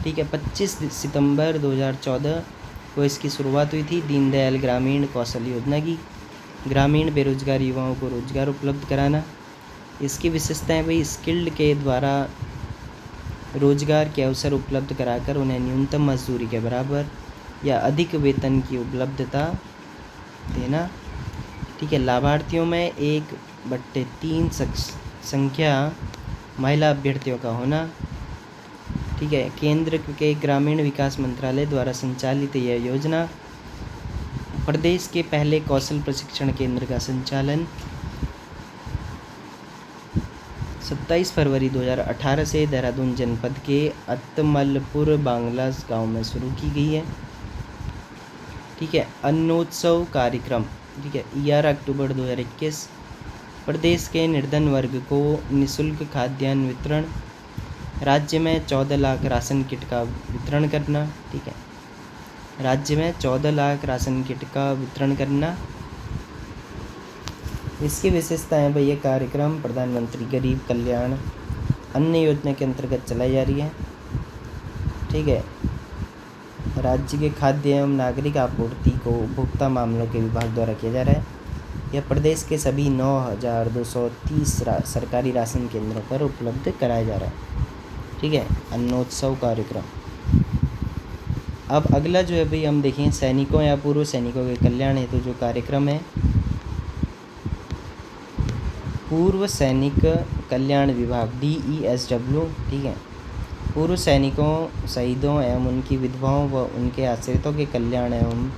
ठीक है, 25 सितंबर 2014 को इसकी शुरुआत हुई थी। दीनदयाल ग्रामीण कौशल योजना की ग्रामीण बेरोजगार युवाओं को रोजगार उपलब्ध कराना। इसकी विशेषताएं भाई, स्किल्ड के द्वारा रोजगार के अवसर उपलब्ध कराकर उन्हें न्यूनतम मजदूरी के बराबर या अधिक वेतन की उपलब्धता देना। ठीक है, लाभार्थियों में 1/3 संख्या महिला अभ्यर्थियों का होना। ठीक है, केंद्र के ग्रामीण विकास मंत्रालय द्वारा संचालित यह योजना प्रदेश के पहले कौशल प्रशिक्षण केंद्र का संचालन 27 फरवरी 2018 से देहरादून जनपद के अत्तमलपुर बांग्लास गांव में शुरू की गई है। ठीक है, अन्नोत्सव कार्यक्रम। ठीक है, 11 अक्टूबर 2021 प्रदेश के निर्धन वर्ग को निःशुल्क खाद्यान्न वितरण। राज्य में 14 लाख राशन किट का वितरण करना। ठीक है, राज्य में 14 लाख राशन किट का वितरण करना। इसकी विशेषता है भाई, ये कार्यक्रम प्रधानमंत्री गरीब कल्याण अन्न योजना के अंतर्गत चलाई जा रही है। ठीक है, राज्य के खाद्य एवं नागरिक आपूर्ति को उपभोक्ता मामलों के विभाग द्वारा किया जा रहा है। यह प्रदेश के सभी 9,230 सरकारी राशन केंद्रों पर उपलब्ध कराया जा रहा है। ठीक है, अन्नोत्सव कार्यक्रम। अब अगला जो है भाई हम देखें, सैनिकों या पूर्व सैनिकों के कल्याण हेतु जो कार्यक्रम है, पूर्व सैनिक कल्याण विभाग DESW। ठीक है, पूर्व सैनिकों, शहीदों एवं उनकी विधवाओं व उनके आश्रितों के कल्याण एवं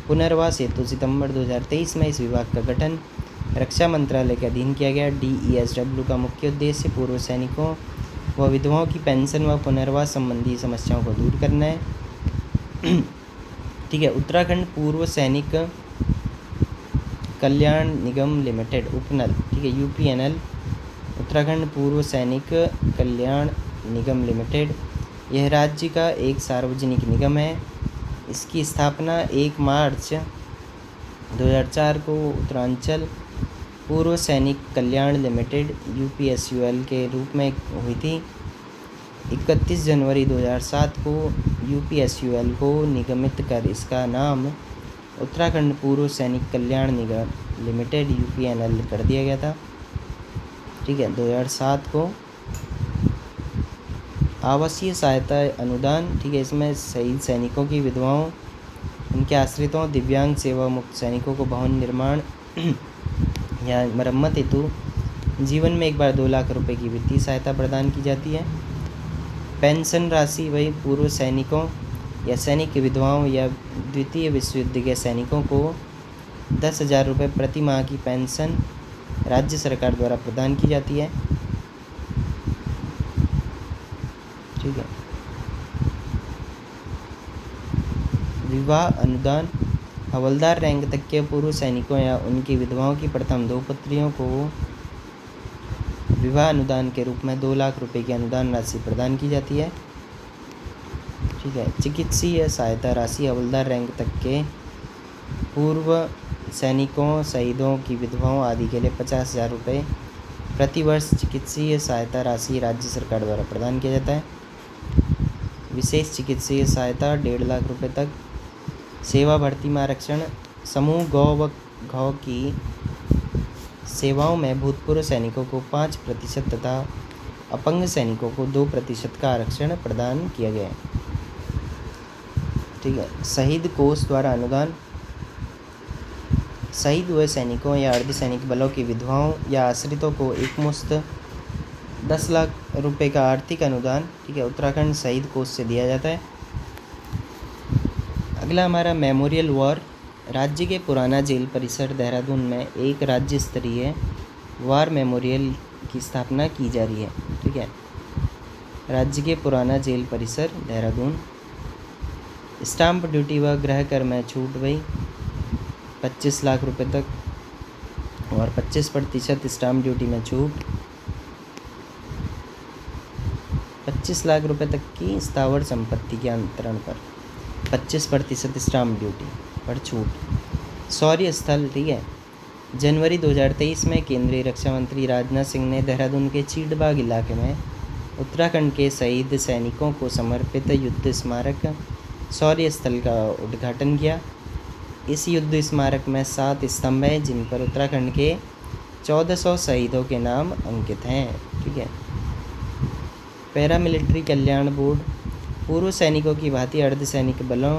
पुनर्वास हेतु सितंबर 2023 में इस विभाग का गठन रक्षा मंत्रालय के अधीन किया गया। DESW का मुख्य उद्देश्य पूर्व सैनिकों व विधवाओं की पेंशन व पुनर्वास संबंधी समस्याओं को दूर करना है। ठीक है, उत्तराखंड पूर्व सैनिक कल्याण निगम लिमिटेड उपनल। ठीक है, UPNL, उत्तराखंड पूर्व सैनिक कल्याण निगम लिमिटेड, यह राज्य का एक सार्वजनिक निगम है। इसकी स्थापना 1 मार्च 2004 को उत्तरांचल पूर्व सैनिक कल्याण लिमिटेड UPSUL के रूप में हुई थी। 31 जनवरी 2007 को UPSUL को निगमित कर इसका नाम उत्तराखंड पूर्व सैनिक कल्याण निगम लिमिटेड UPNL कर दिया गया था। ठीक है, 2007 को। आवासीय सहायता अनुदान। ठीक है, इसमें शहीद सैनिकों की विधवाओं, उनके आश्रितों, दिव्यांग सेवा मुक्त सैनिकों को भवन निर्माण या मरम्मत हेतु जीवन में एक बार 2 लाख रुपए की वित्तीय सहायता प्रदान की जाती है। पेंशन राशि वही पूर्व सैनिकों या सैनिक की विधवाओं या द्वितीय विश्व युद्ध के सैनिकों को 10,000 रुपये प्रति माह की पेंशन राज्य सरकार द्वारा प्रदान की जाती है। ठीक है, विवाह अनुदान। हवलदार रैंक तक के पूर्व सैनिकों या उनकी विधवाओं की प्रथम 2 पुत्रियों को विवाह अनुदान के रूप में 2 लाख रुपए की अनुदान राशि प्रदान की जाती है। ठीक है, चिकित्सीय सहायता राशि। हवलदार रैंक तक के पूर्व सैनिकों, शहीदों की विधवाओं आदि के लिए 50,000 रुपये प्रति वर्ष चिकित्सीय सहायता राशि राज्य सरकार द्वारा प्रदान किया जाता है। विशेष चिकित्सीय सहायता 1.5 लाख रुपये तक। सेवा भर्ती में आरक्षण। समूह गौ व घौ की सेवाओं में भूतपूर्व सैनिकों को 5% तथा अपंग सैनिकों को 2% का आरक्षण प्रदान किया गया है। ठीक है, शहीद कोष द्वारा अनुदान। शहीद हुए सैनिकों या अर्धसैनिक बलों की विधवाओं या आश्रितों को एकमुश्त 10 लाख रुपए का आर्थिक अनुदान, ठीक है, उत्तराखंड शहीद कोष से दिया जाता है। अगला हमारा मेमोरियल वॉर। राज्य के पुराना जेल परिसर देहरादून में एक राज्य स्तरीय वार मेमोरियल की स्थापना की जा रही है। ठीक है, राज्य के पुराना जेल परिसर देहरादून। स्टाम्प ड्यूटी व गृह कर में छूट वही 25 लाख रुपए तक और 25% स्टाम्प ड्यूटी में छूट। 25 लाख रुपए तक की स्थावर संपत्ति के अंतरण पर 25% स्टाम्प ड्यूटी पर छूट। शौर्य स्थल। ठीक है, जनवरी 2023 में केंद्रीय रक्षा मंत्री राजनाथ सिंह ने देहरादून के चीड़बाग इलाके में उत्तराखंड के शहीद सैनिकों को समर्पित युद्ध स्मारक शौर्य स्थल का उद्घाटन किया। इस युद्ध स्मारक में 7 स्तंभ हैं जिन पर उत्तराखंड के 1400 शहीदों के नाम अंकित हैं। ठीक है, पैरामिलिट्री कल्याण बोर्ड। पूर्व सैनिकों की भांति अर्धसैनिक बलों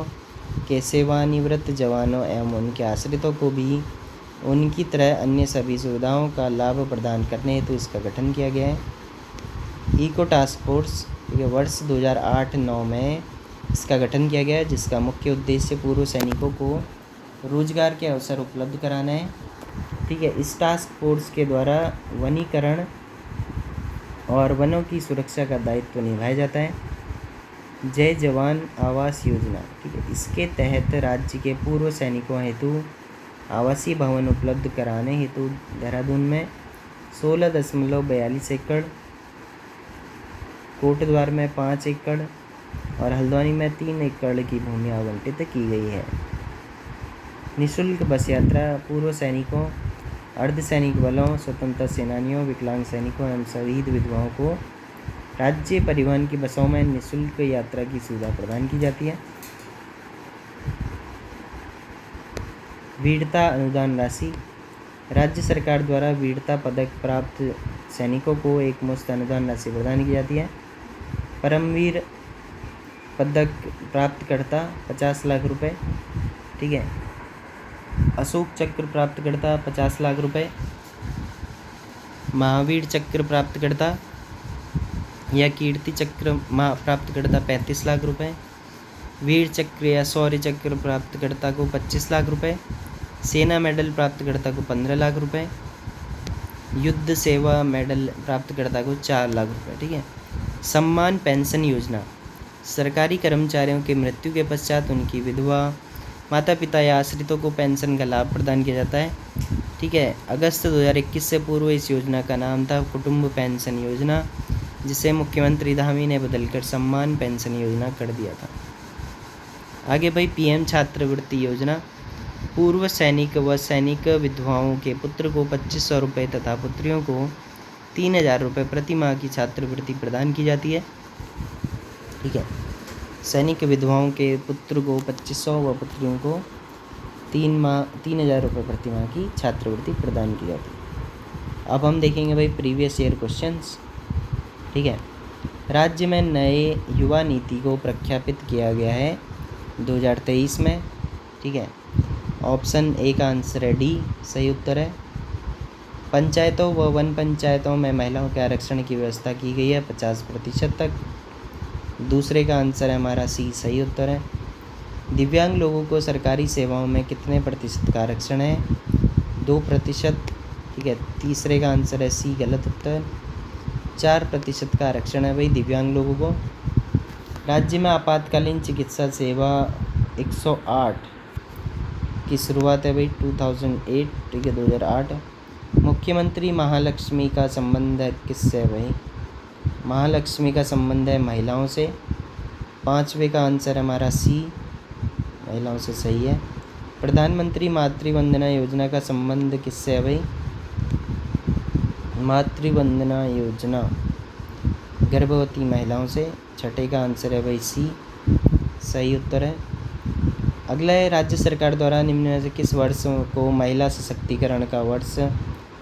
के सेवानिवृत्त जवानों एवं उनके आश्रितों को भी उनकी तरह अन्य सभी सुविधाओं का लाभ प्रदान करने हेतु इसका गठन किया गया है। Eco task force. ठीक है, वर्ष 2008-9 में इसका गठन किया गया है, जिसका मुख्य उद्देश्य पूर्व सैनिकों को रोजगार के अवसर उपलब्ध कराना है। ठीक है, इस टास्क फोर्स के द्वारा वनीकरण और वनों की सुरक्षा का दायित्व निभाया जाता है। जय जवान आवास योजना। ठीक है, इसके तहत राज्य के पूर्व सैनिकों हेतु आवासीय भवन उपलब्ध कराने हेतु देहरादून में 16.42 एकड़ कोटद्वार में 5 एकड़ और हल्द्वानी में 3 एकड़ की भूमि आवंटित की गई है। निःशुल्क बस यात्रा पूर्व सैनिकों, अर्धसैनिक बलों, स्वतंत्रता सेनानियों, विकलांग सैनिकों एवं शहीद विधवाओं को राज्य परिवहन की बसों में निःशुल्क यात्रा की सुविधा प्रदान की जाती है। वीरता अनुदान राशि, राज्य सरकार द्वारा वीरता पदक प्राप्त सैनिकों को एक मुश्त अनुदान राशि प्रदान की जाती है। परमवीर पदक प्राप्तकर्ता 50 लाख रुपए, ठीक है। अशोक चक्र प्राप्तकर्ता 50 लाख रुपए, महावीर चक्र प्राप्तकर्ता या कीर्ति चक्र प्राप्तकर्ता 35 लाख रुपए, वीर चक्र या शौर्य चक्र प्राप्तकर्ता को 25 लाख रुपए, सेना मेडल प्राप्तकर्ता को 15 लाख रुपए, युद्ध सेवा मेडल प्राप्तकर्ता को 4 लाख रुपए, ठीक है। सम्मान पेंशन योजना, सरकारी कर्मचारियों के मृत्यु के पश्चात उनकी विधवा, माता पिता या आश्रितों को पेंशन का लाभ प्रदान किया जाता है, ठीक है। अगस्त 2021 से पूर्व इस योजना का नाम था कुटुंब पेंशन योजना, जिसे मुख्यमंत्री धामी ने बदलकर सम्मान पेंशन योजना कर दिया था। आगे भाई पीएम छात्रवृत्ति योजना, पूर्व सैनिक व सैनिक विधवाओं के पुत्र को 2500 रुपये तथा पुत्रियों को 3000 रुपये प्रति माह की छात्रवृत्ति प्रदान की जाती है, ठीक है। सैनिक विधवाओं के पुत्र को 2500 व पुत्रियों को 3000 रुपये प्रति माह की छात्रवृत्ति प्रदान की जाती है। अब हम देखेंगे भाई प्रीवियस ईयर क्वेश्चंस, ठीक है। राज्य में नए युवा नीति को प्रख्यापित किया गया है 2023 में, ठीक है। ऑप्शन ए का आंसर है डी, सही उत्तर है। पंचायतों व वन पंचायतों में महिलाओं के आरक्षण की व्यवस्था की गई है 50% तक, दूसरे का आंसर है हमारा सी, सही उत्तर है। दिव्यांग लोगों को सरकारी सेवाओं में कितने प्रतिशत का आरक्षण है? 2%, ठीक है। तीसरे का आंसर है सी, गलत उत्तर। 4% का आरक्षण है भाई दिव्यांग लोगों को। राज्य में आपातकालीन चिकित्सा सेवा 108 की शुरुआत है भाई 2008, ठीक है, 2008। मुख्यमंत्री महालक्ष्मी का संबंध है किससे है भाई? महालक्ष्मी का संबंध है महिलाओं से। 5वें का आंसर हमारा सी, महिलाओं से, सही है। प्रधानमंत्री मातृवंदना योजना का संबंध किससे है भाई? मातृवंदना योजना गर्भवती महिलाओं से। 6ठे का आंसर है भाई सी, सही उत्तर है। अगला है राज्य सरकार द्वारा निम्न में से किस वर्ष को महिला सशक्तिकरण का वर्ष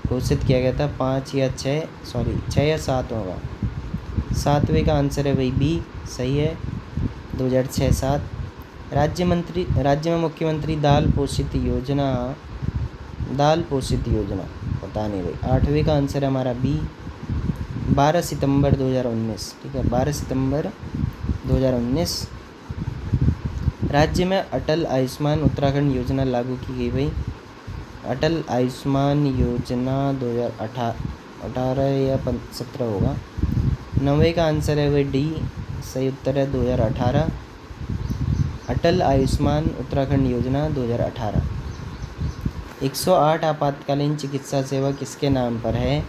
घोषित किया गया था? 5 या 6 या 7 होगा। 7वें का आंसर है भाई बी, सही है, 2006-7। राज्य में मुख्यमंत्री दाल पोषित योजना पता नहीं भाई। 8वें का आंसर है हमारा बी, 12 सितंबर 2019, ठीक है, 12 सितंबर 2019। राज्य में अटल आयुष्मान उत्तराखंड योजना लागू की गई भाई। अटल आयुष्मान योजना 2018 या 17 होगा। 9वें का आंसर है भाई डी, सही उत्तर है 2018। अटल आयुष्मान उत्तराखंड योजना 2018। 108 आपातकालीन चिकित्सा सेवा किसके नाम पर है?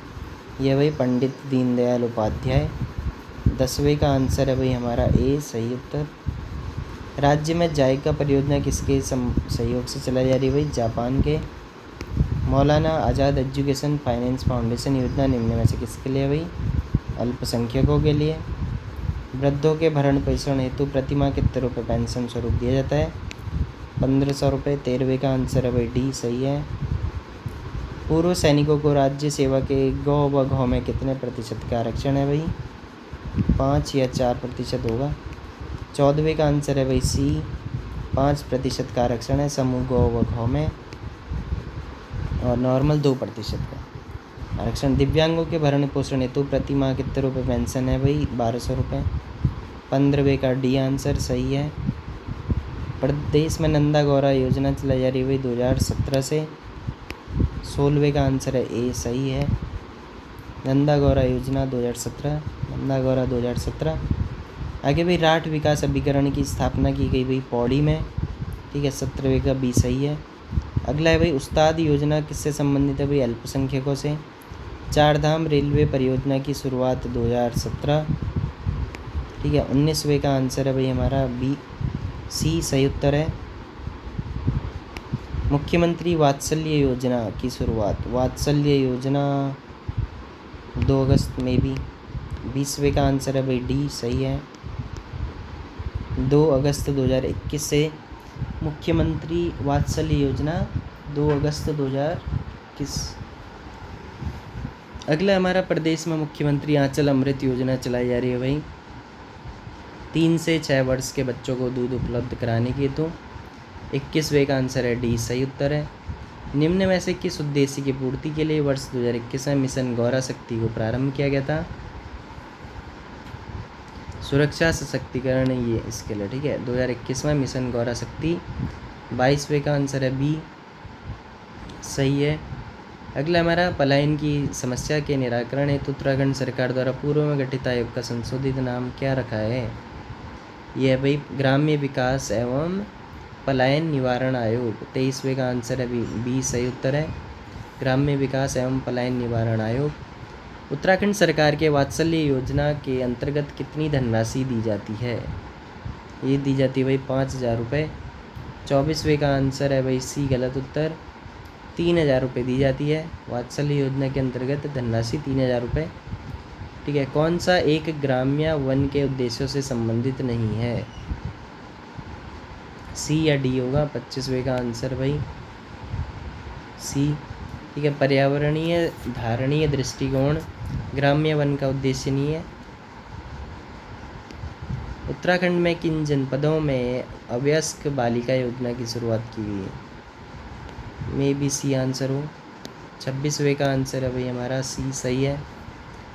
यह भाई पंडित दीनदयाल उपाध्याय। 10वें का आंसर है भाई हमारा ए, सही उत्तर। राज्य में जायका परियोजना किसके सहयोग से चलाई जा रही है भाई? जापान के। मौलाना आज़ाद एजुकेशन फाइनेंस फाउंडेशन योजना निम्न में से किसके लिए भाई? अल्पसंख्यकों के लिए। वृद्धों के भरण पोषण हेतु प्रति माह कितने रुपये पेंशन स्वरूप दिया जाता है? 1500 रुपये। 13वें का आंसर है भाई डी, सही है। पूर्व सैनिकों को राज्य सेवा के गौ व घौ में कितने प्रतिशत का आरक्षण है भाई? 5 या 4% होगा। 14वें का आंसर है भाई सी, 5% का आरक्षण है समूह गौ व घौ में, और नॉर्मल 2% का आरक्षण। दिव्यांगों के भरण पोषण हेतु प्रति माह कितने रुपये पेंशन है भाई? 1200 रुपये। 15वें का डी आंसर, सही है। प्रदेश में नंदा गौरा योजना चलाई जा रही है भाई 2017 से। 16वें का आंसर है ए, सही है। नंदा गौरा योजना 2017, नंदा गौरा 2017। आगे भाई राठ विकास अभिकरण की स्थापना की गई भाई पौड़ी में, ठीक है, 17वें का बी, सही है। अगला है भाई उस्ताद योजना किससे संबंधित है भाई? अल्पसंख्यकों से। 4 धाम रेलवे परियोजना की शुरुआत 2017। ठीक है। 19वें का आंसर है भाई हमारा बी, सी सही उत्तर है। मुख्यमंत्री वात्सल्य योजना की शुरुआत, वात्सल्य योजना 2 अगस्त में भी। 20वें का आंसर है भाई डी सही है। 2 अगस्त 2021 से मुख्यमंत्री वात्सल्य योजना 2 अगस्त 2021। अगला हमारा प्रदेश में मुख्यमंत्री आंचल अमृत योजना चलाई जा रही है भाई 3 से 6 वर्ष के बच्चों को दूध उपलब्ध कराने के हेतु। 21वें का आंसर है डी सही उत्तर है। निम्न में से किस उद्देश्य की पूर्ति के लिए वर्ष 2021 में मिशन गौरा शक्ति को प्रारंभ किया गया था? सुरक्षा सशक्तिकरण ये इसके लिए, ठीक है। 2021 में मिशन गौरा शक्ति। 22वें का आंसर है बी सही है। अगला हमारा पलायन की समस्या के निराकरण हेतु उत्तराखंड सरकार द्वारा पूर्व में गठित आयोग का संशोधित नाम क्या रखा है? यह भाई ग्राम्य विकास एवं पलायन निवारण आयोग। 23वें का आंसर है बी सही उत्तर है। ग्राम्य विकास एवं पलायन निवारण आयोग। उत्तराखंड सरकार के वात्सल्य योजना के अंतर्गत कितनी धनराशि दी जाती है? ये दी जाती है भाई 5,000 रुपये। 24वें का आंसर है भाई सी गलत उत्तर। 3,000 रुपये दी जाती है। वात्सल्य योजना के अंतर्गत धनराशि 3,000 रुपये, ठीक है। कौन सा एक ग्राम्य वन के उद्देश्यों से संबंधित नहीं है? सी या डी होगा। 25वें का आंसर भाई सी, ठीक है। पर्यावरणीय धारणीय दृष्टिकोण ग्राम्य वन का उद्देश्य नहीं है। उत्तराखंड में किन जनपदों में अवयस्क बालिका योजना की शुरुआत की गई है? मे बी सी आंसर हो। 26वें का आंसर है भाई हमारा सी सही है।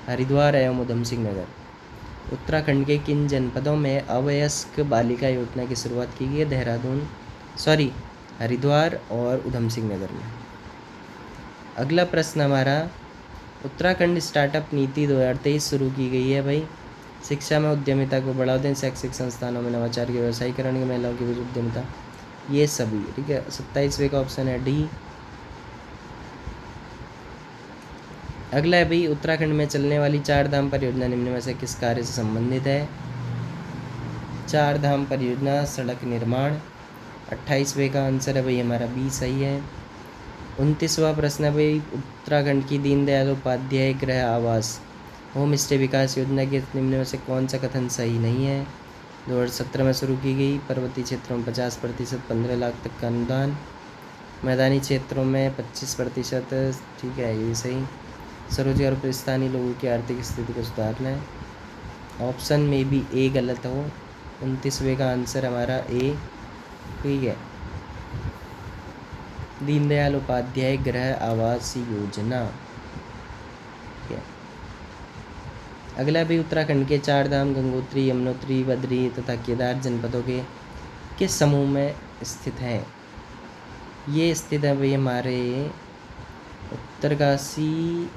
हरिद्वार एवं उधम सिंह नगर। उत्तराखंड के किन जनपदों में अवयस्क बालिका योजना की शुरुआत की गई है? देहरादून, सॉरी हरिद्वार और उधम सिंह नगर में। अगला प्रश्न हमारा, उत्तराखंड स्टार्टअप नीति 2023 शुरू की गई है भाई शिक्षा में उद्यमिता को बढ़ावा दें, शैक्षिक संस्थानों में नवाचार के व्यवसायीकरण की, महिलाओं की उद्यमिता, ये सभी, ठीक है। 27वें का ऑप्शन है डी। अगला है भाई, उत्तराखंड में चलने वाली 4 धाम परियोजना निम्न में से किस कार्य से संबंधित है? 4 धाम परियोजना सड़क निर्माण। 28वें का आंसर है भाई हमारा बी सही है। 29वां प्रश्न है भाई, उत्तराखंड की दीनदयाल उपाध्याय गृह आवास होम स्टे विकास योजना के निम्न में से कौन सा कथन सही नहीं है? 2017 में शुरू की गई। पर्वतीय क्षेत्रों में 50%, 15 लाख तक का अनुदान। मैदानी क्षेत्रों में 25%, ठीक है ये सही। स्वरोजगार पर स्थानीय लोगों की आर्थिक स्थिति को सुधारना है। ऑप्शन में भी ए गलत हो। 29वें का आंसर हमारा ए, ठीक है। दीनदयाल उपाध्याय गृह आवास योजना, ठीक है। अगला भी, उत्तराखंड के 4 धाम गंगोत्री, यमुनोत्री, बद्री तथा केदार जनपदों के किस समूह में स्थित हैं? ये स्थित है भाई हमारे उत्तरकाशी,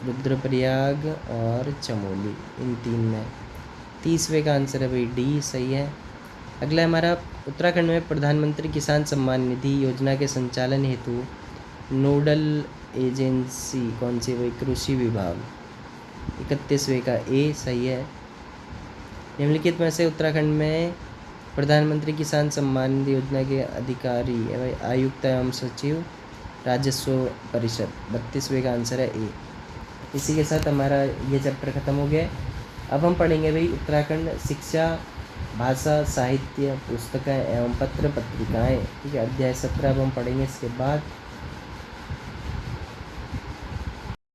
रुद्रप्रयाग और चमोली, इन 3 में। 30वें का आंसर है भाई डी सही है। अगला हमारा, उत्तराखंड में प्रधानमंत्री किसान सम्मान निधि योजना के संचालन हेतु नोडल एजेंसी कौन सी? भाई कृषि विभाग। 31वें का ए सही है। निम्नलिखित में से उत्तराखंड में प्रधानमंत्री किसान सम्मान निधि योजना के अधिकारी है भाई आयुक्त एवं सचिव राजस्व परिषद। 32वें का आंसर है ए। इसी के साथ हमारा ये चैप्टर ख़त्म हो गया। अब हम पढ़ेंगे भाई उत्तराखंड शिक्षा, भाषा, साहित्य, पुस्तकें एवं पत्र पत्रिकाएँ, ठीक है। अध्याय 17 अब हम पढ़ेंगे। इसके बाद